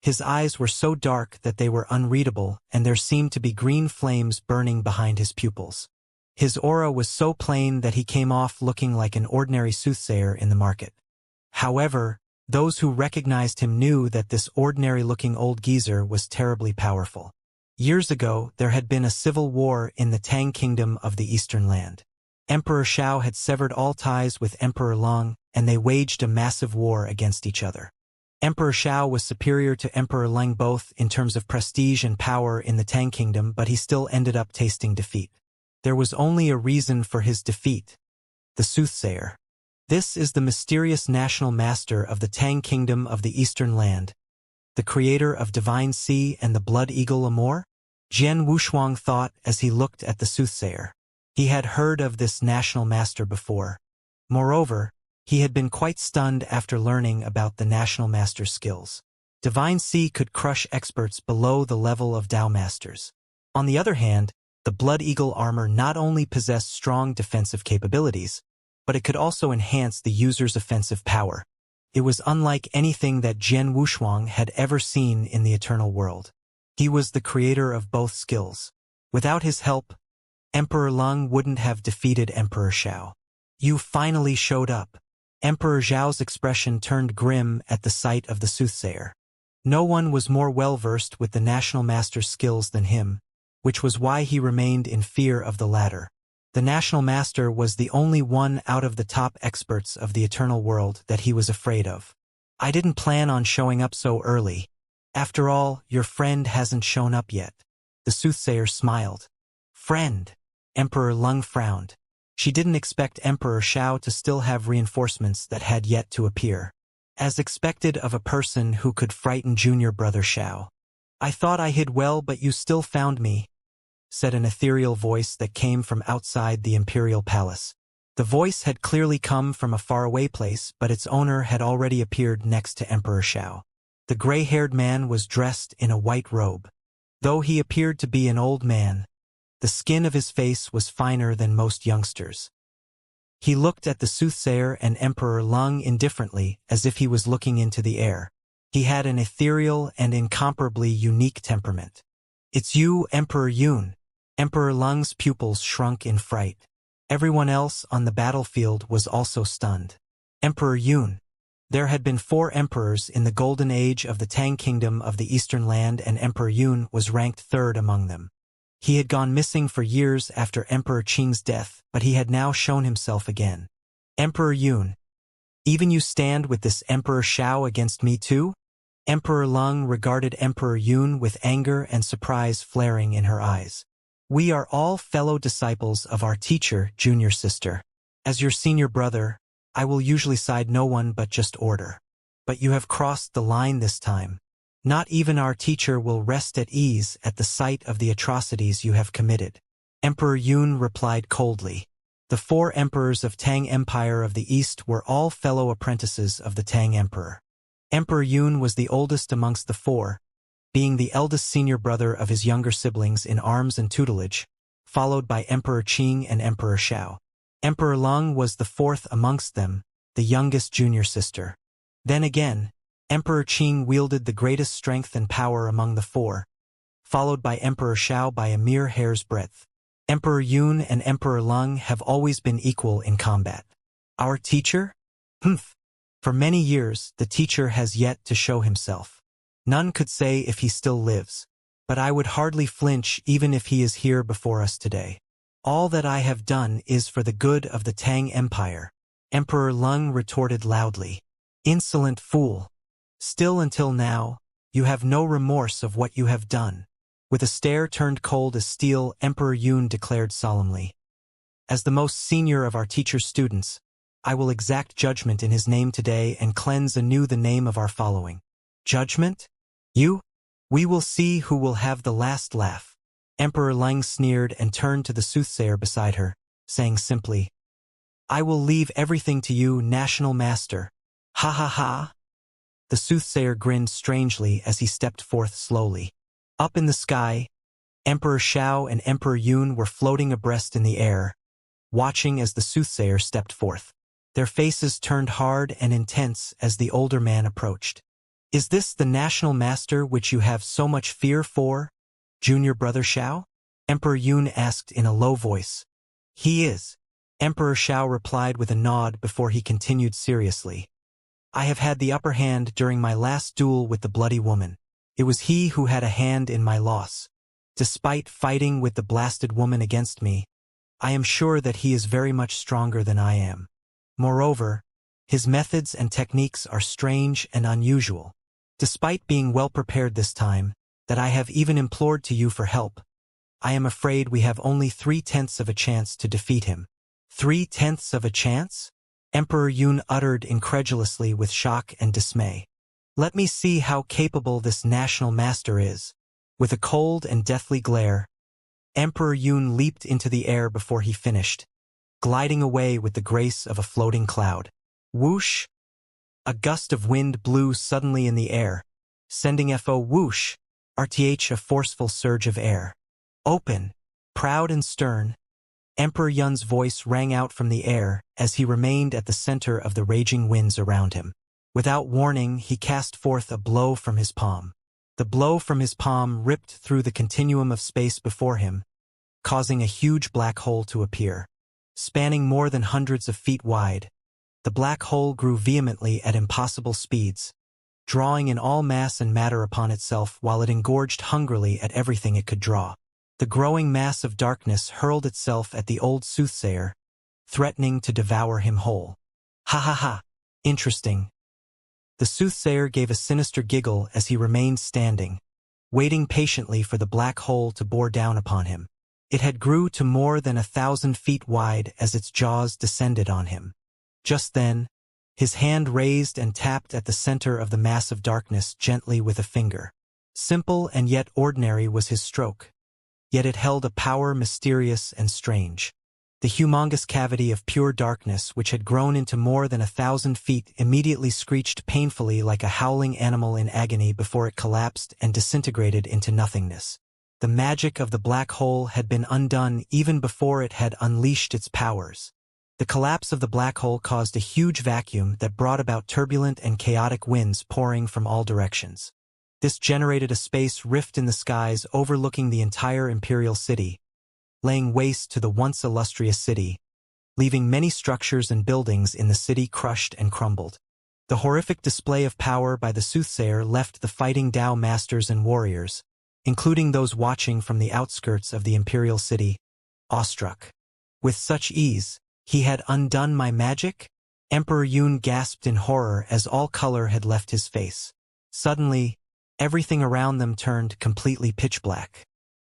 His eyes were so dark that they were unreadable, and there seemed to be green flames burning behind his pupils. His aura was so plain that he came off looking like an ordinary soothsayer in the market. However, those who recognized him knew that this ordinary-looking old geezer was terribly powerful. Years ago, there had been a civil war in the Tang Kingdom of the Eastern Land. Emperor Xiao had severed all ties with Emperor Long, and they waged a massive war against each other. Emperor Xiao was superior to Emperor Leng both in terms of prestige and power in the Tang Kingdom, but he still ended up tasting defeat. There was only a reason for his defeat: the soothsayer. This is the mysterious national master of the Tang Kingdom of the Eastern Land, the creator of Divine Sea and the Blood Eagle Amor? Jian Wushuang thought as he looked at the soothsayer. He had heard of this national master before. Moreover, he had been quite stunned after learning about the national master's skills. Divine Sea could crush experts below the level of Dao masters. On the other hand, the Blood Eagle armor not only possessed strong defensive capabilities, but it could also enhance the user's offensive power. It was unlike anything that Jian Wushuang had ever seen in the Eternal World. He was the creator of both skills. Without his help, Emperor Lung wouldn't have defeated Emperor Xiao. "You finally showed up." Emperor Xiao's expression turned grim at the sight of the soothsayer. No one was more well-versed with the national master's skills than him, which was why he remained in fear of the latter. The national master was the only one out of the top experts of the Eternal World that he was afraid of. "I didn't plan on showing up so early. After all, your friend hasn't shown up yet." The soothsayer smiled. "Friend?" Emperor Lung frowned. She didn't expect Emperor Xiao to still have reinforcements that had yet to appear. As expected of a person who could frighten junior brother Xiao. "I thought I hid well, but you still found me," said an ethereal voice that came from outside the imperial palace. The voice had clearly come from a faraway place, but its owner had already appeared next to Emperor Xiao. The gray-haired man was dressed in a white robe. Though he appeared to be an old man, the skin of his face was finer than most youngsters. He looked at the soothsayer and Emperor Lung indifferently, as if he was looking into the air. He had an ethereal and incomparably unique temperament. "It's you, Emperor Yun." Emperor Lung's pupils shrunk in fright. Everyone else on the battlefield was also stunned. Emperor Yun. There had been 4 emperors in the golden age of the Tang Kingdom of the Eastern Land, and Emperor Yun was ranked 3rd among them. He had gone missing for years after Emperor Qing's death, but he had now shown himself again. "Emperor Yun, even you stand with this Emperor Xiao against me too?" Emperor Lung regarded Emperor Yun with anger and surprise flaring in her eyes. "We are all fellow disciples of our teacher, junior sister. As your senior brother, I will usually side no one but just order. But you have crossed the line this time. Not even our teacher will rest at ease at the sight of the atrocities you have committed." Emperor Yun replied coldly. The 4 emperors of Tang Empire of the East were all fellow apprentices of the Tang Emperor. Emperor Yun was the oldest amongst the 4, being the eldest senior brother of his younger siblings in arms and tutelage, followed by Emperor Qing and Emperor Xiao. Emperor Lung was the 4th amongst them, the youngest junior sister. Then again, Emperor Qing wielded the greatest strength and power among the 4, followed by Emperor Xiao by a mere hair's breadth. Emperor Yun and Emperor Lung have always been equal in combat. "Our teacher? Humph. For many years, the teacher has yet to show himself. None could say if he still lives, but I would hardly flinch even if he is here before us today. All that I have done is for the good of the Tang Empire." Emperor Lung retorted loudly. "Insolent fool. Still until now, you have no remorse of what you have done." With a stare turned cold as steel, Emperor Yun declared solemnly, "As the most senior of our teacher's students, I will exact judgment in his name today and cleanse anew the name of our following." "Judgment? You? We will see who will have the last laugh." Emperor Lang sneered and turned to the soothsayer beside her, saying simply, "I will leave everything to you, national master. Ha ha ha." The soothsayer grinned strangely as he stepped forth slowly. Up in the sky, Emperor Xiao and Emperor Yun were floating abreast in the air, watching as the soothsayer stepped forth. Their faces turned hard and intense as the older man approached. "Is this the national master which you have so much fear for, junior brother Xiao?" Emperor Yun asked in a low voice. "He is," Emperor Xiao replied with a nod before he continued seriously. "I have had the upper hand during my last duel with the bloody woman. It was he who had a hand in my loss. Despite fighting with the blasted woman against me, I am sure that he is very much stronger than I am. Moreover, his methods and techniques are strange and unusual. Despite being well prepared this time, that I have even implored to you for help, I am afraid we have only 3/10 of a chance to defeat him." 3/10 of a chance? Emperor Yun uttered incredulously with shock and dismay. "Let me see how capable this national master is." With a cold and deathly glare, Emperor Yun leaped into the air before he finished, gliding away with the grace of a floating cloud. Whoosh! A gust of wind blew suddenly in the air, sending FO whoosh, RTH a forceful surge of air. Open, proud and stern, Emperor Yun's voice rang out from the air as he remained at the center of the raging winds around him. Without warning, he cast forth a blow from his palm. The blow from his palm ripped through the continuum of space before him, causing a huge black hole to appear. Spanning more than hundreds of feet wide, the black hole grew vehemently at impossible speeds, drawing in all mass and matter upon itself while it engorged hungrily at everything it could draw. The growing mass of darkness hurled itself at the old soothsayer, threatening to devour him whole. "Ha ha ha! Interesting." The soothsayer gave a sinister giggle as he remained standing, waiting patiently for the black hole to bore down upon him. It had grew to more than 1,000 feet wide as its jaws descended on him. Just then, his hand raised and tapped at the center of the mass of darkness gently with a finger. Simple and yet ordinary was his stroke, yet it held a power mysterious and strange. The humongous cavity of pure darkness, which had grown into more than 1,000 feet, immediately screeched painfully like a howling animal in agony before it collapsed and disintegrated into nothingness. The magic of the black hole had been undone even before it had unleashed its powers. The collapse of the black hole caused a huge vacuum that brought about turbulent and chaotic winds pouring from all directions. This generated a space rift in the skies overlooking the entire imperial city, laying waste to the once illustrious city, leaving many structures and buildings in the city crushed and crumbled. The horrific display of power by the soothsayer left the fighting Dao masters and warriors, including those watching from the outskirts of the imperial city, awestruck. With such ease, he had undone my magic? Emperor Yun gasped in horror as all color had left his face. Suddenly, everything around them turned completely pitch black.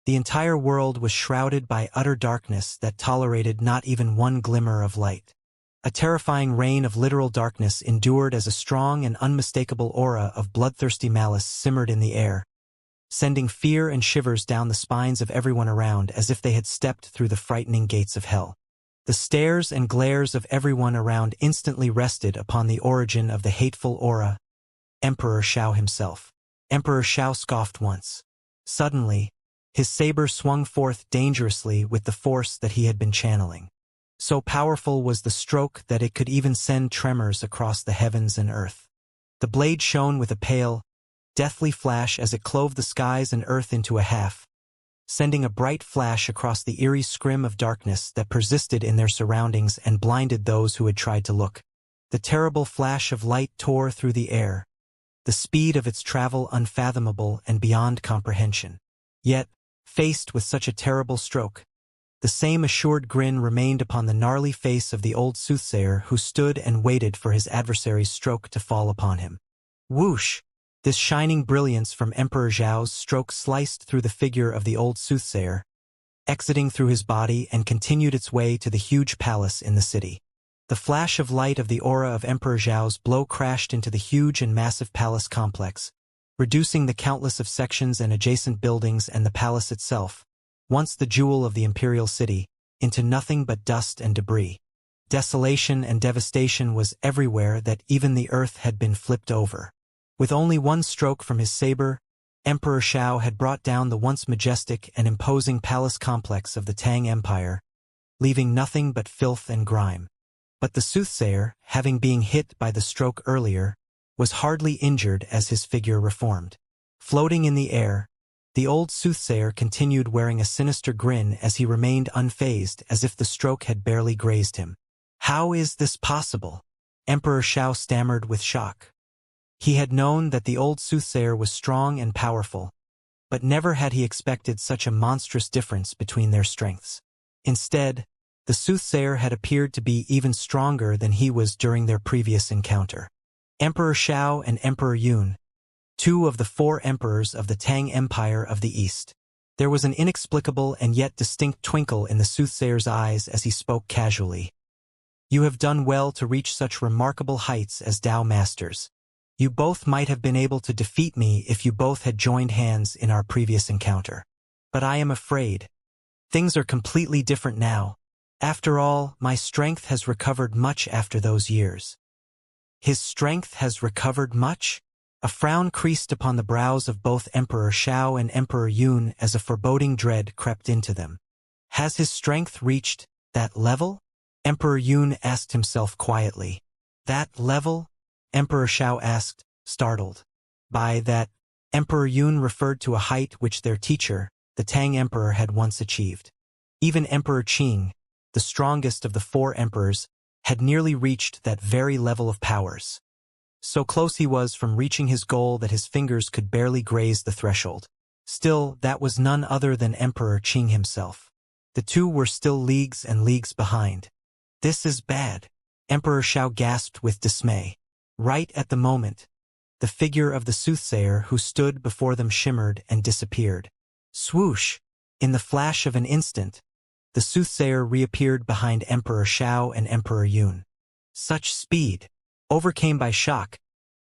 The entire world was shrouded by utter darkness that tolerated not even one glimmer of light. A terrifying reign of literal darkness endured as a strong and unmistakable aura of bloodthirsty malice simmered in the air, sending fear and shivers down the spines of everyone around as if they had stepped through the frightening gates of hell. The stares and glares of everyone around instantly rested upon the origin of the hateful aura, Emperor Xiao himself. Emperor Xiao scoffed once. Suddenly, his saber swung forth dangerously with the force that he had been channeling. So powerful was the stroke that it could even send tremors across the heavens and earth. The blade shone with a pale, deathly flash as it clove the skies and earth into a half, sending a bright flash across the eerie scrim of darkness that persisted in their surroundings and blinded those who had tried to look. The terrible flash of light tore through the air, the speed of its travel unfathomable and beyond comprehension. Yet, faced with such a terrible stroke, the same assured grin remained upon the gnarly face of the old soothsayer who stood and waited for his adversary's stroke to fall upon him. Whoosh! This shining brilliance from Emperor Zhao's stroke sliced through the figure of the old soothsayer, exiting through his body and continued its way to the huge palace in the city. The flash of light of the aura of Emperor Zhao's blow crashed into the huge and massive palace complex, reducing the countless of sections and adjacent buildings and the palace itself, once the jewel of the imperial city, into nothing but dust and debris. Desolation and devastation was everywhere that even the earth had been flipped over. With only one stroke from his saber, Emperor Xiao had brought down the once majestic and imposing palace complex of the Tang Empire, leaving nothing but filth and grime. But the soothsayer, having been hit by the stroke earlier, was hardly injured as his figure reformed. Floating in the air, the old soothsayer continued wearing a sinister grin as he remained unfazed as if the stroke had barely grazed him. How is this possible? Emperor Xiao stammered with shock. He had known that the old soothsayer was strong and powerful, but never had he expected such a monstrous difference between their strengths. Instead, the soothsayer had appeared to be even stronger than he was during their previous encounter. Emperor Xiao and Emperor Yun, two of the 4 emperors of the Tang Empire of the East. There was an inexplicable and yet distinct twinkle in the soothsayer's eyes as he spoke casually. You have done well to reach such remarkable heights as Tao Masters. You both might have been able to defeat me if you both had joined hands in our previous encounter. But I am afraid. Things are completely different now. After all, my strength has recovered much after those years. His strength has recovered much? A frown creased upon the brows of both Emperor Xiao and Emperor Yun as a foreboding dread crept into them. Has his strength reached that level? Emperor Yun asked himself quietly. That level? Emperor Xiao asked, startled. By that, Emperor Yun referred to a height which their teacher, the Tang Emperor, had once achieved. Even Emperor Qing, the strongest of the 4 emperors, had nearly reached that very level of powers. So close he was from reaching his goal that his fingers could barely graze the threshold. Still, that was none other than Emperor Qing himself. The two were still leagues and leagues behind. This is bad, Emperor Xiao gasped with dismay. Right at the moment, the figure of the soothsayer who stood before them shimmered and disappeared. Swoosh! In the flash of an instant, the soothsayer reappeared behind Emperor Xiao and Emperor Yun. Such speed! Overcome by shock,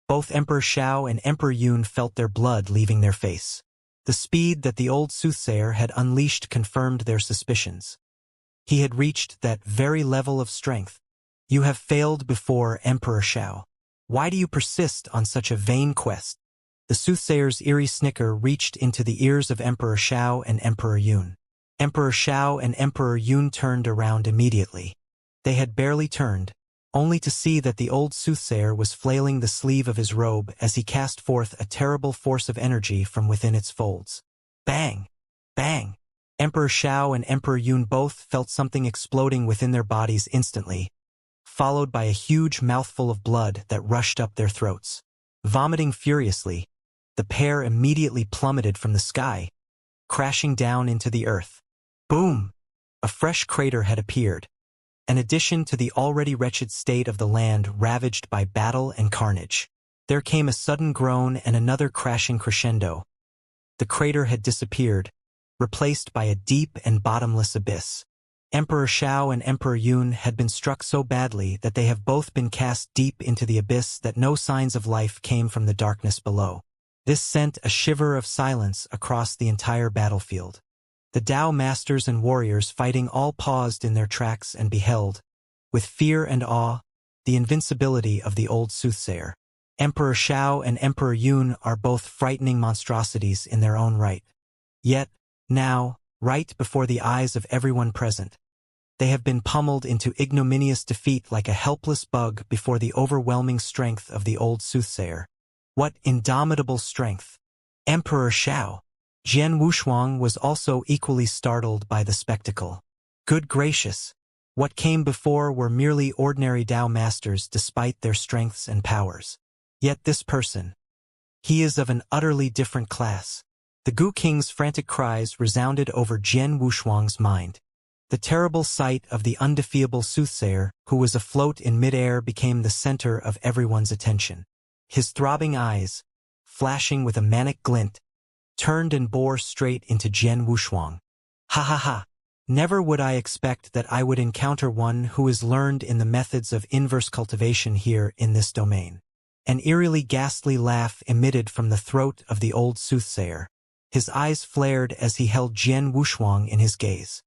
both Emperor Xiao and Emperor Yun felt their blood leaving their face. The speed that the old soothsayer had unleashed confirmed their suspicions. He had reached that very level of strength. You have failed before, Emperor Xiao. Why do you persist on such a vain quest? The soothsayer's eerie snicker reached into the ears of Emperor Xiao and Emperor Yun. Emperor Xiao and Emperor Yun turned around immediately. They had barely turned, only to see that the old soothsayer was flailing the sleeve of his robe as he cast forth a terrible force of energy from within its folds. Bang! Bang! Emperor Xiao and Emperor Yun both felt something exploding within their bodies instantly, followed by a huge mouthful of blood that rushed up their throats. Vomiting furiously, the pair immediately plummeted from the sky, crashing down into the earth. Boom! A fresh crater had appeared, an addition to the already wretched state of the land ravaged by battle and carnage. There came a sudden groan and another crashing crescendo. The crater had disappeared, replaced by a deep and bottomless abyss. Emperor Xiao and Emperor Yun had been struck so badly that they have both been cast deep into the abyss that no signs of life came from the darkness below. This sent a shiver of silence across the entire battlefield. The Tao masters and warriors fighting all paused in their tracks and beheld, with fear and awe, the invincibility of the old soothsayer. Emperor Xiao and Emperor Yun are both frightening monstrosities in their own right. Yet, now, right before the eyes of everyone present, they have been pummeled into ignominious defeat like a helpless bug before the overwhelming strength of the old soothsayer. What indomitable strength! Emperor Xiao! Jian Wushuang was also equally startled by the spectacle. Good gracious! What came before were merely ordinary Tao masters despite their strengths and powers. Yet this person, he is of an utterly different class. The Gu King's frantic cries resounded over Jian Wushuang's mind. The terrible sight of the undefeatable soothsayer, who was afloat in midair, became the center of everyone's attention. His throbbing eyes, flashing with a manic glint, turned and bore straight into Jian Wushuang. Ha ha ha! Never would I expect that I would encounter one who is learned in the methods of inverse cultivation here in this domain. An eerily ghastly laugh emitted from the throat of the old soothsayer. His eyes flared as he held Jian Wushuang in his gaze.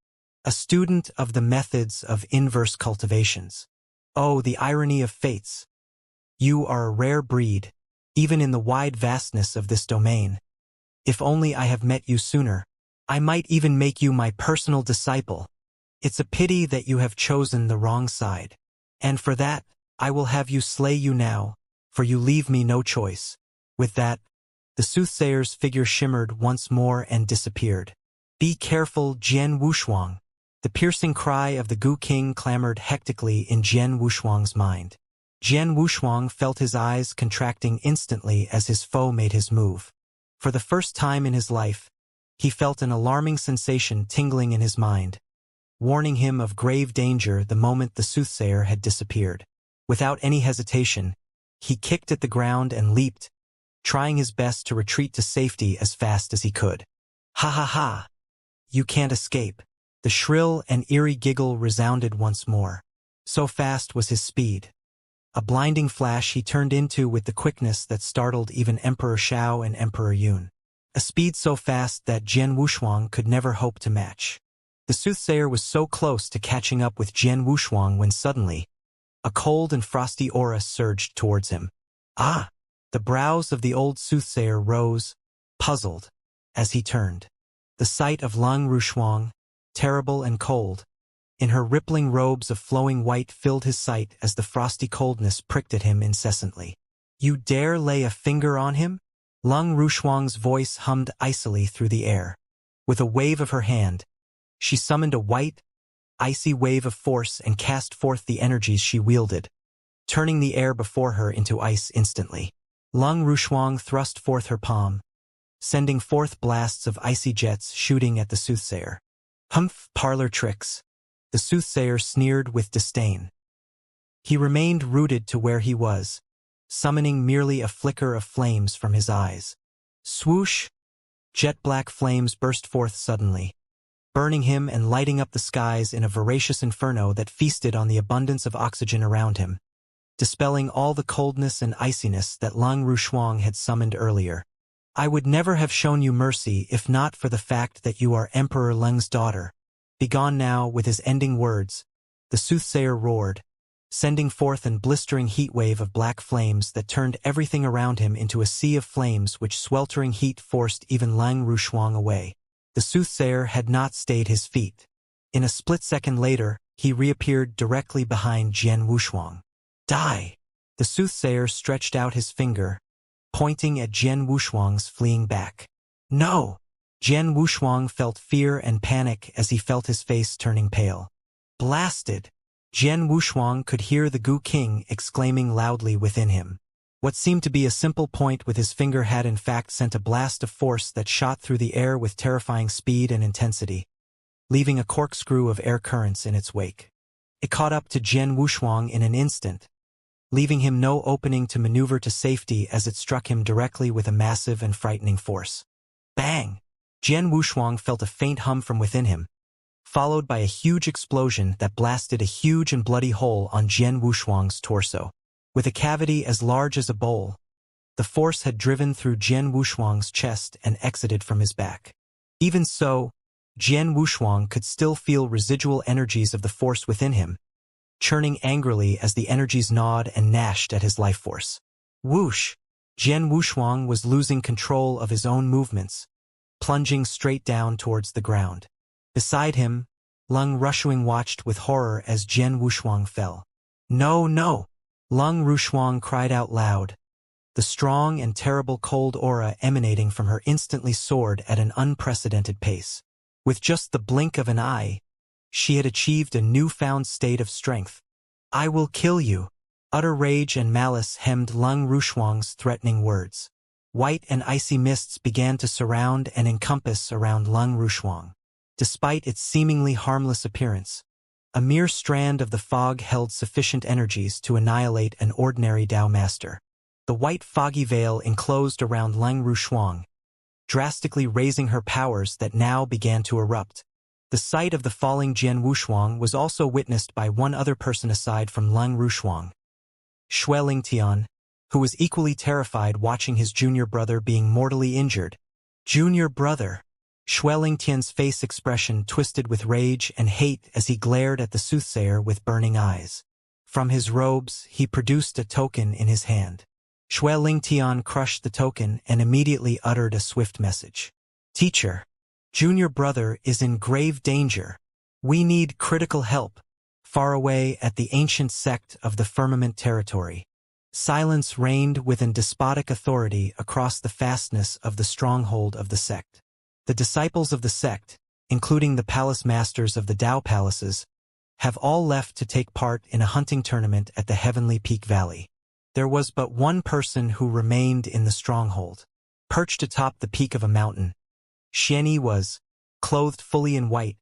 A student of the methods of inverse cultivations. Oh, the irony of fates! You are a rare breed, even in the wide vastness of this domain. If only I have met you sooner. I might even make you my personal disciple. It's a pity that you have chosen the wrong side. And for that, I will have you slay you now, for you leave me no choice." With that, the soothsayer's figure shimmered once more and disappeared. "Be careful, Jian Wushuang." The piercing cry of the Gu King clamored hectically in Jian Wushuang's mind. Jian Wushuang felt his eyes contracting instantly as his foe made his move. For the first time in his life, he felt an alarming sensation tingling in his mind, warning him of grave danger the moment the soothsayer had disappeared. Without any hesitation, he kicked at the ground and leaped, trying his best to retreat to safety as fast as he could. "Ha ha ha! You can't escape." The shrill and eerie giggle resounded once more. So fast was his speed. A blinding flash he turned into with the quickness that startled even Emperor Shao and Emperor Yun. A speed so fast that Jian Wushuang could never hope to match. The soothsayer was so close to catching up with Jian Wushuang when suddenly, a cold and frosty aura surged towards him. "Ah!" The brows of the old soothsayer rose, puzzled, as he turned. The sight of Lang Rushuang, terrible and cold, in her rippling robes of flowing white filled his sight as the frosty coldness pricked at him incessantly. "You dare lay a finger on him?" Lang Rushuang's voice hummed icily through the air. With a wave of her hand, she summoned a white, icy wave of force and cast forth the energies she wielded, turning the air before her into ice instantly. Lang Rushuang thrust forth her palm, sending forth blasts of icy jets shooting at the soothsayer. "Humph, parlor tricks," the soothsayer sneered with disdain. He remained rooted to where he was, summoning merely a flicker of flames from his eyes. Swoosh! Jet-black flames burst forth suddenly, burning him and lighting up the skies in a voracious inferno that feasted on the abundance of oxygen around him, dispelling all the coldness and iciness that Lang Rushuang had summoned earlier. "I would never have shown you mercy if not for the fact that you are Emperor Leng's daughter." Begone now. With his ending words, the soothsayer roared, sending forth an blistering heat wave of black flames that turned everything around him into a sea of flames which sweltering heat forced even Lang Rushuang away. The soothsayer had not stayed his feet. In a split second later, he reappeared directly behind Jian Wushuang. "Die!" The soothsayer stretched out his finger, pointing at Jian Wushuang's fleeing back. "No!" Jian Wushuang felt fear and panic as he felt his face turning pale. "Blasted!" Jian Wushuang could hear the Gu King exclaiming loudly within him. What seemed to be a simple point with his finger had in fact sent a blast of force that shot through the air with terrifying speed and intensity, leaving a corkscrew of air currents in its wake. It caught up to Jian Wushuang in an instant, leaving him no opening to maneuver to safety as it struck him directly with a massive and frightening force. Bang! Jian Wushuang felt a faint hum from within him, followed by a huge explosion that blasted a huge and bloody hole on Jian Wushuang's torso. With a cavity as large as a bowl, the force had driven through Jian Wushuang's chest and exited from his back. Even so, Jian Wushuang could still feel residual energies of the force within him, churning angrily as the energies gnawed and gnashed at his life force. Whoosh! Jian Wushuang was losing control of his own movements, plunging straight down towards the ground. Beside him, Lang Rushuang watched with horror as Jian Wushuang fell. "No, no!" Lang Rushuang cried out loud. The strong and terrible cold aura emanating from her instantly soared at an unprecedented pace. With just the blink of an eye, she had achieved a newfound state of strength. "I will kill you!" Utter rage and malice hemmed Lang Rushuang's threatening words. White and icy mists began to surround and encompass around Lang Rushuang. Despite its seemingly harmless appearance, a mere strand of the fog held sufficient energies to annihilate an ordinary Dao master. The white foggy veil enclosed around Lang Rushuang, drastically raising her powers that now began to erupt. The sight of the falling Jian Wushuang was also witnessed by one other person aside from Lang Rushuang, Xue Lingtian, who was equally terrified watching his junior brother being mortally injured. Junior brother! Xue Lingtian's face expression twisted with rage and hate as he glared at the soothsayer with burning eyes. From his robes, he produced a token in his hand. Shui Lingtian crushed the token and immediately uttered a swift message. Teacher, junior brother is in grave danger. We need critical help, far away at the ancient sect of the firmament territory. Silence reigned with an despotic authority across the fastness of the stronghold of the sect. The disciples of the sect, including the palace masters of the Tao palaces, have all left to take part in a hunting tournament at the Heavenly Peak Valley. There was but one person who remained in the stronghold. Perched atop the peak of a mountain, Xianxia was, clothed fully in white,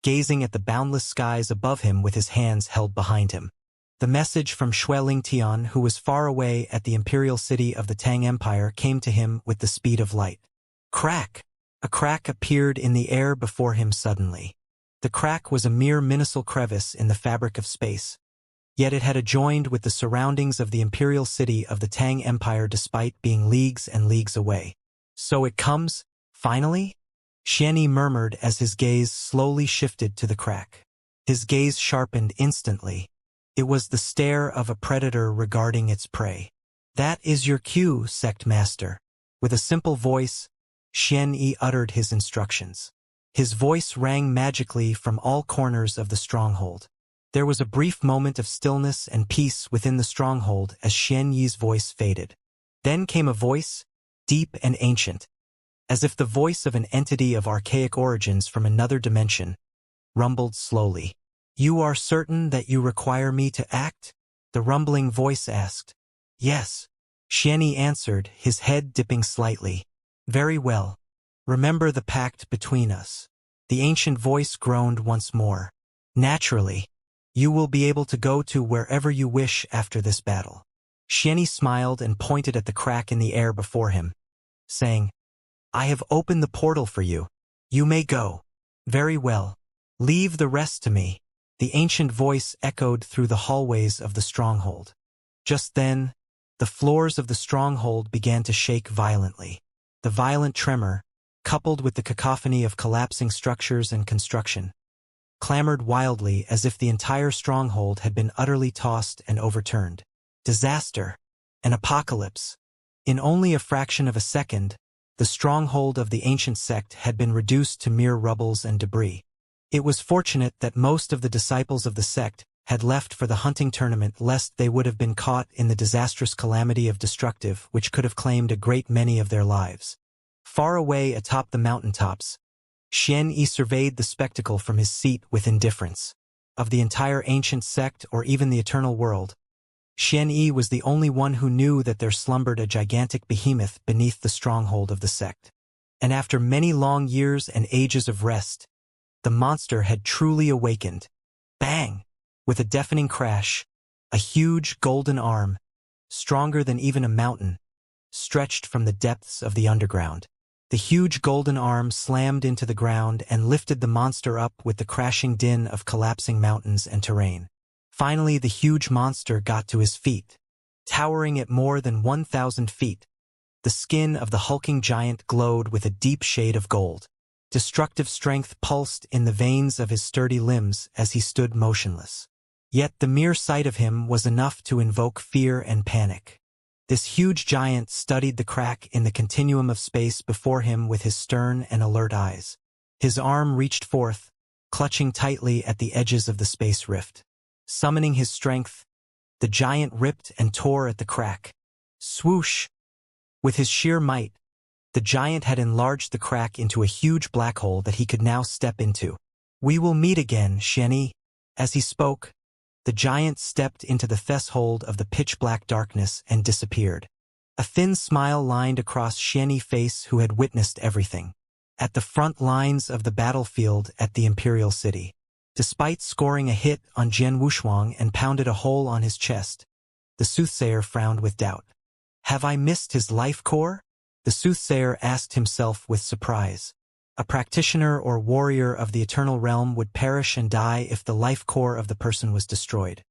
gazing at the boundless skies above him with his hands held behind him. The message from Shui Lingtian, who was far away at the imperial city of the Tang Empire, came to him with the speed of light. Crack! A crack appeared in the air before him suddenly. The crack was a mere minuscule crevice in the fabric of space, yet it had adjoined with the surroundings of the imperial city of the Tang Empire despite being leagues and leagues away. So it comes, finally? Xianxia murmured as his gaze slowly shifted to the crack. His gaze sharpened instantly. It was the stare of a predator regarding its prey. That is your cue, sect master. With a simple voice, Xianxia uttered his instructions. His voice rang magically from all corners of the stronghold. There was a brief moment of stillness and peace within the stronghold as Xianxia's voice faded. Then came a voice, deep and ancient, as if the voice of an entity of archaic origins from another dimension, rumbled slowly. You are certain that you require me to act? The rumbling voice asked. Yes. Xianxia answered, his head dipping slightly. Very well. Remember the pact between us. The ancient voice groaned once more. Naturally. You will be able to go to wherever you wish after this battle. Xianxia smiled and pointed at the crack in the air before him, saying, I have opened the portal for you. You may go. Very well. Leave the rest to me. The ancient voice echoed through the hallways of the stronghold. Just then, the floors of the stronghold began to shake violently. The violent tremor, coupled with the cacophony of collapsing structures and construction, clamored wildly as if the entire stronghold had been utterly tossed and overturned. Disaster. An apocalypse. In only a fraction of a second, the stronghold of the ancient sect had been reduced to mere rubbles and debris. It was fortunate that most of the disciples of the sect had left for the hunting tournament lest they would have been caught in the disastrous calamity of destructive which could have claimed a great many of their lives. Far away atop the mountaintops, Xianxia surveyed the spectacle from his seat with indifference. Of the entire ancient sect or even the eternal world, Xianxia was the only one who knew that there slumbered a gigantic behemoth beneath the stronghold of the sect. And after many long years and ages of rest, the monster had truly awakened. Bang! With a deafening crash, a huge golden arm, stronger than even a mountain, stretched from the depths of the underground. The huge golden arm slammed into the ground and lifted the monster up with the crashing din of collapsing mountains and terrain. Finally, the huge monster got to his feet. Towering at more than 1,000 feet, the skin of the hulking giant glowed with a deep shade of gold. Destructive strength pulsed in the veins of his sturdy limbs as he stood motionless. Yet the mere sight of him was enough to invoke fear and panic. This huge giant studied the crack in the continuum of space before him with his stern and alert eyes. His arm reached forth, clutching tightly at the edges of the space rift. Summoning his strength, the giant ripped and tore at the crack. Swoosh! With his sheer might, the giant had enlarged the crack into a huge black hole that he could now step into. We will meet again, Xianxia. As he spoke, the giant stepped into the threshold of the pitch-black darkness and disappeared. A thin smile lined across Xianxia's face, who had witnessed everything. At the front lines of the battlefield at the Imperial City, despite scoring a hit on Jian Wushuang and pounded a hole on his chest, the soothsayer frowned with doubt. Have I missed his life core? The soothsayer asked himself with surprise. A practitioner or warrior of the eternal realm would perish and die if the life core of the person was destroyed.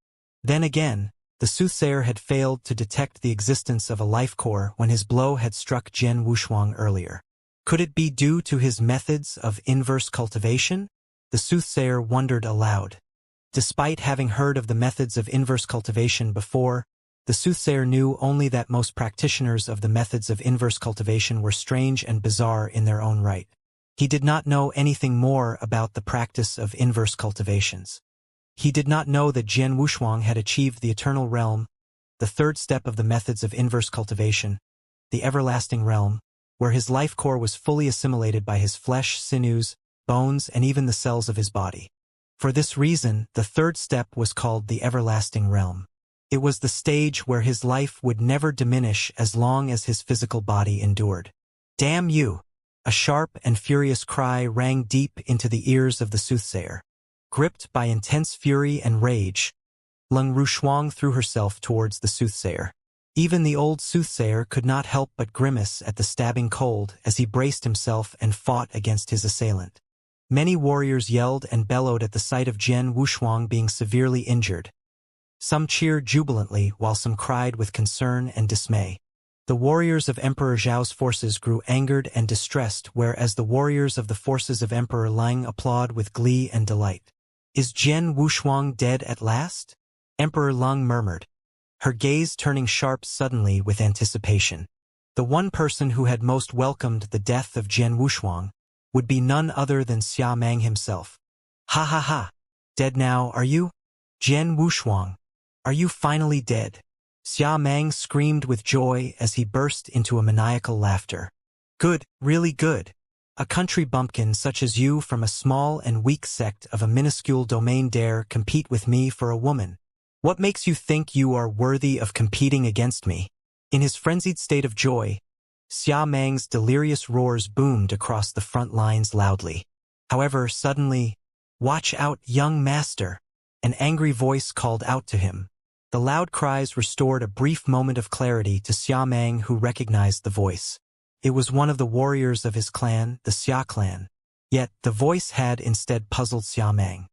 Then again, the soothsayer had failed to detect the existence of a life core when his blow had struck Jian Wushuang earlier. Could it be due to his methods of inverse cultivation? The soothsayer wondered aloud. Despite having heard of the methods of inverse cultivation before, The soothsayer knew only that most practitioners of the methods of inverse cultivation were strange and bizarre in their own right. He did not know anything more about the practice of inverse cultivations. He did not know that Jian Wushuang had achieved the eternal realm, the third step of the methods of inverse cultivation, the everlasting realm, where his life core was fully assimilated by his flesh, sinews, bones, and even the cells of his body. For this reason, the third step was called the everlasting realm. It was the stage where his life would never diminish as long as his physical body endured. Damn you! A sharp and furious cry rang deep into the ears of the soothsayer. Gripped by intense fury and rage, Leng Rushuang threw herself towards the soothsayer. Even the old soothsayer could not help but grimace at the stabbing cold as he braced himself and fought against his assailant. Many warriors yelled and bellowed at the sight of Jian Wushuang being severely injured. Some cheered jubilantly while some cried with concern and dismay. The warriors of Emperor Zhao's forces grew angered and distressed, whereas the warriors of the forces of Emperor Lang applauded with glee and delight. Is Jian Wushuang dead at last? Emperor Lang murmured, her gaze turning sharp suddenly with anticipation. The one person who had most welcomed the death of Jian Wushuang would be none other than Xia Meng himself. Ha ha ha! Dead now, are you? Jian Wushuang, are you finally dead? Xia Meng screamed with joy as he burst into a maniacal laughter. Good, really good. A country bumpkin such as you from a small and weak sect of a minuscule domain dare compete with me for a woman. What makes you think you are worthy of competing against me? In his frenzied state of joy, Xia Meng's delirious roars boomed across the front lines loudly. However, suddenly, watch out, young master! An angry voice called out to him. The loud cries restored a brief moment of clarity to Xia Meng, who recognized the voice. It was one of the warriors of his clan, the Xia clan. Yet, the voice had instead puzzled Xia Meng.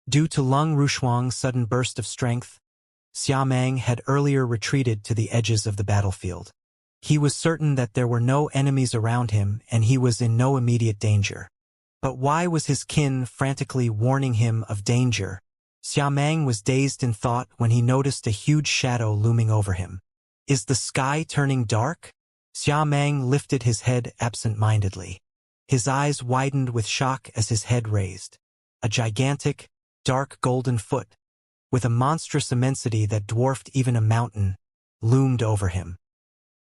Due to Leng Rushuang's sudden burst of strength, Xia Meng had earlier retreated to the edges of the battlefield. He was certain that there were no enemies around him and he was in no immediate danger. But why was his kin frantically warning him of danger? Xia Meng was dazed in thought when he noticed a huge shadow looming over him. Is the sky turning dark? Xia Meng lifted his head absent-mindedly. His eyes widened with shock as his head raised. A gigantic, dark golden foot, with a monstrous immensity that dwarfed even a mountain, loomed over him.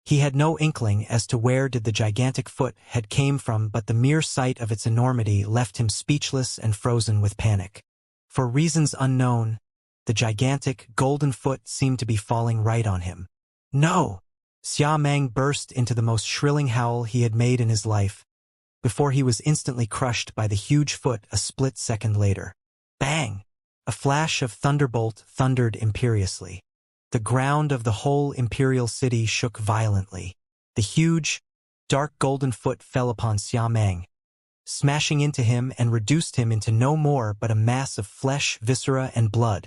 He had no inkling as to where the gigantic foot had came from, but the mere sight of its enormity left him speechless and frozen with panic. For reasons unknown, the gigantic, golden foot seemed to be falling right on him. No! Xia Meng burst into the most shrilling howl he had made in his life, before he was instantly crushed by the huge foot a split second later. Bang! A flash of thunderbolt thundered imperiously. The ground of the whole imperial city shook violently. The huge, dark golden foot fell upon Xia Meng, smashing into him and reduced him into no more but a mass of flesh, viscera, and blood.